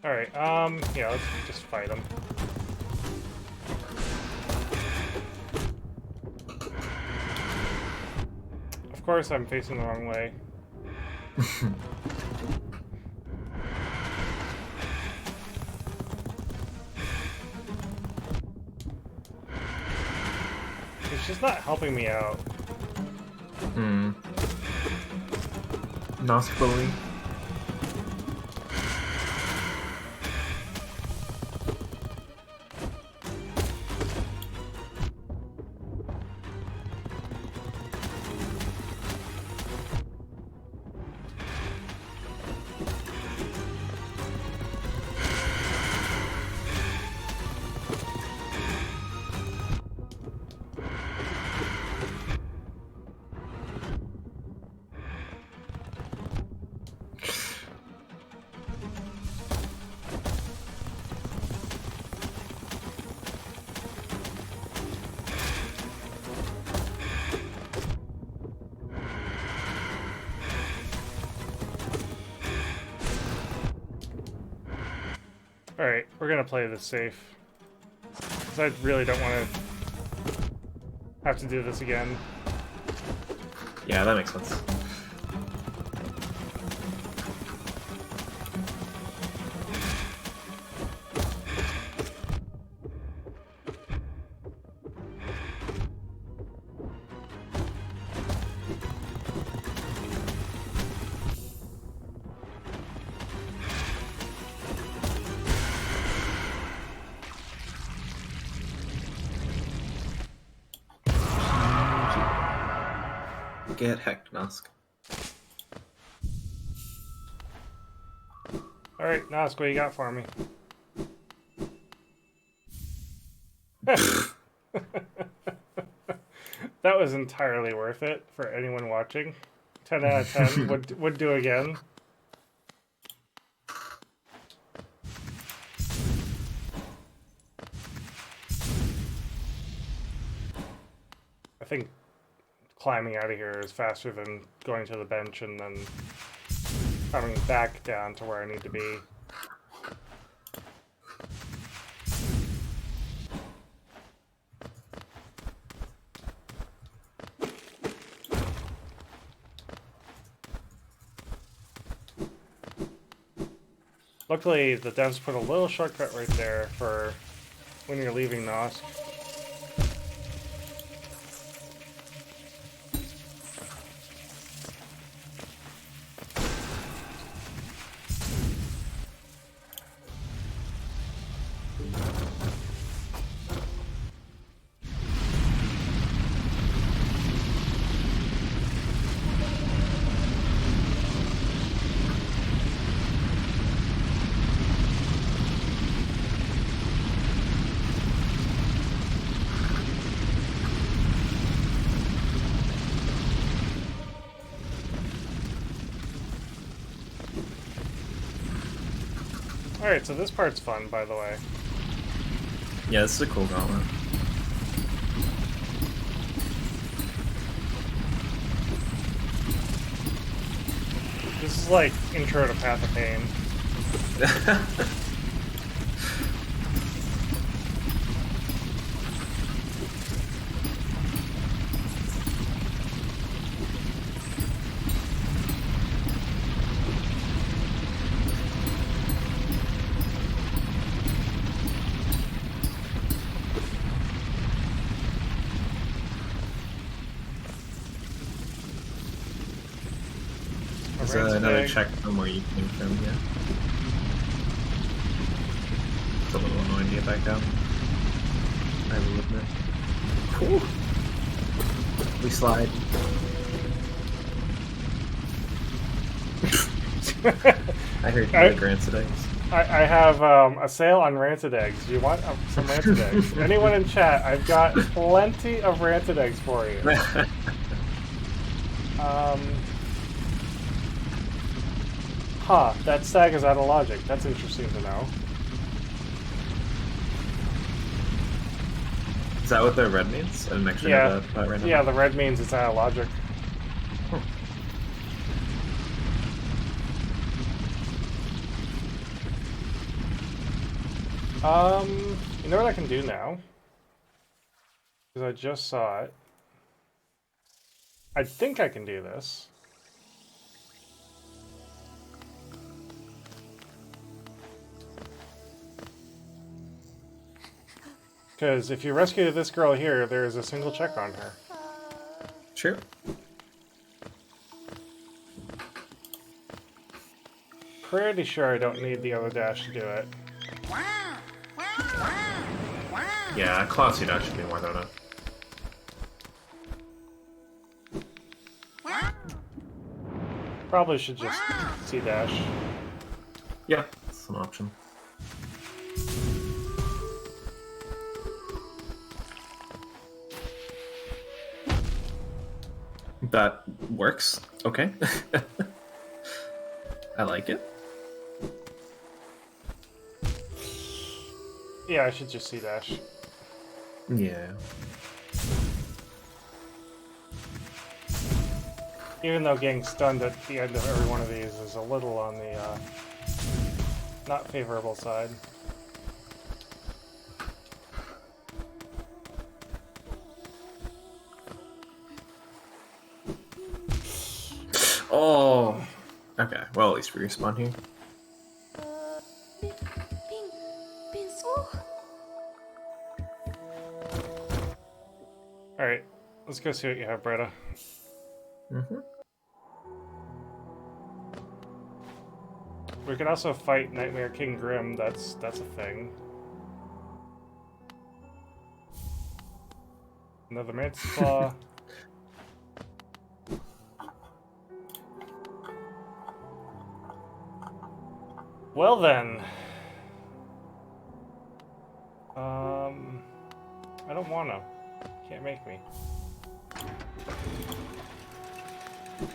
Alright, yeah, let's just fight him. Of course I'm facing the wrong way. she's not helping me out.
Nos bully.
Alright, we're gonna play this safe. Because I really don't want to have to do this again.
Yeah, that makes sense. Get hecked, Nosk.
Alright, Nosk, what you got for me? That was entirely worth it for anyone watching. 10 out of 10 would do again. I think climbing out of here is faster than going to the bench and then coming back down to where I need to be. Luckily, the devs put a little shortcut right there for when you're leaving Nosk. Alright, so this part's fun, by the way.
Yeah, this is a cool gauntlet.
This is like intro to Path of Pain.
There's another check from where you came from, yeah. It's a little annoying to get back down. I will admit. Cool. We slide. I heard you like rancid eggs.
I have a sale on rancid eggs. Do you want some rancid eggs? Anyone in chat, I've got plenty of rancid eggs for you. Huh, that stag is out of logic. That's interesting to know.
Is that what the red means? I didn't actually
Yeah,
know that random.
yeah, the red means it's out of logic. You know what I can do now? Because I just saw it. I think I can do this. Because if you rescue this girl here, there is a single check on her.
True.
Pretty sure I don't need the other dash to do it.
Yeah, classy dash should be more than enough.
Probably should just C dash.
Yeah, that's an option. That works. Okay. I like it.
Yeah, I should just C dash.
Yeah.
Even though getting stunned at the end of every one of these is a little on the not favorable side.
Oh. Okay. Well, at least we respawn here.
All right, let's go see what you have, Bretta.
Mm-hmm.
We could also fight Nightmare King Grim. That's a thing. Another Mantis Claw. Well then. I don't wanna. Can't make me.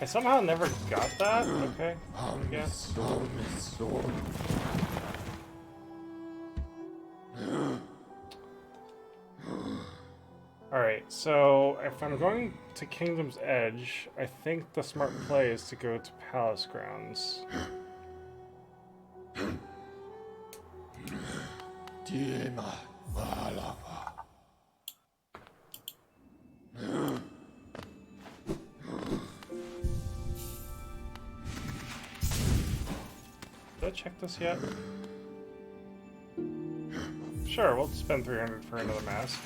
I somehow never got that? Okay, I guess. Alright, so if I'm going to Kingdom's Edge, I think the smart play is to go to Palace Grounds. Did I check this yet? Sure, we'll spend 300 for another mask.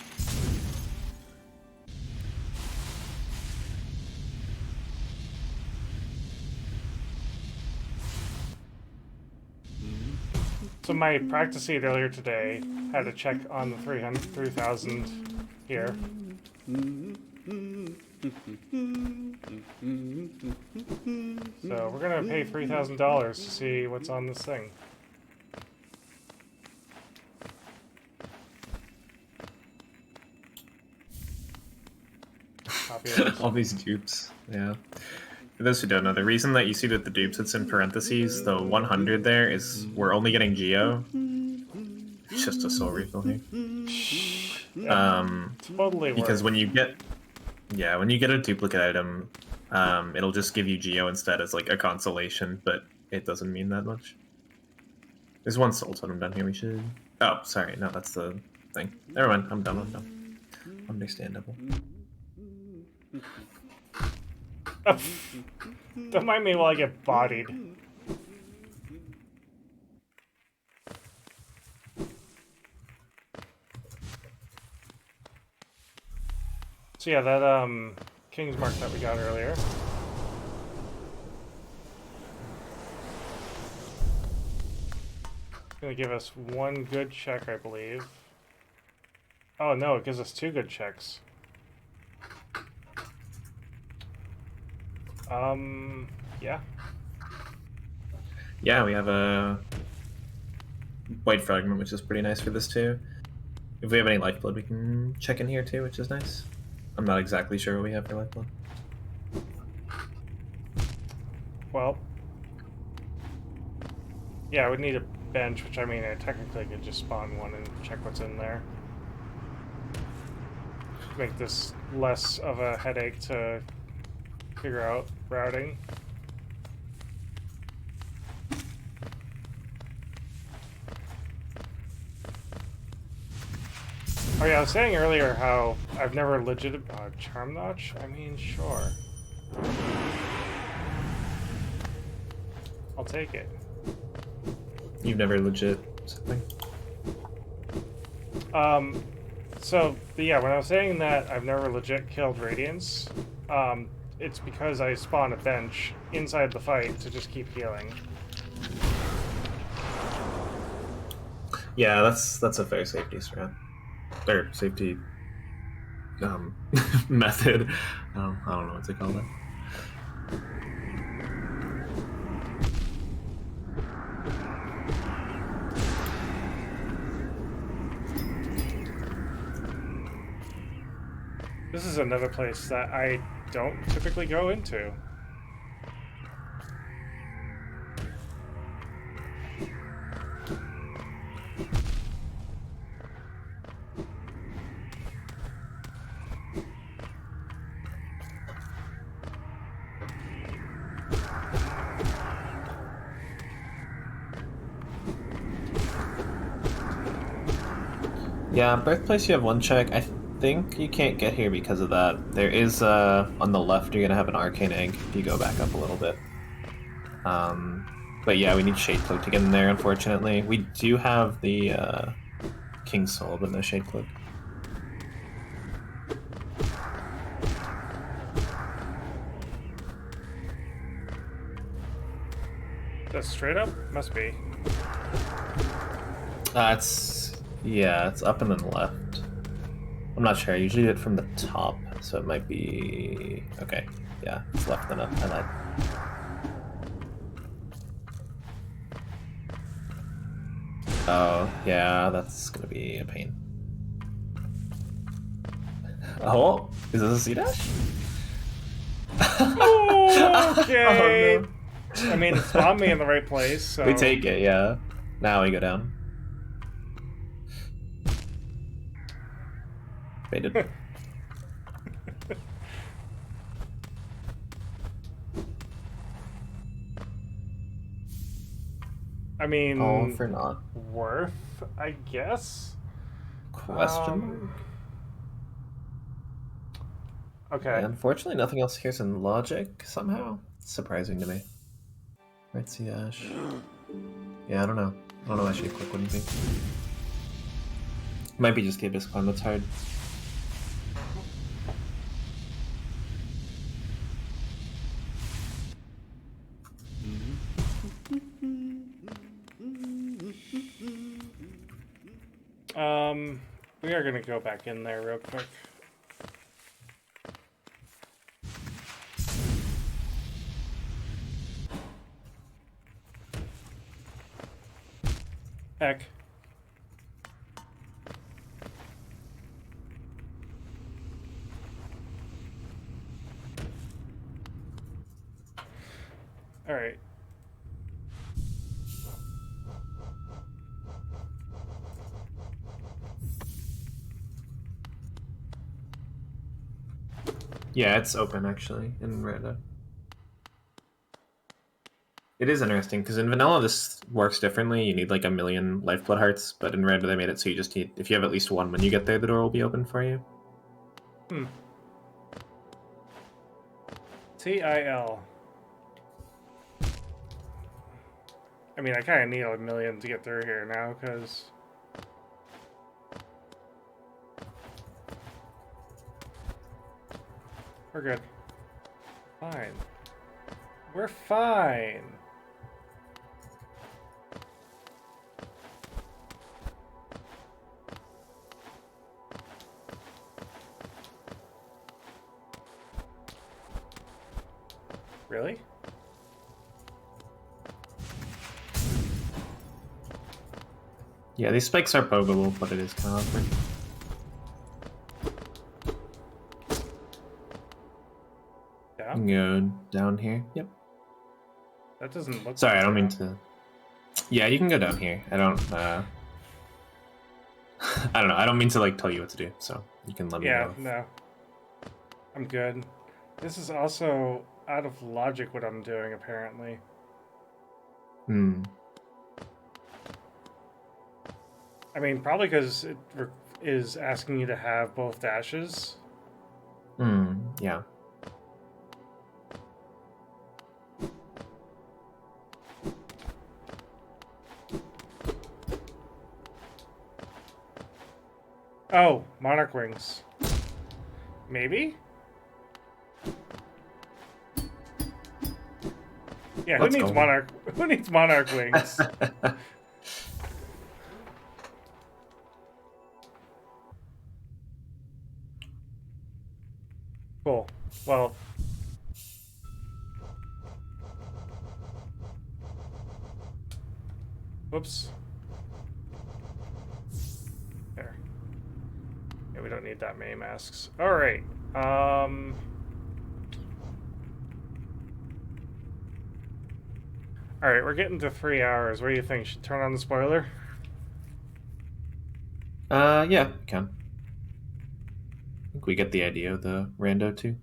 So my practice seat earlier today had to check on the 3,000 here. So we're gonna pay $3,000 to see what's on this thing.
All these dupes, yeah. For those who don't know, the reason that you see that the dupes, it's in parentheses, the 100 there is we're only getting Geo. It's just a soul refill here.
Totally
because
worth.
when you get, yeah, when you get a duplicate item, it'll just give you Geo instead as like a consolation, but it doesn't mean that much. There's one soul totem down here. We should. Oh, sorry, no, that's the thing. Never mind. I'm done. I'm done. Understandable.
Don't mind me while I get bodied. So yeah, that King's Mark that we got earlier. It's gonna give us one good check, I believe. Oh no, it gives us two good checks. Yeah.
Yeah, we have a white fragment, which is pretty nice for this too. If we have any lifeblood, we can check in here too, which is nice. I'm not exactly sure what we have for lifeblood.
Well, yeah, I would need a bench, which I mean, I technically could just spawn one and check what's in there. Make this less of a headache to figure out routing. Oh yeah, I was saying earlier how I've never legit Charm Notch? I mean, sure. I'll take it.
You've never legit something?
So, but yeah, when I was saying that I've never legit killed Radiants, it's because I spawn a bench inside the fight to just keep healing.
Yeah, that's a fair safety strat. Or safety method. I don't know what to call that.
This is another place that I don't typically go into.
Yeah, birthplace you have one check. I think you can't get here because of that. There is on the left you're gonna have an arcane egg if you go back up a little bit. But yeah, we need Shade Cloak to get in there, unfortunately. We do have the King's Soul, but no Shade Cloak.
That's straight up? Must be.
It's up and then left. I'm not sure. I usually do it from the top, so it might be okay. Yeah, it's left and up. I lied. Oh yeah, that's gonna be a pain. Oh, is this a C dash?
Okay.
Oh, no.
I mean, it spawned me in the right place, so...
We take it, yeah. Now we go down. Baited.
I mean...
All for naught.
Worth, I guess?
Question?
Okay.
Yeah, unfortunately, nothing else here's in logic, somehow. It's surprising to me. Right, C dash. Yeah, I don't know. I don't know why Shade Cloak wouldn't be. Might be just the Abyss Climb that's hard.
We are gonna go back in there real quick. Heck. Alright.
Yeah, it's open actually in Rando. It is interesting because in vanilla this works differently. You need like 1,000,000 lifeblood hearts, but in Rando they made it so you just need, if you have at least one when you get there, the door will be open for you.
TIL. I mean, I kind of need 1,000,000 to get through here now, because... We're good. Fine. We're fine. Really?
Yeah, these spikes are pokeable, but it is kind of awkward.
Yeah?
You can go down here. Yep.
That doesn't look
Sorry,
like
I don't
it.
mean to... Yeah, you can go down here. I don't, I don't know. I don't mean to, like, tell you what to do, so you can let me know.
Yeah, no. I'm good. This is also out of logic what I'm doing, apparently.
Hmm.
I mean, probably because it is asking you to have both dashes.
Hmm, yeah.
Oh, Monarch Wings. Maybe? Yeah,
Let's
who needs
go.
Monarch? Who needs Monarch Wings? Cool. Well. Whoops. There. Yeah, we don't need that many masks. Alright. Alright, we're getting to 3 hours. What do you think? Should turn on the spoiler?
Yeah, you can. I think we get the idea of the rando too.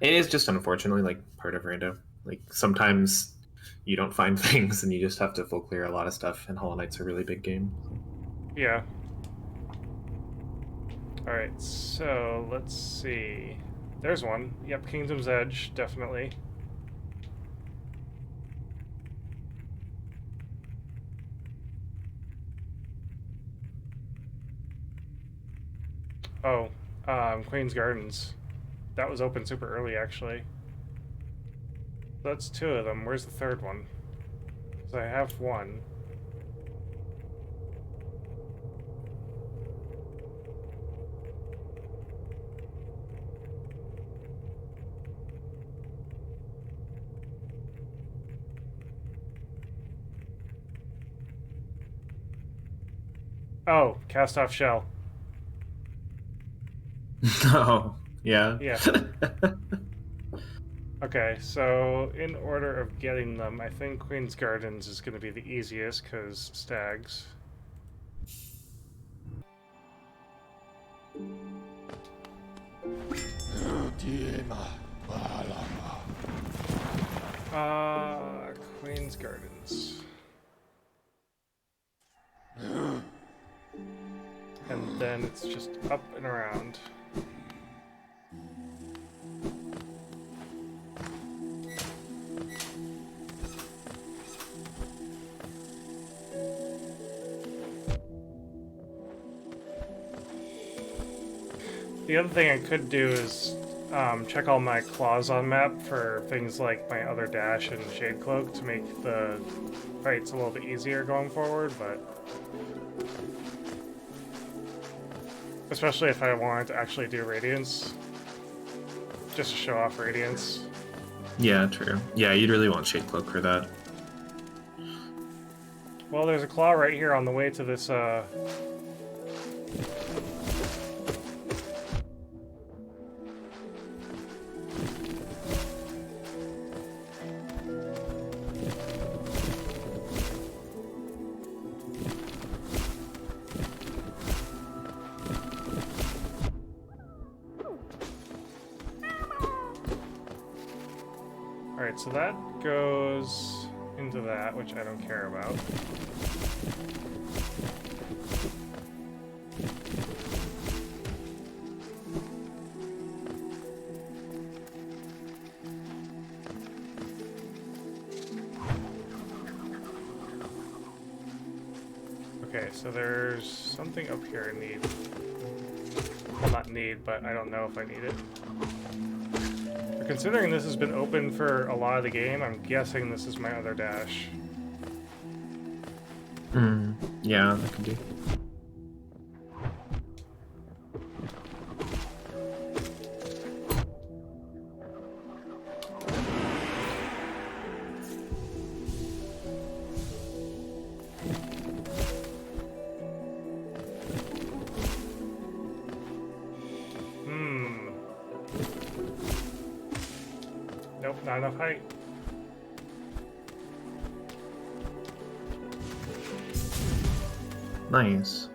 It is just unfortunately like part of rando. Like sometimes you don't find things and you just have to full clear a lot of stuff, and Hollow Knight's a really big game.
Yeah. Alright, so let's see. There's one. Yep, Kingdom's Edge, definitely. Oh, Queen's Gardens. That was open super early, actually. That's 2 of them. Where's the third one? So I have 1. Oh, Cast Off Shell.
Oh, yeah.
Yeah. Okay, so in order of getting them, I think Queen's Gardens is going to be the easiest, because stags. Queen's Gardens. And then it's just up and around. The other thing I could do is check all my claws on map for things like my other dash and shade cloak to make the fights a little bit easier going forward, but especially if I wanted to actually do Radiance, just to show off Radiance.
Yeah, true. Yeah, you'd really want Shade Cloak for that.
Well, there's a claw right here on the way to this Alright, so that goes into that, which I don't care about. Okay, so there's something up here I need. Well, not need, but I don't know if I need it. Considering this has been open for a lot of the game, I'm guessing this is my other dash.
Yeah, that could be. Nope, not enough height. Nice.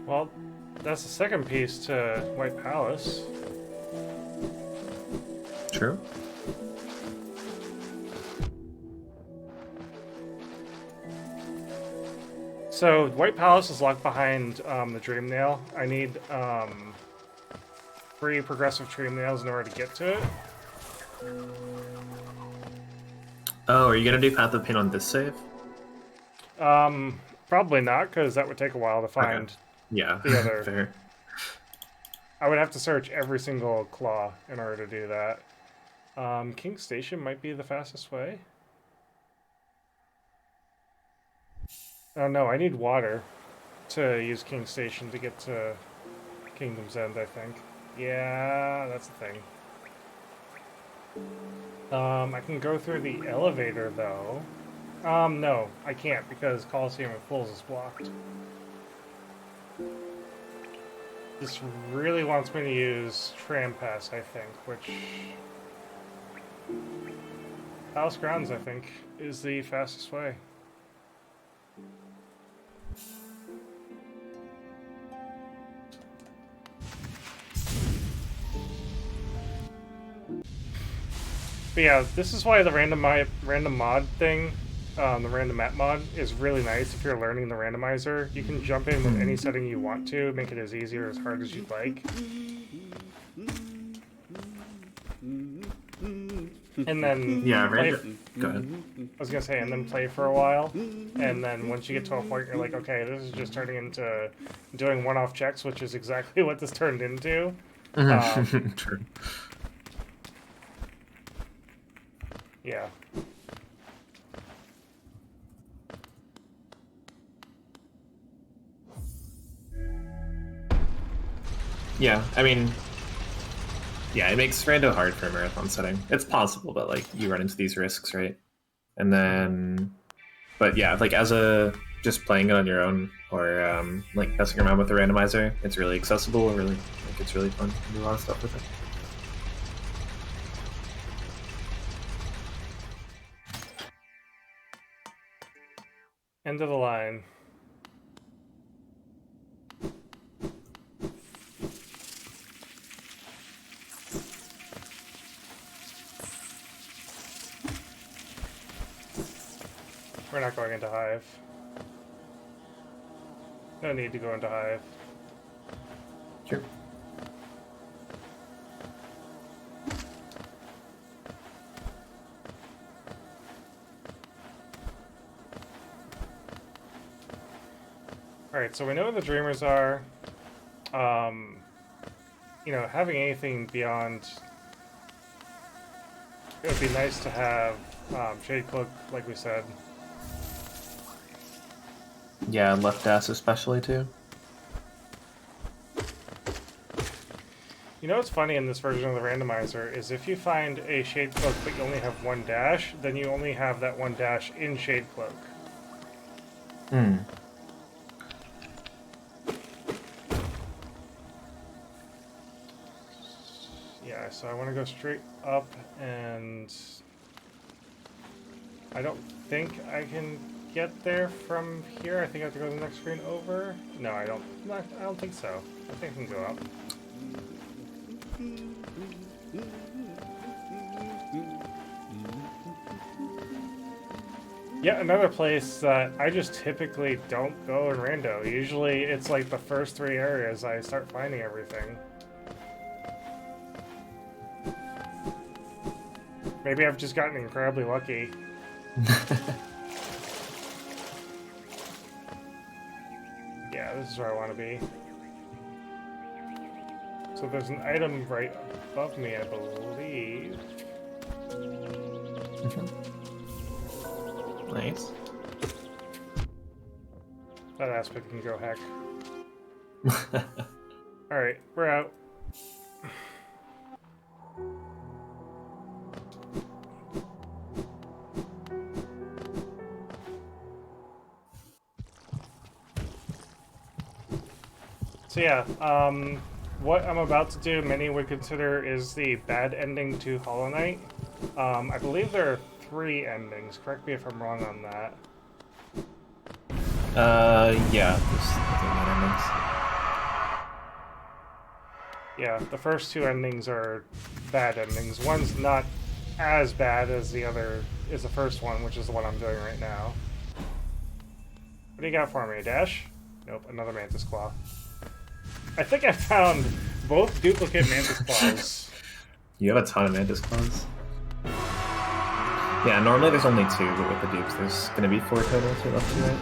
Well, that's the second piece to White Palace.
True.
So, White Palace is locked behind the Dream Nail. I need 3 progressive Dream Nails in order to get to it.
Oh, are you gonna do Path of Pain on this save?
Probably not, because that would take a while to find.
Okay. Yeah,
The other-
fair.
I would have to search every single claw in order to do that. King Station might be the fastest way. Oh no, I need water to use King Station to get to Kingdom's End, I think. Yeah, that's the thing. I can go through the elevator, though. No, I can't, because Coliseum of Fools is blocked. This really wants me to use Tram Pass, I think, which... Palace Grounds, I think, is the fastest way. But yeah, this is why the random mod thing, the random map mod, is really nice if you're learning the randomizer. You can jump in with any setting you want to, make it as easy or as hard as you'd like. And then
Yeah,
play,
Go ahead.
I was gonna say, and then play for a while, and then once you get to a point, you're like, okay, this is just turning into doing one-off checks, which is exactly what this turned into.
True.
Yeah.
Yeah, I mean, yeah, it makes rando hard for a marathon setting. It's possible, but like you run into these risks, right? And then, but yeah, like as a just playing it on your own or like messing around with the randomizer, it's really accessible. Really, like it's really fun to do a lot of stuff with it.
End of the line. We're not going into Hive. No need to go into Hive.
Sure.
Alright, so we know where the Dreamers are. You know, having anything beyond... It would be nice to have Shade Cloak, like we said.
Yeah, left dash especially too.
You know what's funny in this version of the randomizer is if you find a Shade Cloak but you only have one dash, then you only have that one dash in Shade Cloak.
Hmm.
Yeah, so I want to go straight up, and I don't think I can get there from here. I think I have to go to the next screen over. No, I don't. I don't think so. I think I can go up. Yeah, another place that I just typically don't go in rando. Usually it's like the first 3 areas I start finding everything. Maybe I've just gotten incredibly lucky. Yeah, this is where I want to be. So there's an item right above me, I believe.
Nice.
That aspect can go heck. Alright, we're out. So yeah, what I'm about to do, many would consider is the bad ending to Hollow Knight. I believe there are 3 endings. Correct me if I'm wrong on that.
Yeah, there's endings.
Yeah, the first 2 endings are bad endings. One's not as bad as the other, is the first one, which is the one I'm doing right now. What do you got for me? A dash? Nope, another Mantis Claw. I think I found both duplicate Mantis Claws.
You have a ton of Mantis Claws. Yeah, normally there's only 2, but with the dupes there's gonna be 4 total to left to right.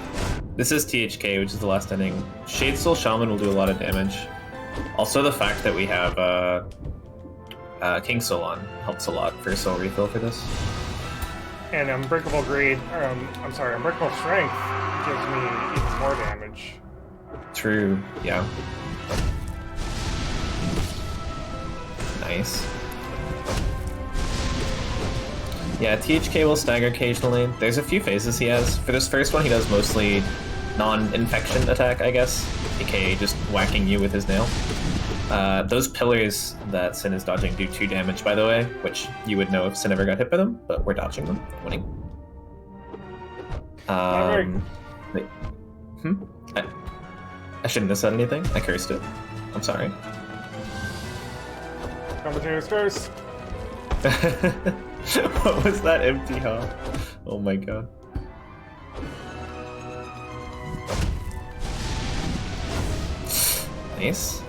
This is THK, which is the last ending. Shade Soul Shaman will do a lot of damage. Also, the fact that we have King Soul on helps a lot for soul refill for this.
And Unbreakable Greed, I'm sorry, Unbreakable Strength gives me even more damage.
True, yeah. Nice. Yeah, THK will stagger occasionally. There's a few phases he has. For this first one, he does mostly non-infection attack, I guess, aka just whacking you with his nail. Those pillars that Sin is dodging do 2 damage, by the way, which you would know if Sin ever got hit by them, but we're dodging them, winning. Wait. I shouldn't have said anything. I cursed it. I'm sorry.
Commentators first.
What was that empty hop? Oh my god. Nice.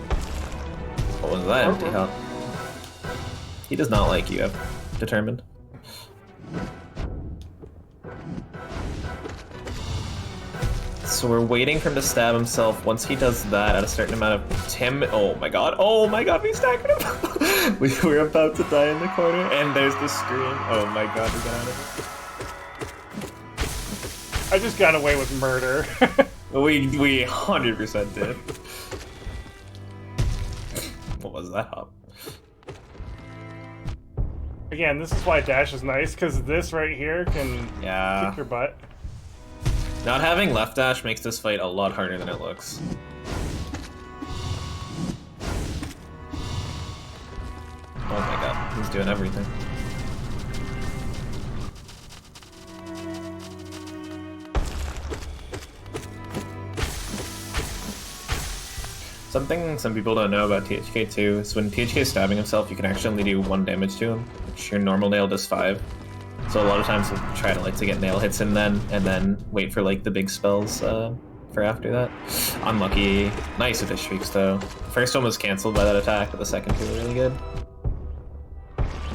What was that empty hop? He does not like you, I've determined. So we're waiting for him to stab himself. Once he does that at a certain amount of oh my god, we staggered him! We were about to die in the corner, and there's the scream. Oh my god, we got out of it.
I just got away with murder.
We 100% did. What was that hop?
Again, this is why dash is nice, because this right here can kick your butt.
Not having left dash makes this fight a lot harder than it looks. Oh my god, he's doing everything. Something some people don't know about THK too is when THK is stabbing himself, you can actually only do 1 damage to him, which your normal nail does 5. So a lot of times we'll try to get nail hits in then, and then wait for the big spells for after that. Unlucky. Nice with his streaks though. The first one was cancelled by that attack, but the second two were really good.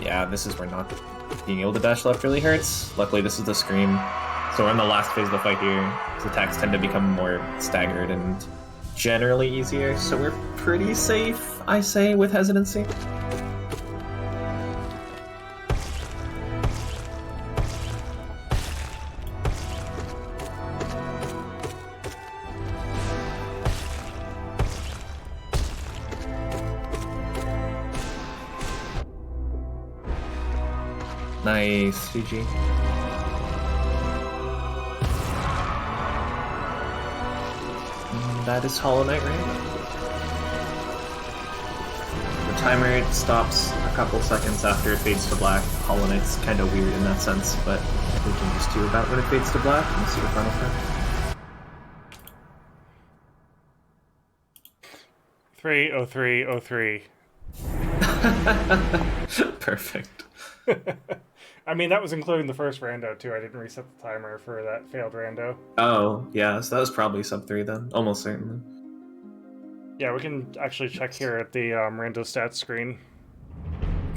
Yeah, this is where not being able to dash left really hurts. Luckily this is the scream. So we're in the last phase of the fight here. His attacks tend to become more staggered and generally easier, so we're pretty safe, I say, with hesitancy. Nice, GG. That is Hollow Knight, right? The timer stops a couple seconds after it fades to black. Hollow Knight's kind of weird in that sense, but we can just do about when it fades to black and see the final frame.
3:03:03.
Perfect.
I mean, that was including the first rando too. I didn't reset the timer for that failed rando.
Oh, yeah, so that was probably sub 3 then. Almost certainly.
Yeah, we can actually check here at the rando stats screen.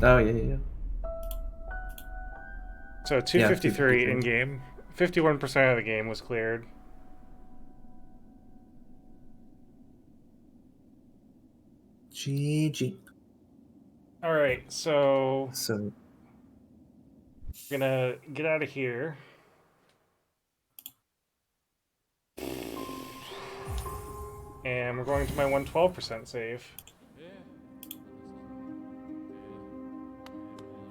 Oh, yeah.
So 253 in game. 51% of the game was cleared.
GG.
Alright, so
So
we're gonna get out of here. And we're going to my 112% save.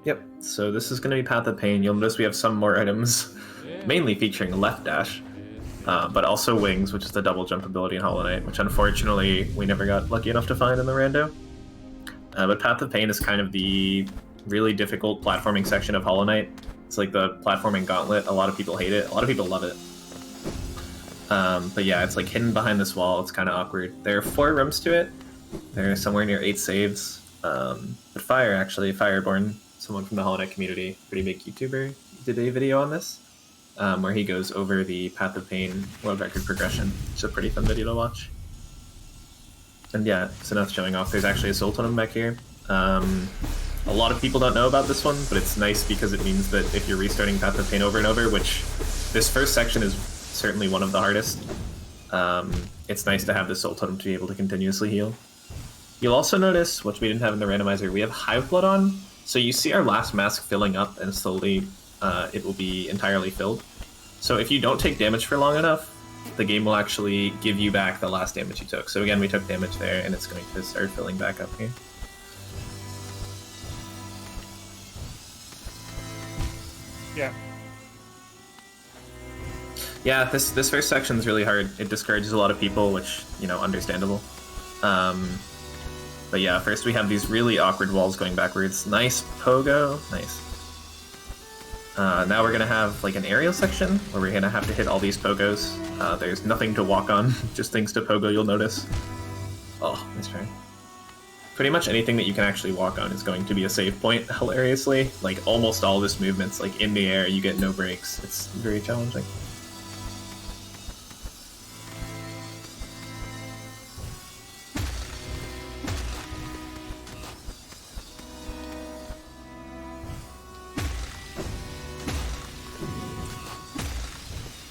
Yep, so this is going to be Path of Pain. You'll notice we have some more items, mainly featuring left dash, but also wings, which is the double jump ability in Hollow Knight, which unfortunately we never got lucky enough to find in the rando. But Path of Pain is kind of the really difficult platforming section of Hollow Knight. It's like the platforming gauntlet. A lot of people hate it. A lot of people love it. But yeah, it's like hidden behind this wall. It's kind of awkward. There are 4 rooms to it. There are somewhere near 8 saves. But Fireborn, someone from the Hollow Knight community, pretty big YouTuber, did a video on this, where he goes over the Path of Pain world record progression. It's a pretty fun video to watch. And yeah, Cinaeth showing off. There's actually a Soul Totem back here. A lot of people don't know about this one, but it's nice because it means that if you're restarting Path of Pain over and over, which this first section is certainly one of the hardest, it's nice to have this soul totem to be able to continuously heal. You'll also notice, which we didn't have in the randomizer, we have Hive Blood on. So you see our last mask filling up, and slowly it will be entirely filled. So if you don't take damage for long enough, the game will actually give you back the last damage you took. So again, we took damage there, and it's going to start filling back up here.
Yeah.
Yeah, this first section is really hard. It discourages a lot of people, which, you know, understandable. But yeah, first we have these really awkward walls going backwards. Nice pogo, nice. Now we're gonna have like an aerial section where we're gonna have to hit all these pogos. There's nothing to walk on, just things to pogo, you'll notice. Oh, nice try. Pretty much anything that you can actually walk on is going to be a save point, hilariously. Like, almost all this movement's like in the air, you get no breaks. It's very challenging.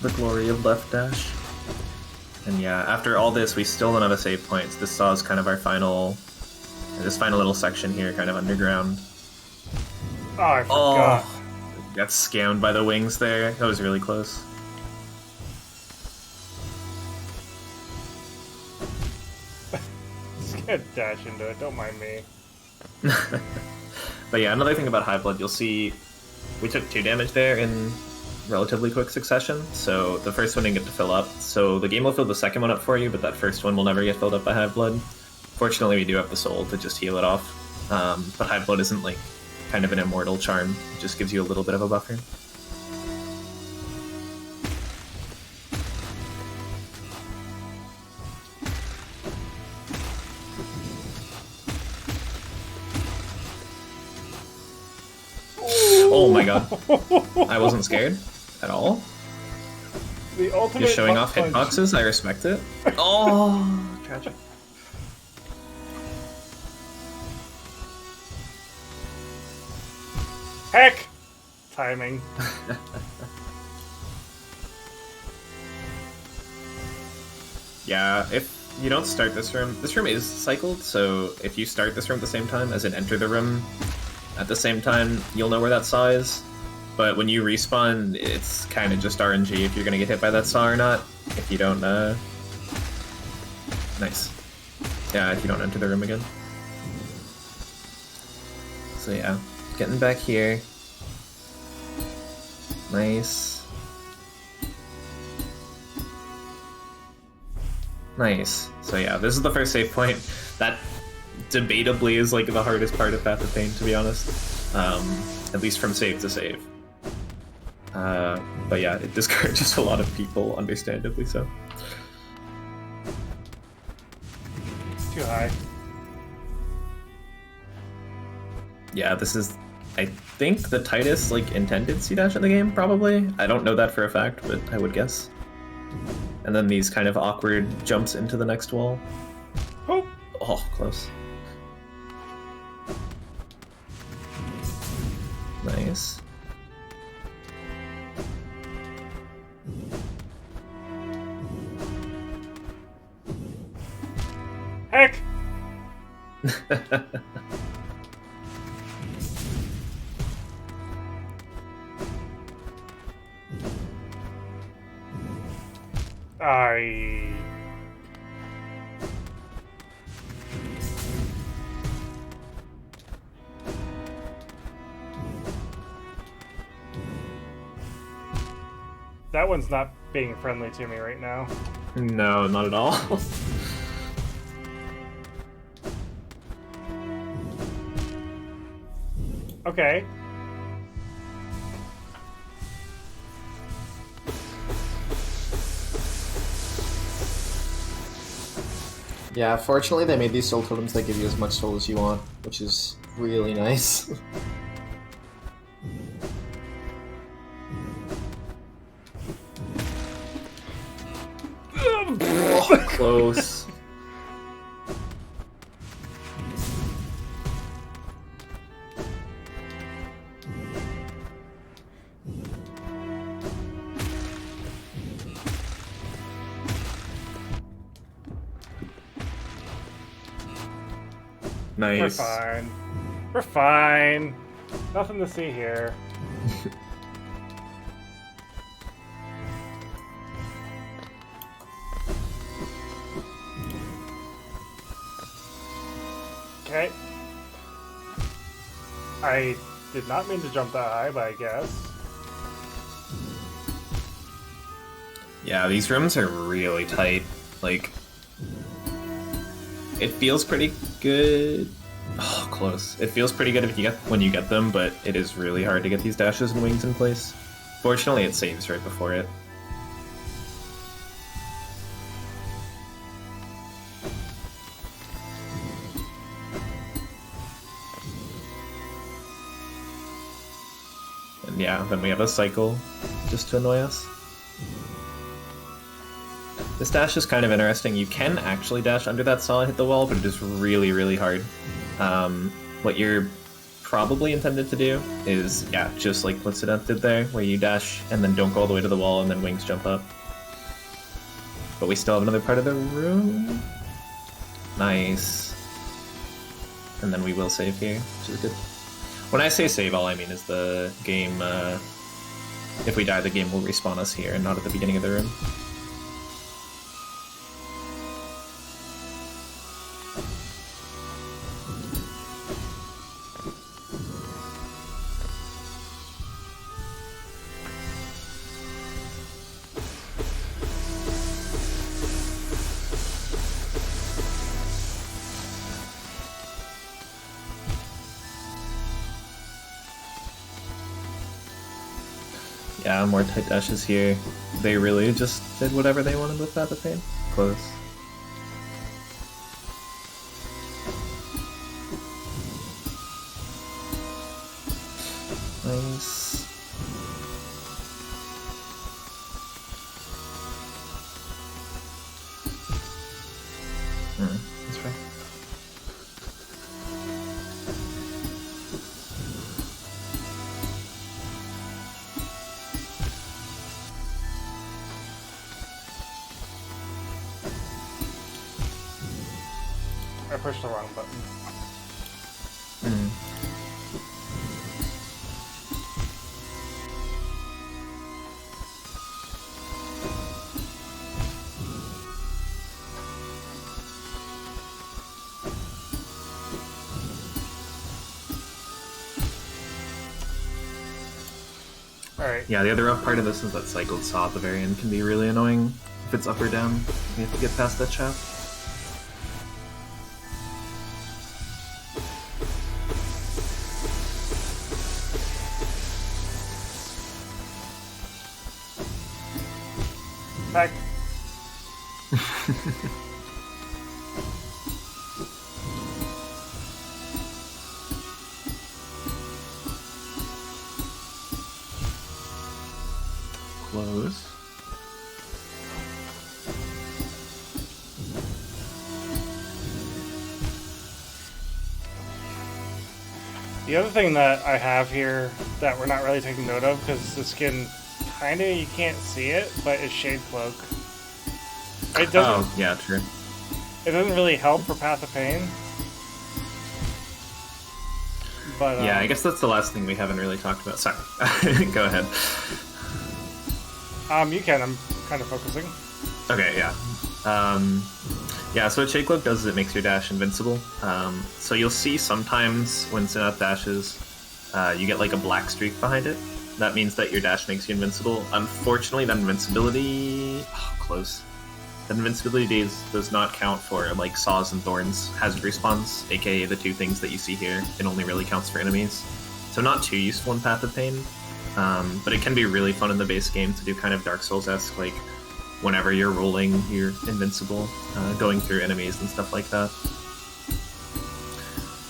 The glory of left dash. And yeah, after all this, we still don't have a save point. This saw is kind of our final, this final little section here, kind of underground.
Oh, I forgot.
Oh, got scammed by the wings there. That was really close.
Just gonna dash into it, don't mind me.
But yeah, another thing about High Blood, you'll see we took 2 damage there in relatively quick succession, so the first one didn't get to fill up. So the game will fill the second one up for you, but that first one will never get filled up by Hive Blood. Fortunately, we do have the soul to just heal it off. But Hive Blood isn't like kind of an immortal charm, it just gives you a little bit of a buffer. Oh my god. I wasn't scared at all.
The ultimate
You're showing
butt
off
punch.
hitboxes, I respect it. Oh, tragic.
Heck! Timing.
Yeah, if you don't start this room is cycled, so if you start this room at the same time, as in enter the room at the same time, you'll know where that saw is. But when you respawn, it's kind of just RNG if you're going to get hit by that saw or not. If you don't, Nice. Yeah, if you don't enter the room again. So yeah, getting back here. Nice. Nice. So yeah, this is the first save point. That debatably is like the hardest part of Path of Pain, to be honest. At least from save to save. But yeah, it discourages a lot of people, understandably so.
Too high.
Yeah, this is, I think, the tightest like intended C-dash in the game, probably. I don't know that for a fact, but I would guess. And then these kind of awkward jumps into the next wall.
Oh!
Oh, close. Nice.
Heck! I... That one's not being friendly to me right now.
No, not at all.
Okay.
Yeah, fortunately they made these soul totems that give you as much soul as you want, which is really nice.
Close.
We're
Nice.
fine. We're fine. Nothing to see here. Okay. I did not mean to jump that high, but I guess.
Yeah, these rooms are really tight. Like, it feels pretty good. Oh, close. It feels pretty good if you get when you get them, but it is really hard to get these dashes and wings in place. Fortunately, it saves right before it. And yeah, then we have a cycle just to annoy us. This dash is kind of interesting. You can actually dash under that saw and hit the wall, but it is really, really hard. What you're probably intended to do is, yeah, just like what Cinaeth did there, where you dash and then don't go all the way to the wall and then wings jump up. But we still have another part of the room. Nice. And then we will save here, which is good. When I say save, all I mean is the game, if we die, the game will respawn us here and not at the beginning of the room. Yeah, more tight dashes here. They really just did whatever they wanted with Path of Pain. Close. Nice. That's right.
I pushed the wrong button. Alright.
Yeah, the other rough part of this is that cycled saw at the very end can be really annoying. If it's up or down, you have to get past that shaft.
Back.
Close.
The other thing that I have here that we're not really taking note of, because the skin kinda, you can't see it, but it's Shade Cloak. It doesn't,
Oh, yeah, true.
it doesn't really help for Path of Pain. But
Yeah, I guess that's the last thing we haven't really talked about. Sorry. Go ahead.
you can, I'm kind of focusing.
Okay, yeah. Yeah, so what Shade Cloak does is it makes your dash invincible. So you'll see sometimes when Cinaeth dashes, you get like a black streak behind it. That means that your dash makes you invincible. Unfortunately, that invincibility... Oh, close. That invincibility does not count for like Saws and Thorns hazard respawns, aka the two things that you see here. It only really counts for enemies. So not too useful in Path of Pain, but it can be really fun in the base game to do kind of Dark Souls-esque, like whenever you're rolling, you're invincible, going through enemies and stuff like that.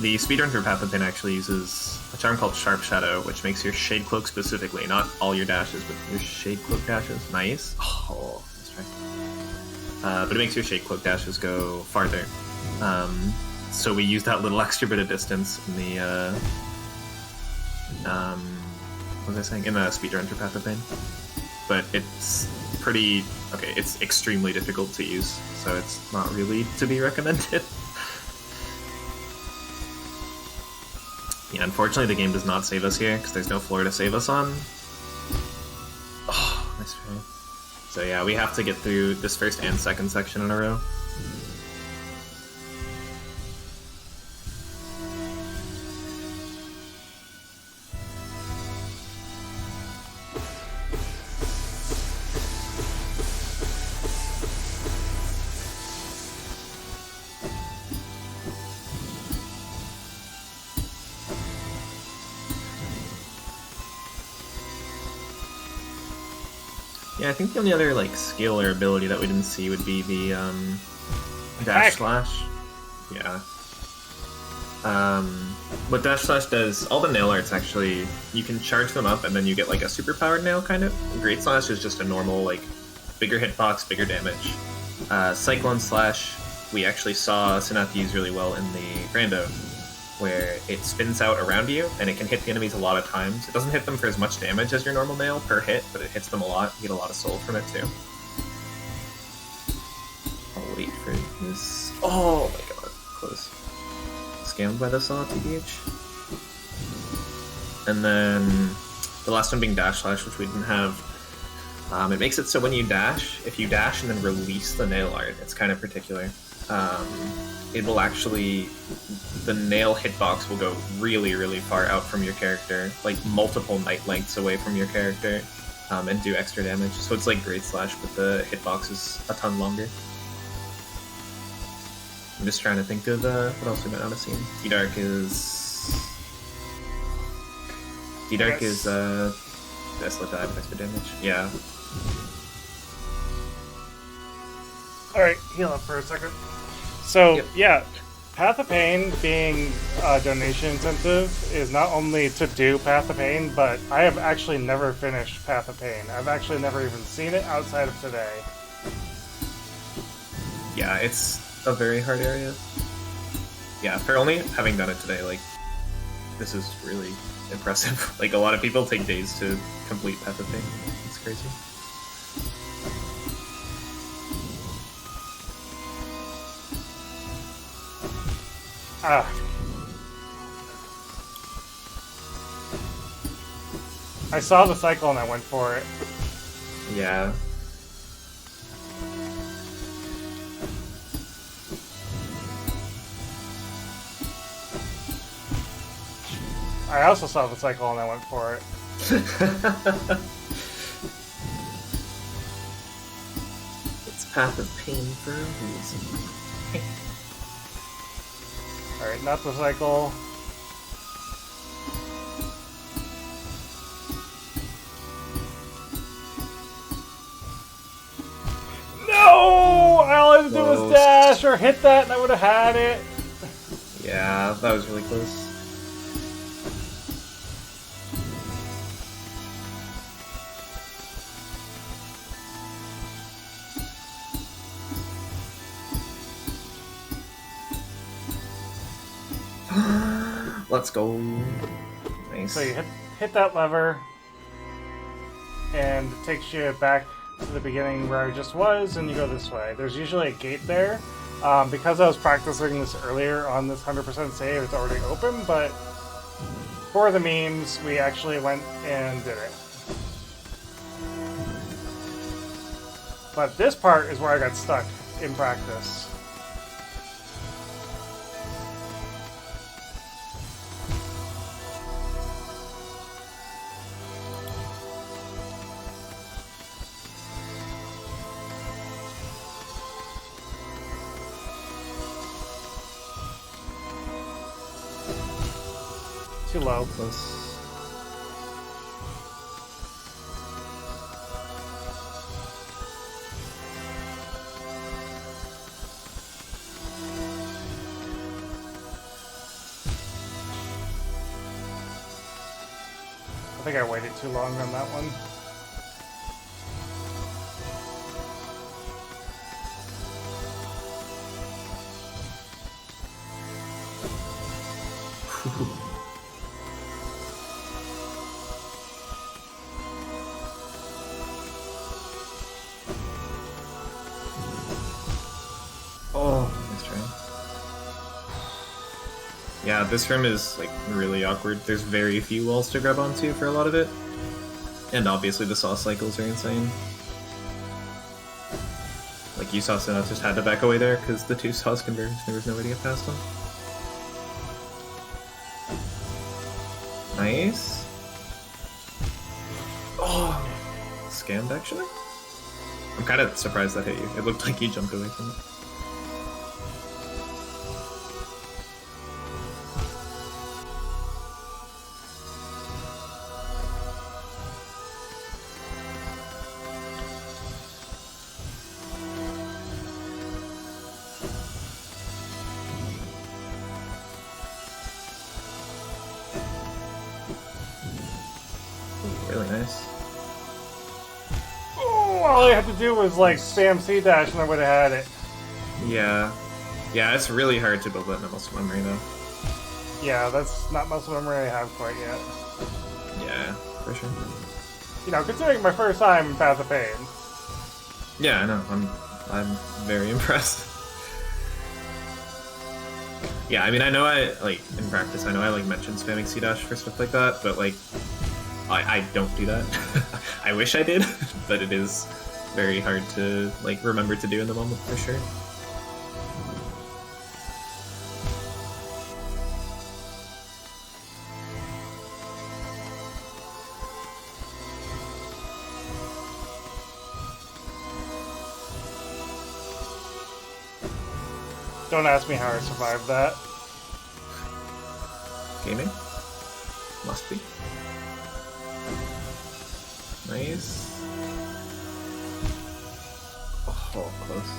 The speedrun for Path of Pain actually uses a charm called Sharp Shadow, which makes your Shade Cloak specifically, not all your dashes, but your Shade Cloak dashes. Nice. Oh, that's right. But it makes your Shade Cloak dashes go farther. So we use that little extra bit of distance in the, what was I saying? In the speedrun for Path of Pain. But it's pretty, okay, it's extremely difficult to use, so it's not really to be recommended. Yeah, unfortunately the game does not save us here because there's no floor to save us on. Oh, nice try. So yeah, we have to get through this first and second section in a row. Yeah, I think the only other like skill or ability that we didn't see would be the dash slash. Yeah. What dash slash does, all the nail arts actually, you can charge them up and then you get like a super powered nail kind of. Great slash is just a normal like bigger hitbox, bigger damage. Cyclone slash we actually saw Cinaeth use really well in the rando, where it spins out around you and it can hit the enemies a lot of times. It doesn't hit them for as much damage as your normal nail per hit, but it hits them a lot. You get a lot of soul from it too. I'll wait for this. Oh my god, close. Scammed by the saw, TBH. And then the last one being dash slash, which we didn't have. It makes it so when you dash, if you dash and then release the nail art, it's kind of particular. It will actually, the nail hitbox will go really, really far out from your character, like multiple night lengths away from your character, and do extra damage. So it's like Great Slash, but the hitbox is a ton longer. I'm just trying to think of what else we might not have seen. D-Dark is... D-Dark is Desolate Dive with extra damage. Yeah.
Alright, heal up for a second. So,
Yep.
yeah, Path of Pain being a donation incentive is not only to do Path of Pain, but I have actually never finished Path of Pain. I've actually never even seen it outside of today.
Yeah, it's a very hard area. Yeah, for only having done it today, like, this is really impressive. Like, a lot of people take days to complete Path of Pain. It's crazy.
Ah. I saw the cycle and I went for it.
Yeah.
I also saw the cycle and I went for it.
It's Path of Pain for a reason.
Alright, not the cycle. No! All I had to do was
Close.
dash or hit that and I would have had it.
Yeah, that was really close. Let's go. Nice.
So you hit that lever, and it takes you back to the beginning where I just was, and you go this way. There's usually a gate there. Because I was practicing this earlier on this 100% save, it's already open, but for the memes, we actually went and did it. But this part is where I got stuck in practice. Too low.
Close.
I think I waited too long on that one.
Oh, nice try. Yeah, this room is like really awkward. There's very few walls to grab onto for a lot of it. And obviously the saw cycles are insane. Like you saw Cinaeth just had to back away there because the two saws converged. There was no way to get past them. Nice. Oh, scammed actually. I'm kind of surprised that hit you. It looked like you jumped away from it. Really nice.
Oh, all I had to do was like spam C dash and I would have had it.
Yeah. Yeah, it's really hard to build that in muscle memory though.
Yeah, that's not muscle memory I have quite yet.
Yeah, for sure.
You know, considering my first time in Path of Pain.
Yeah, I know. I'm very impressed. Yeah, I mean, I know in practice, I know I mentioned spamming C dash for stuff like that, but I don't do that. I wish I did, but it is very hard to remember to do in the moment for sure.
Don't ask me how I survived that.
Gaming? Must be. Nice. Oh, close.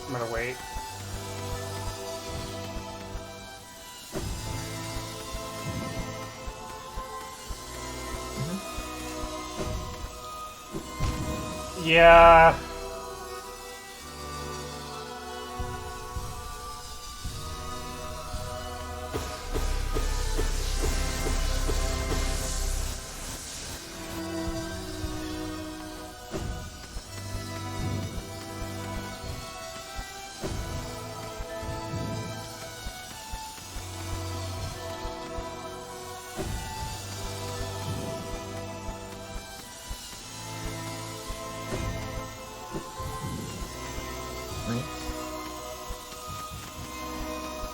I'm gonna wait. Yeah.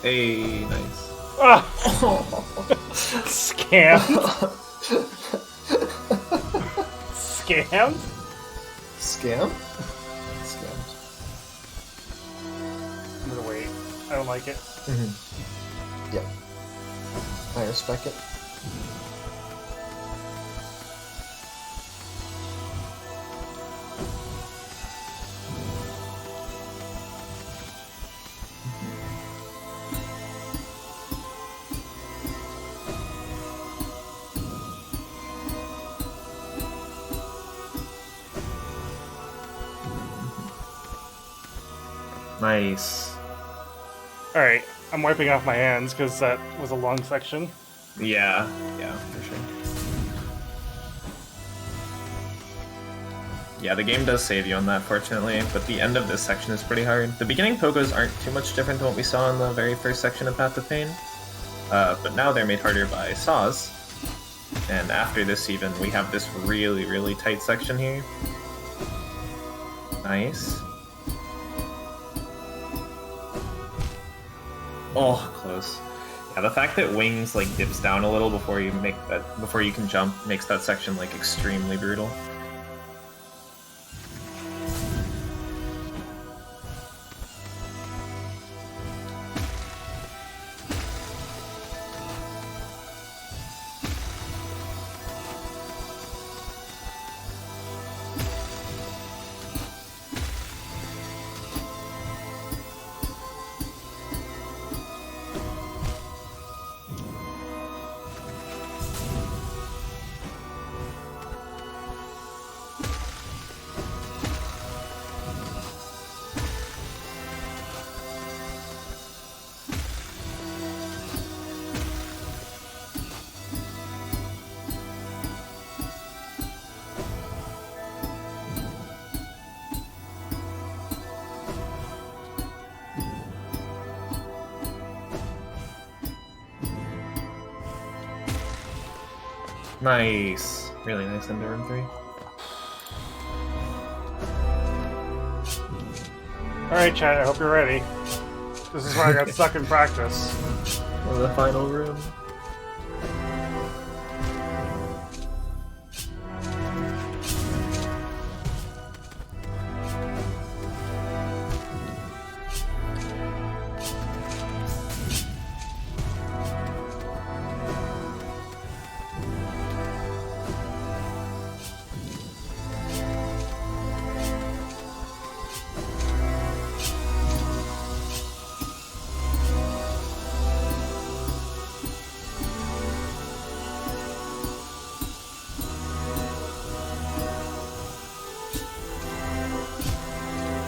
Hey, nice.
Ah! Scammed? Scammed?
Scam? Scammed.
I'm gonna wait. I don't like it.
Mm-hmm. Yep. I respect it.
Nice.
Alright, I'm wiping off my hands because that was a long section.
Yeah, for sure. Yeah, the game does save you on that, fortunately, but the end of this section is pretty hard. The beginning pogos aren't too much different than what we saw in the very first section of Path of Pain, but now they're made harder by saws. And after this even, we have this really, really tight section here. Nice. Oh, close. Yeah, the fact that wings dips down a little before you can jump makes that section extremely brutal. Nice. Really nice into room 3.
Alright, chat, I hope you're ready. This is where I got stuck in practice.
The final room.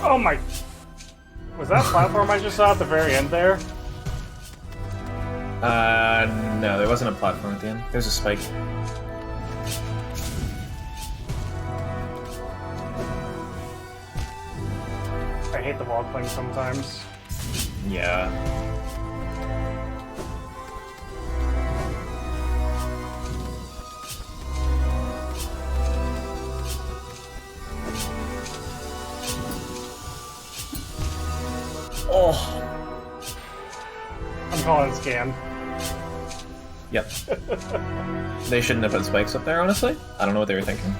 Oh my... Was that platform I just saw at the very end there?
No, there wasn't a platform at the end. There's a spike.
I hate the wall cling sometimes.
Yeah. Oh.
I'm calling scam.
Yep. They shouldn't have put spikes up there, honestly. I don't know what they were thinking.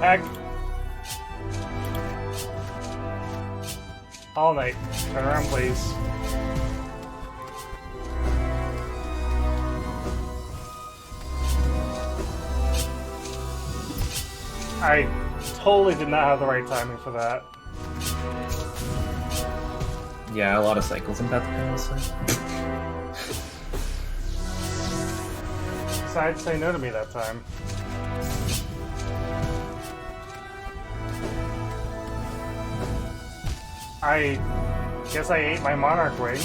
Heck. All night. Turn around, please. I totally did not have the right timing for that.
Yeah, a lot of cycles in Path, honestly.
Decided to say no to me that time. I guess I ate my monarch wing.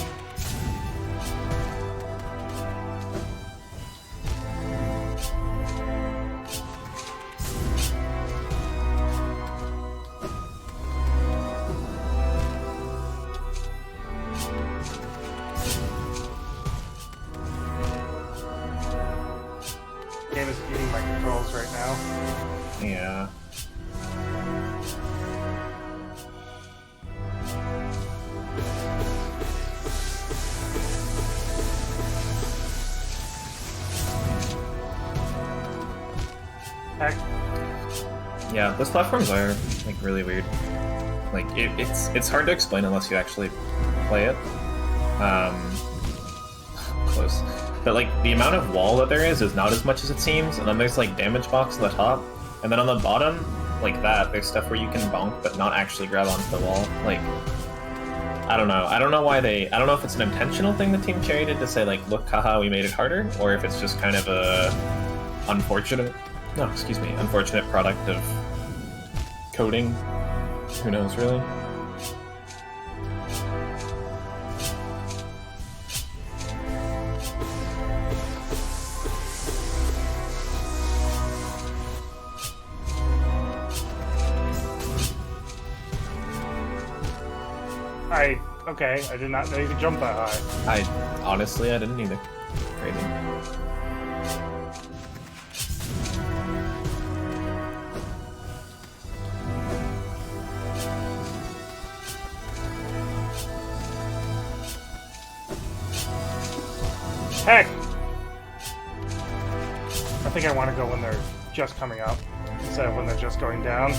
Game is eating my controls right now.
Yeah.
Heck.
Yeah, those platforms are like really weird. Like it's hard to explain unless you actually play it. Close. But like the amount of wall that there is not as much as it seems, and then there's like damage box on the top, and then on the bottom, like that, there's stuff where you can bonk but not actually grab onto the wall. Like I don't know. I don't know if it's an intentional thing the Team Cherry did to say like, look, haha, we made it harder, or if it's just kind of a unfortunate product of coding. Who knows, really?
Okay, I did not know you could jump that high.
I didn't either. Crazy.
Heck! I think I want to go when they're just coming up, instead of when they're just going down.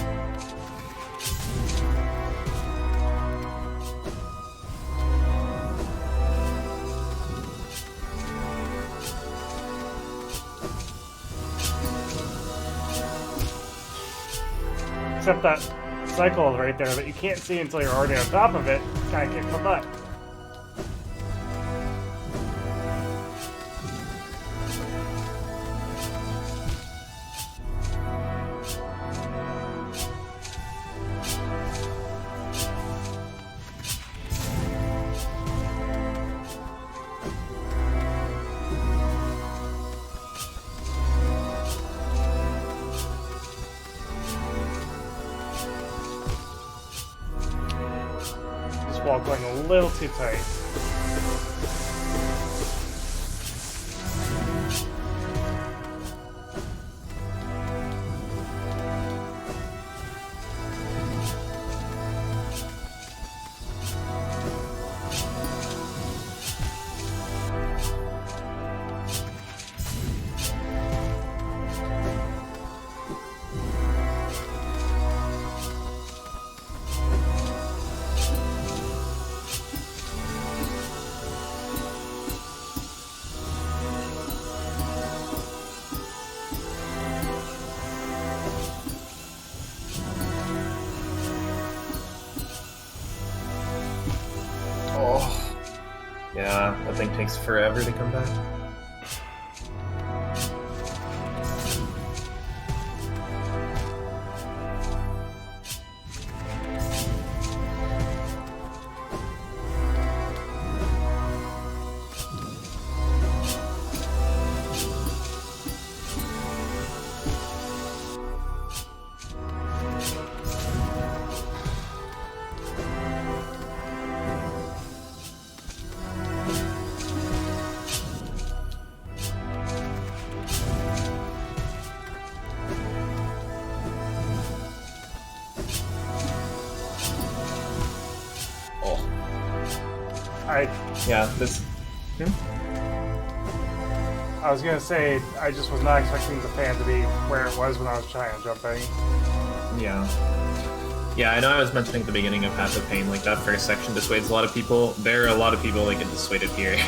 Except that cycle right there that you can't see until you're already on top of it, kind of kicks my butt. wall going a little too tight.
Oh,
Yeah, that thing takes forever to come back. Yeah, this.
I was gonna say, I just was not expecting the fan to be where it was when I was trying to jump in.
Yeah. Yeah, I know I was mentioning at the beginning of Path of Pain, like that first section dissuades a lot of people. There are a lot of people that get dissuaded here,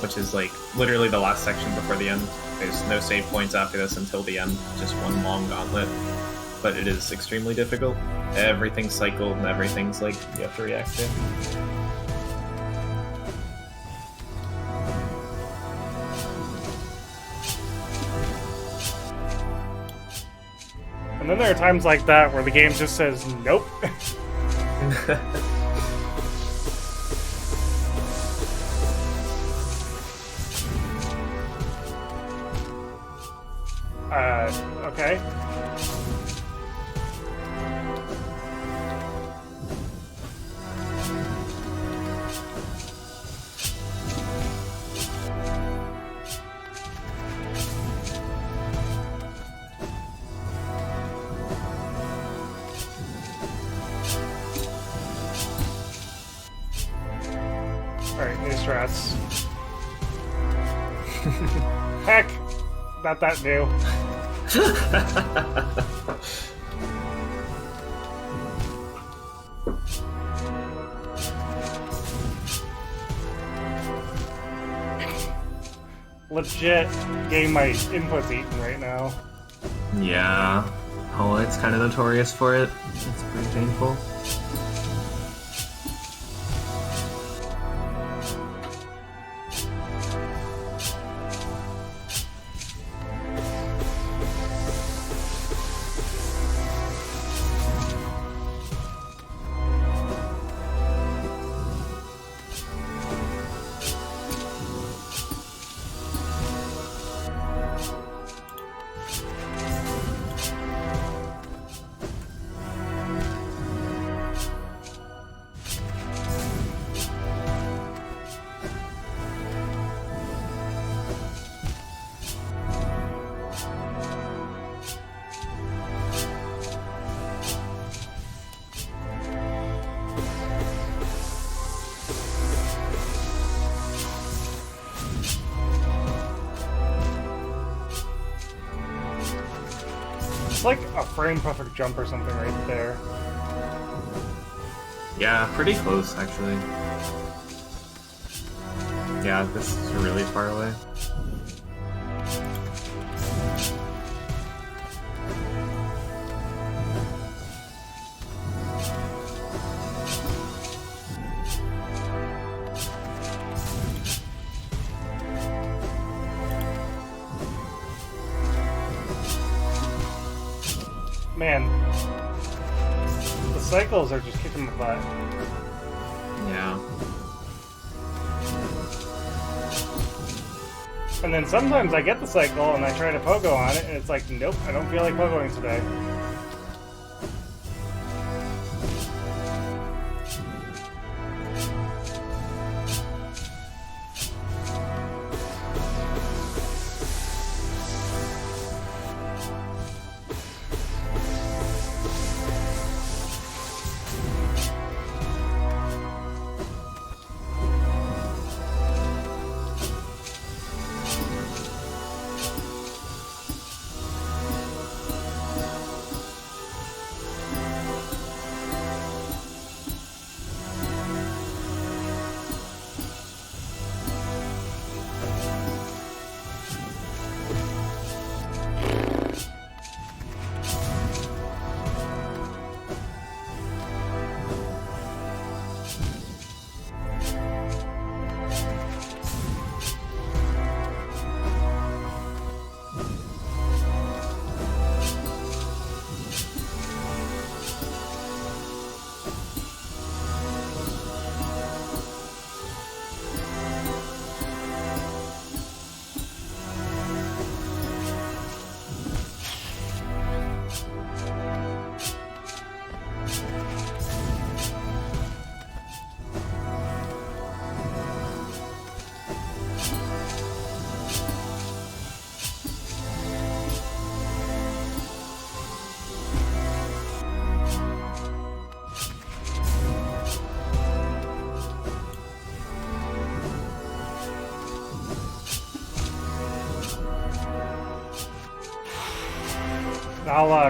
which is like literally the last section before the end. There's no save points after this until the end, just one long gauntlet. But it is extremely difficult. Everything's cycled and everything's like you have to react to.
And then there are times like that where the game just says, nope. Okay. Alright, new strats. Heck! Not that new. Legit getting my inputs eaten right now.
Yeah. Oh, it's kind of notorious for it. It's pretty painful.
It's like a frame perfect jump or something right there.
Yeah, pretty close actually. Yeah, this is really far away.
Man, the cycles are just kicking my butt.
Yeah.
And then sometimes I get the cycle and I try to pogo on it and it's like, nope, I don't feel like pogoing today.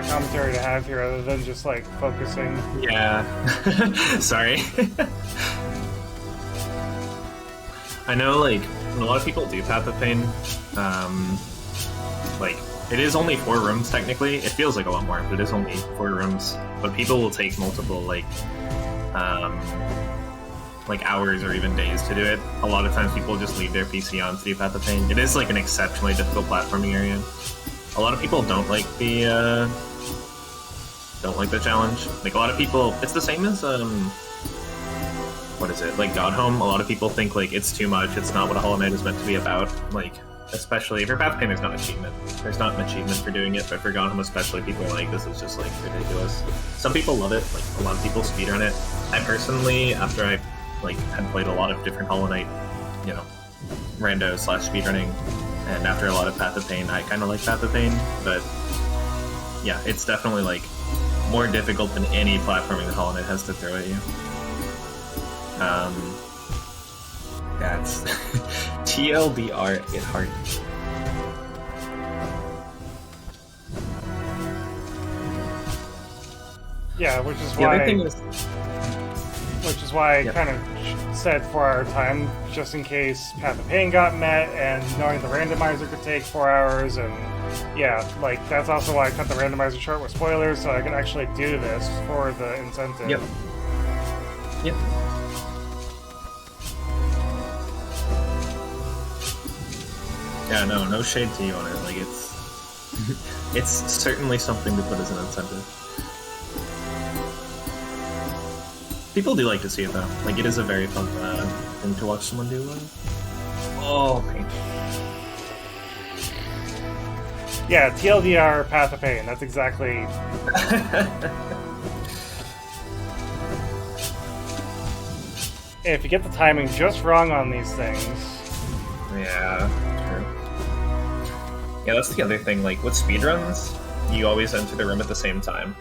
commentary to have here other than just like focusing.
Yeah. Sorry. I know, like, a lot of people do Path of Pain. Like, it is only 4 rooms technically. It feels like a lot more, but it is only 4 rooms. But people will take multiple, like hours or even days to do it. A lot of times people just leave their PC on to do Path of Pain. It is like an exceptionally difficult platforming area. A lot of people don't like the challenge. Like, a lot of people, it's the same as what is it, like God Home? A lot of people think like it's too much, it's not what a Hollow Knight is meant to be about. Like, especially for Path of Pain, there's not an achievement. There's not an achievement for doing it, but for God Home especially, people are like, this is just like ridiculous. Some people love it, like a lot of people speedrun it. I personally, after I like had played a lot of different Hollow Knight, you know, rando / speedrunning, and after a lot of Path of Pain, I kind of like Path of Pain, but yeah, it's definitely like more difficult than any platforming that Hollow Knight has to throw at you. That's TLDR, it hard.
Yeah, which is
The
why.
other thing is,
Which is why I
Yeah.
kind of said 4 hour time, just in case Path of Pain got met, and knowing the randomizer could take 4 hours, and yeah, like that's also why I cut the randomizer short with spoilers, so I could actually do this for the incentive.
Yep. Yep. Yeah, no shade to you on it. Like, it's it's certainly something to put as an incentive. People do like to see it though. Like, it is a very fun thing to watch someone do. Oh, pain.
Yeah, TLDR, Path of Pain. That's exactly. If you get the timing just wrong on these things.
Yeah, true. Yeah, that's the other thing. Like, with speedruns, you always enter the room at the same time.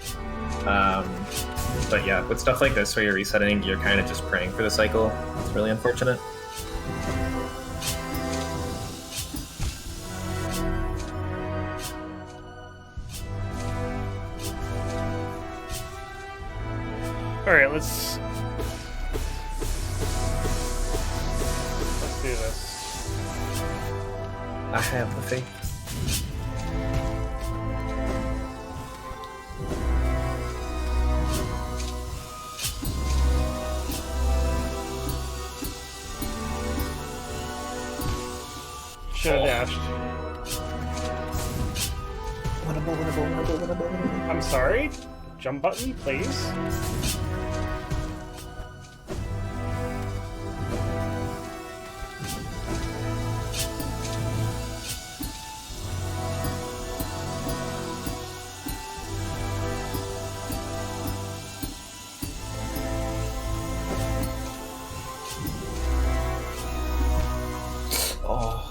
But yeah, with stuff like this where you're resetting, you're kind of just praying for the cycle. It's really unfortunate.
Alright, let's do this.
I have the faith.
Should have dashed. I'm sorry? Jump button, please?
Oh.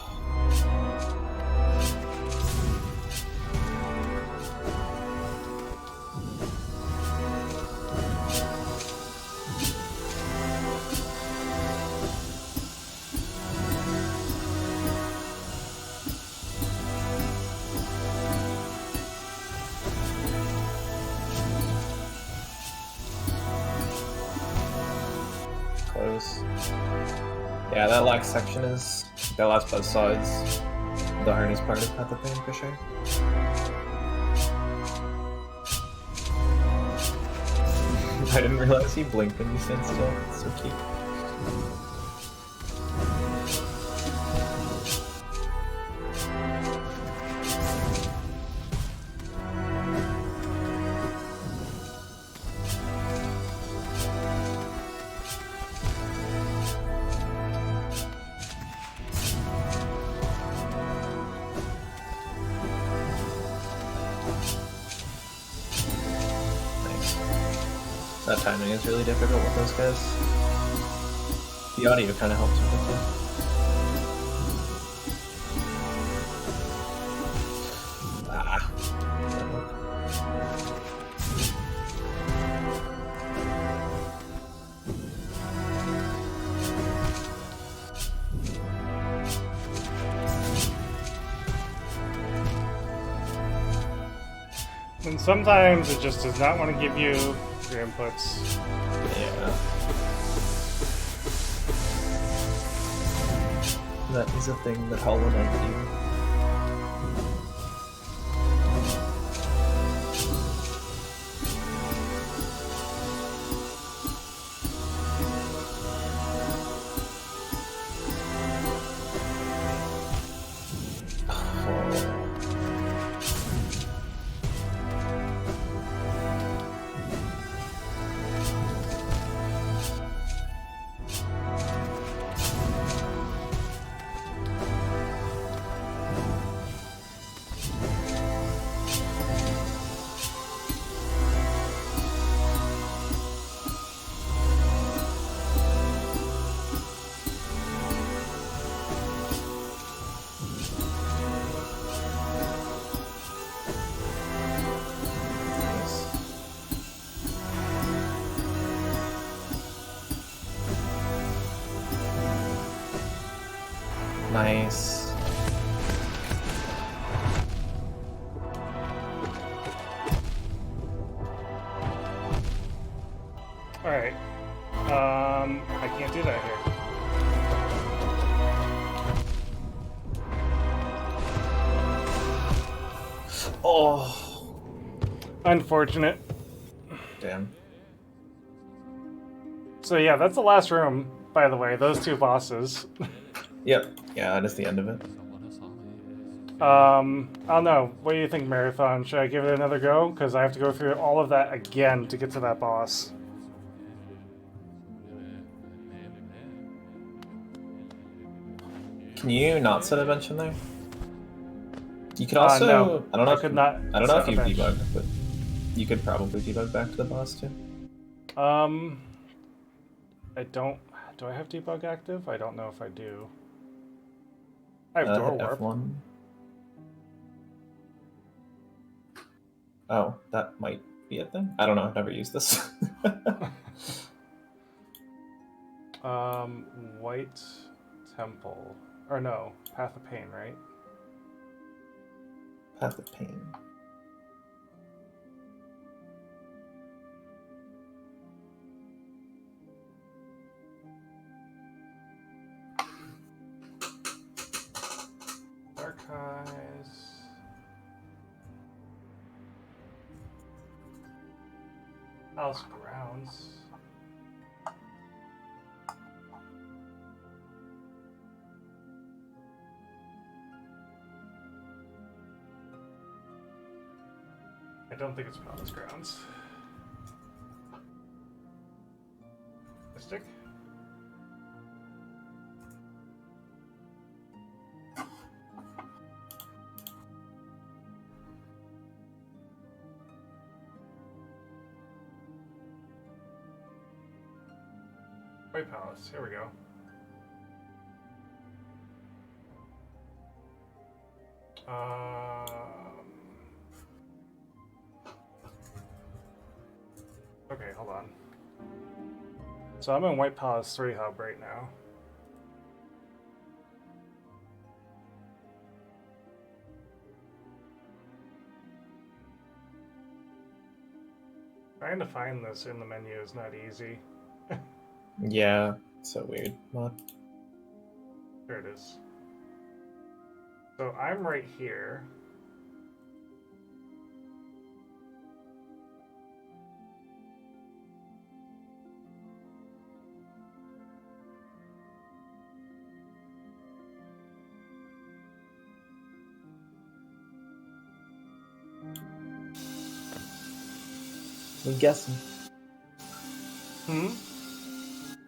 Close. Yeah, that last section is, that last buzzsaw is the hardest part of Path of Pain for sure. I didn't realize you blink when you stand still. It's so cute. Nice. That timing is really difficult with those guys. The audio kind of helps with it too. Ah.
sometimes it just does not want to give you your inputs.
Yeah. That is a thing that Hollow Knight do. Nice.
Alright. I can't do that here.
Oh,
Unfortunate.
damn.
So yeah, that's the last room, by the way, those two bosses.
Yep. Yeah, that is the end of it.
I don't know. What do you think, Marathon? Should I give it another go? Because I have to go through all of that again to get to that boss.
Can you not set a bench in there? You could also.
No,
I don't know.
I could not
I don't know
set
if
a
you
bench.
debug, but you could probably debug back to the boss too.
I don't. Do I have debug active? I don't know if I do. I have door
Hit
warp.
F1. Oh, that might be a thing. I don't know. I've never used this.
White Temple. Or no, Path of Pain, right?
Path of Pain.
Dark Eyes. House Grounds. I don't think it's Palace Grounds. Mystic? White Palace, here we go. Okay, hold on. So I'm in White Palace 3 hub right now. Trying to find this in the menu is not easy.
Yeah, so weird. Mod.
There it is. So I'm right here.
We guessing.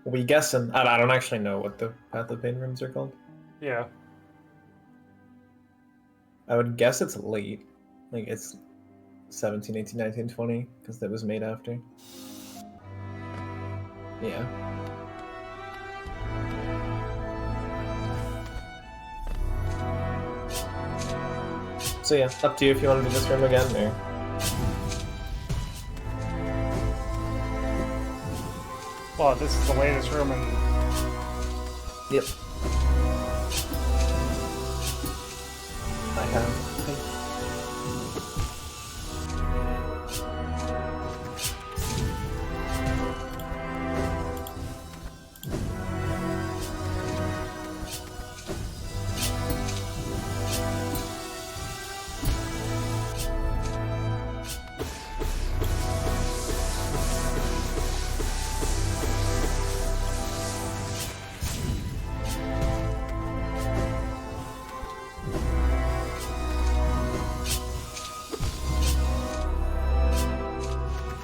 We guessing. I don't actually know what the Path of Pain rooms are called.
Yeah.
I would guess it's late. Like it's 17, 18, 19, 20, because that was made after. Yeah. So yeah, up to you if you want to do this room again, or...
Well, this is the latest room in...
Yep. I have.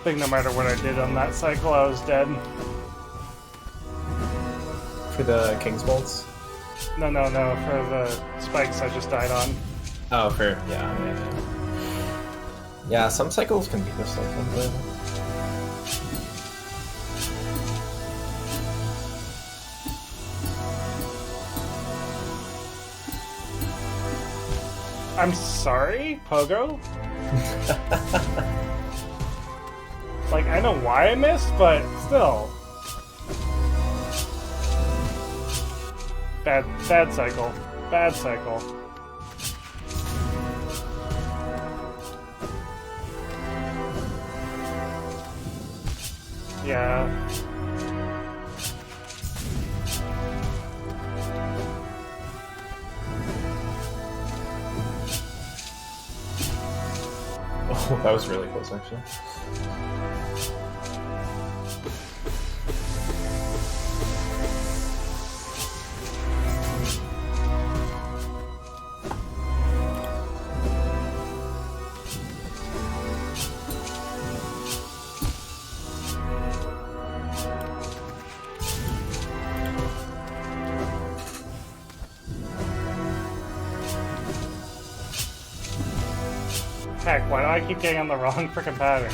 think no matter what I did on that cycle, I was dead.
For the King's Bolts?
No, for the spikes I just died on.
Oh, yeah. Yeah, some cycles can be this like unplayable.
I'm sorry, Pogo? Like, I know why I missed, but still. Bad cycle. Bad cycle. Yeah.
Oh, that was really close, actually.
Heck, why do I keep getting on the wrong frickin' pattern?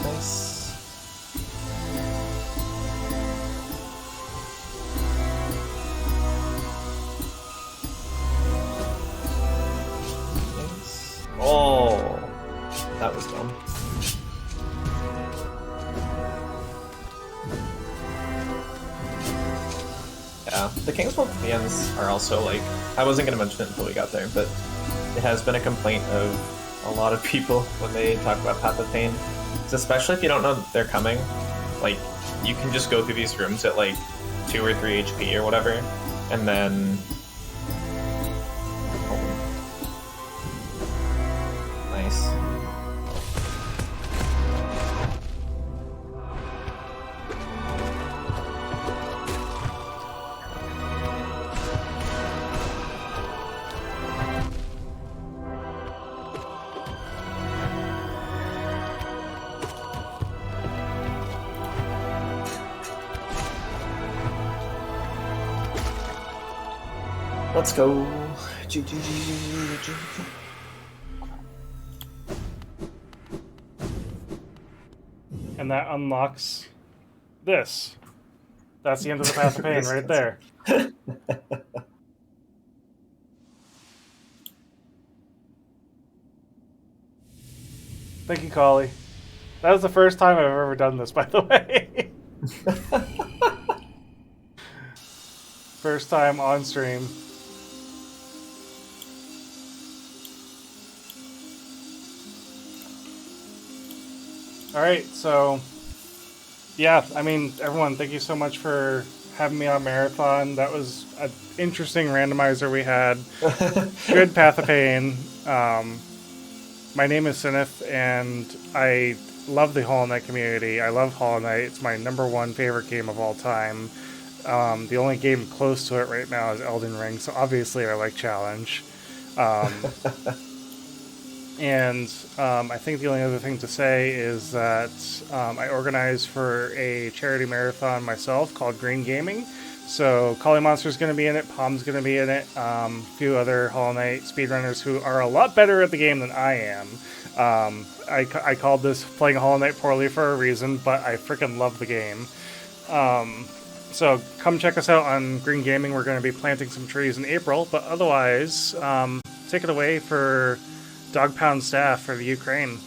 Nice. Nice. Oh, that was dumb. Yeah, the King's Bolt PMs are also like, I wasn't going to mention it until we got there, but it has been a complaint of a lot of people when they talk about Path of Pain. It's especially if you don't know that they're coming, like, you can just go through these rooms at like 2 or 3 HP or whatever, and then... Oh. Nice. Let's go.
And that unlocks this. That's the end of the Path of Pain right there. Thank you, Collie. That was the first time I've ever done this, by the way. First time on stream. Alright, so yeah, I mean, everyone, thank you so much for having me on Marathon. That was an interesting randomizer we had. Good Path of Pain. My name is Cinaeth, and I love the Hollow Knight community. I love Hollow Knight. It's my #1 favorite game of all time. The only game close to it right now is Elden Ring, so obviously I like challenge. And I think the only other thing to say is that I organize for a charity marathon myself called Green Gaming. So Collie Monster's going to be in it, Palm's going to be in it, a few other Hollow Knight speedrunners who are a lot better at the game than I am. I called this playing Hollow Knight poorly for a reason, but I freaking love the game. So come check us out on Green Gaming. We're going to be planting some trees in April, but otherwise, take it away for DogPound staff for the Ukraine.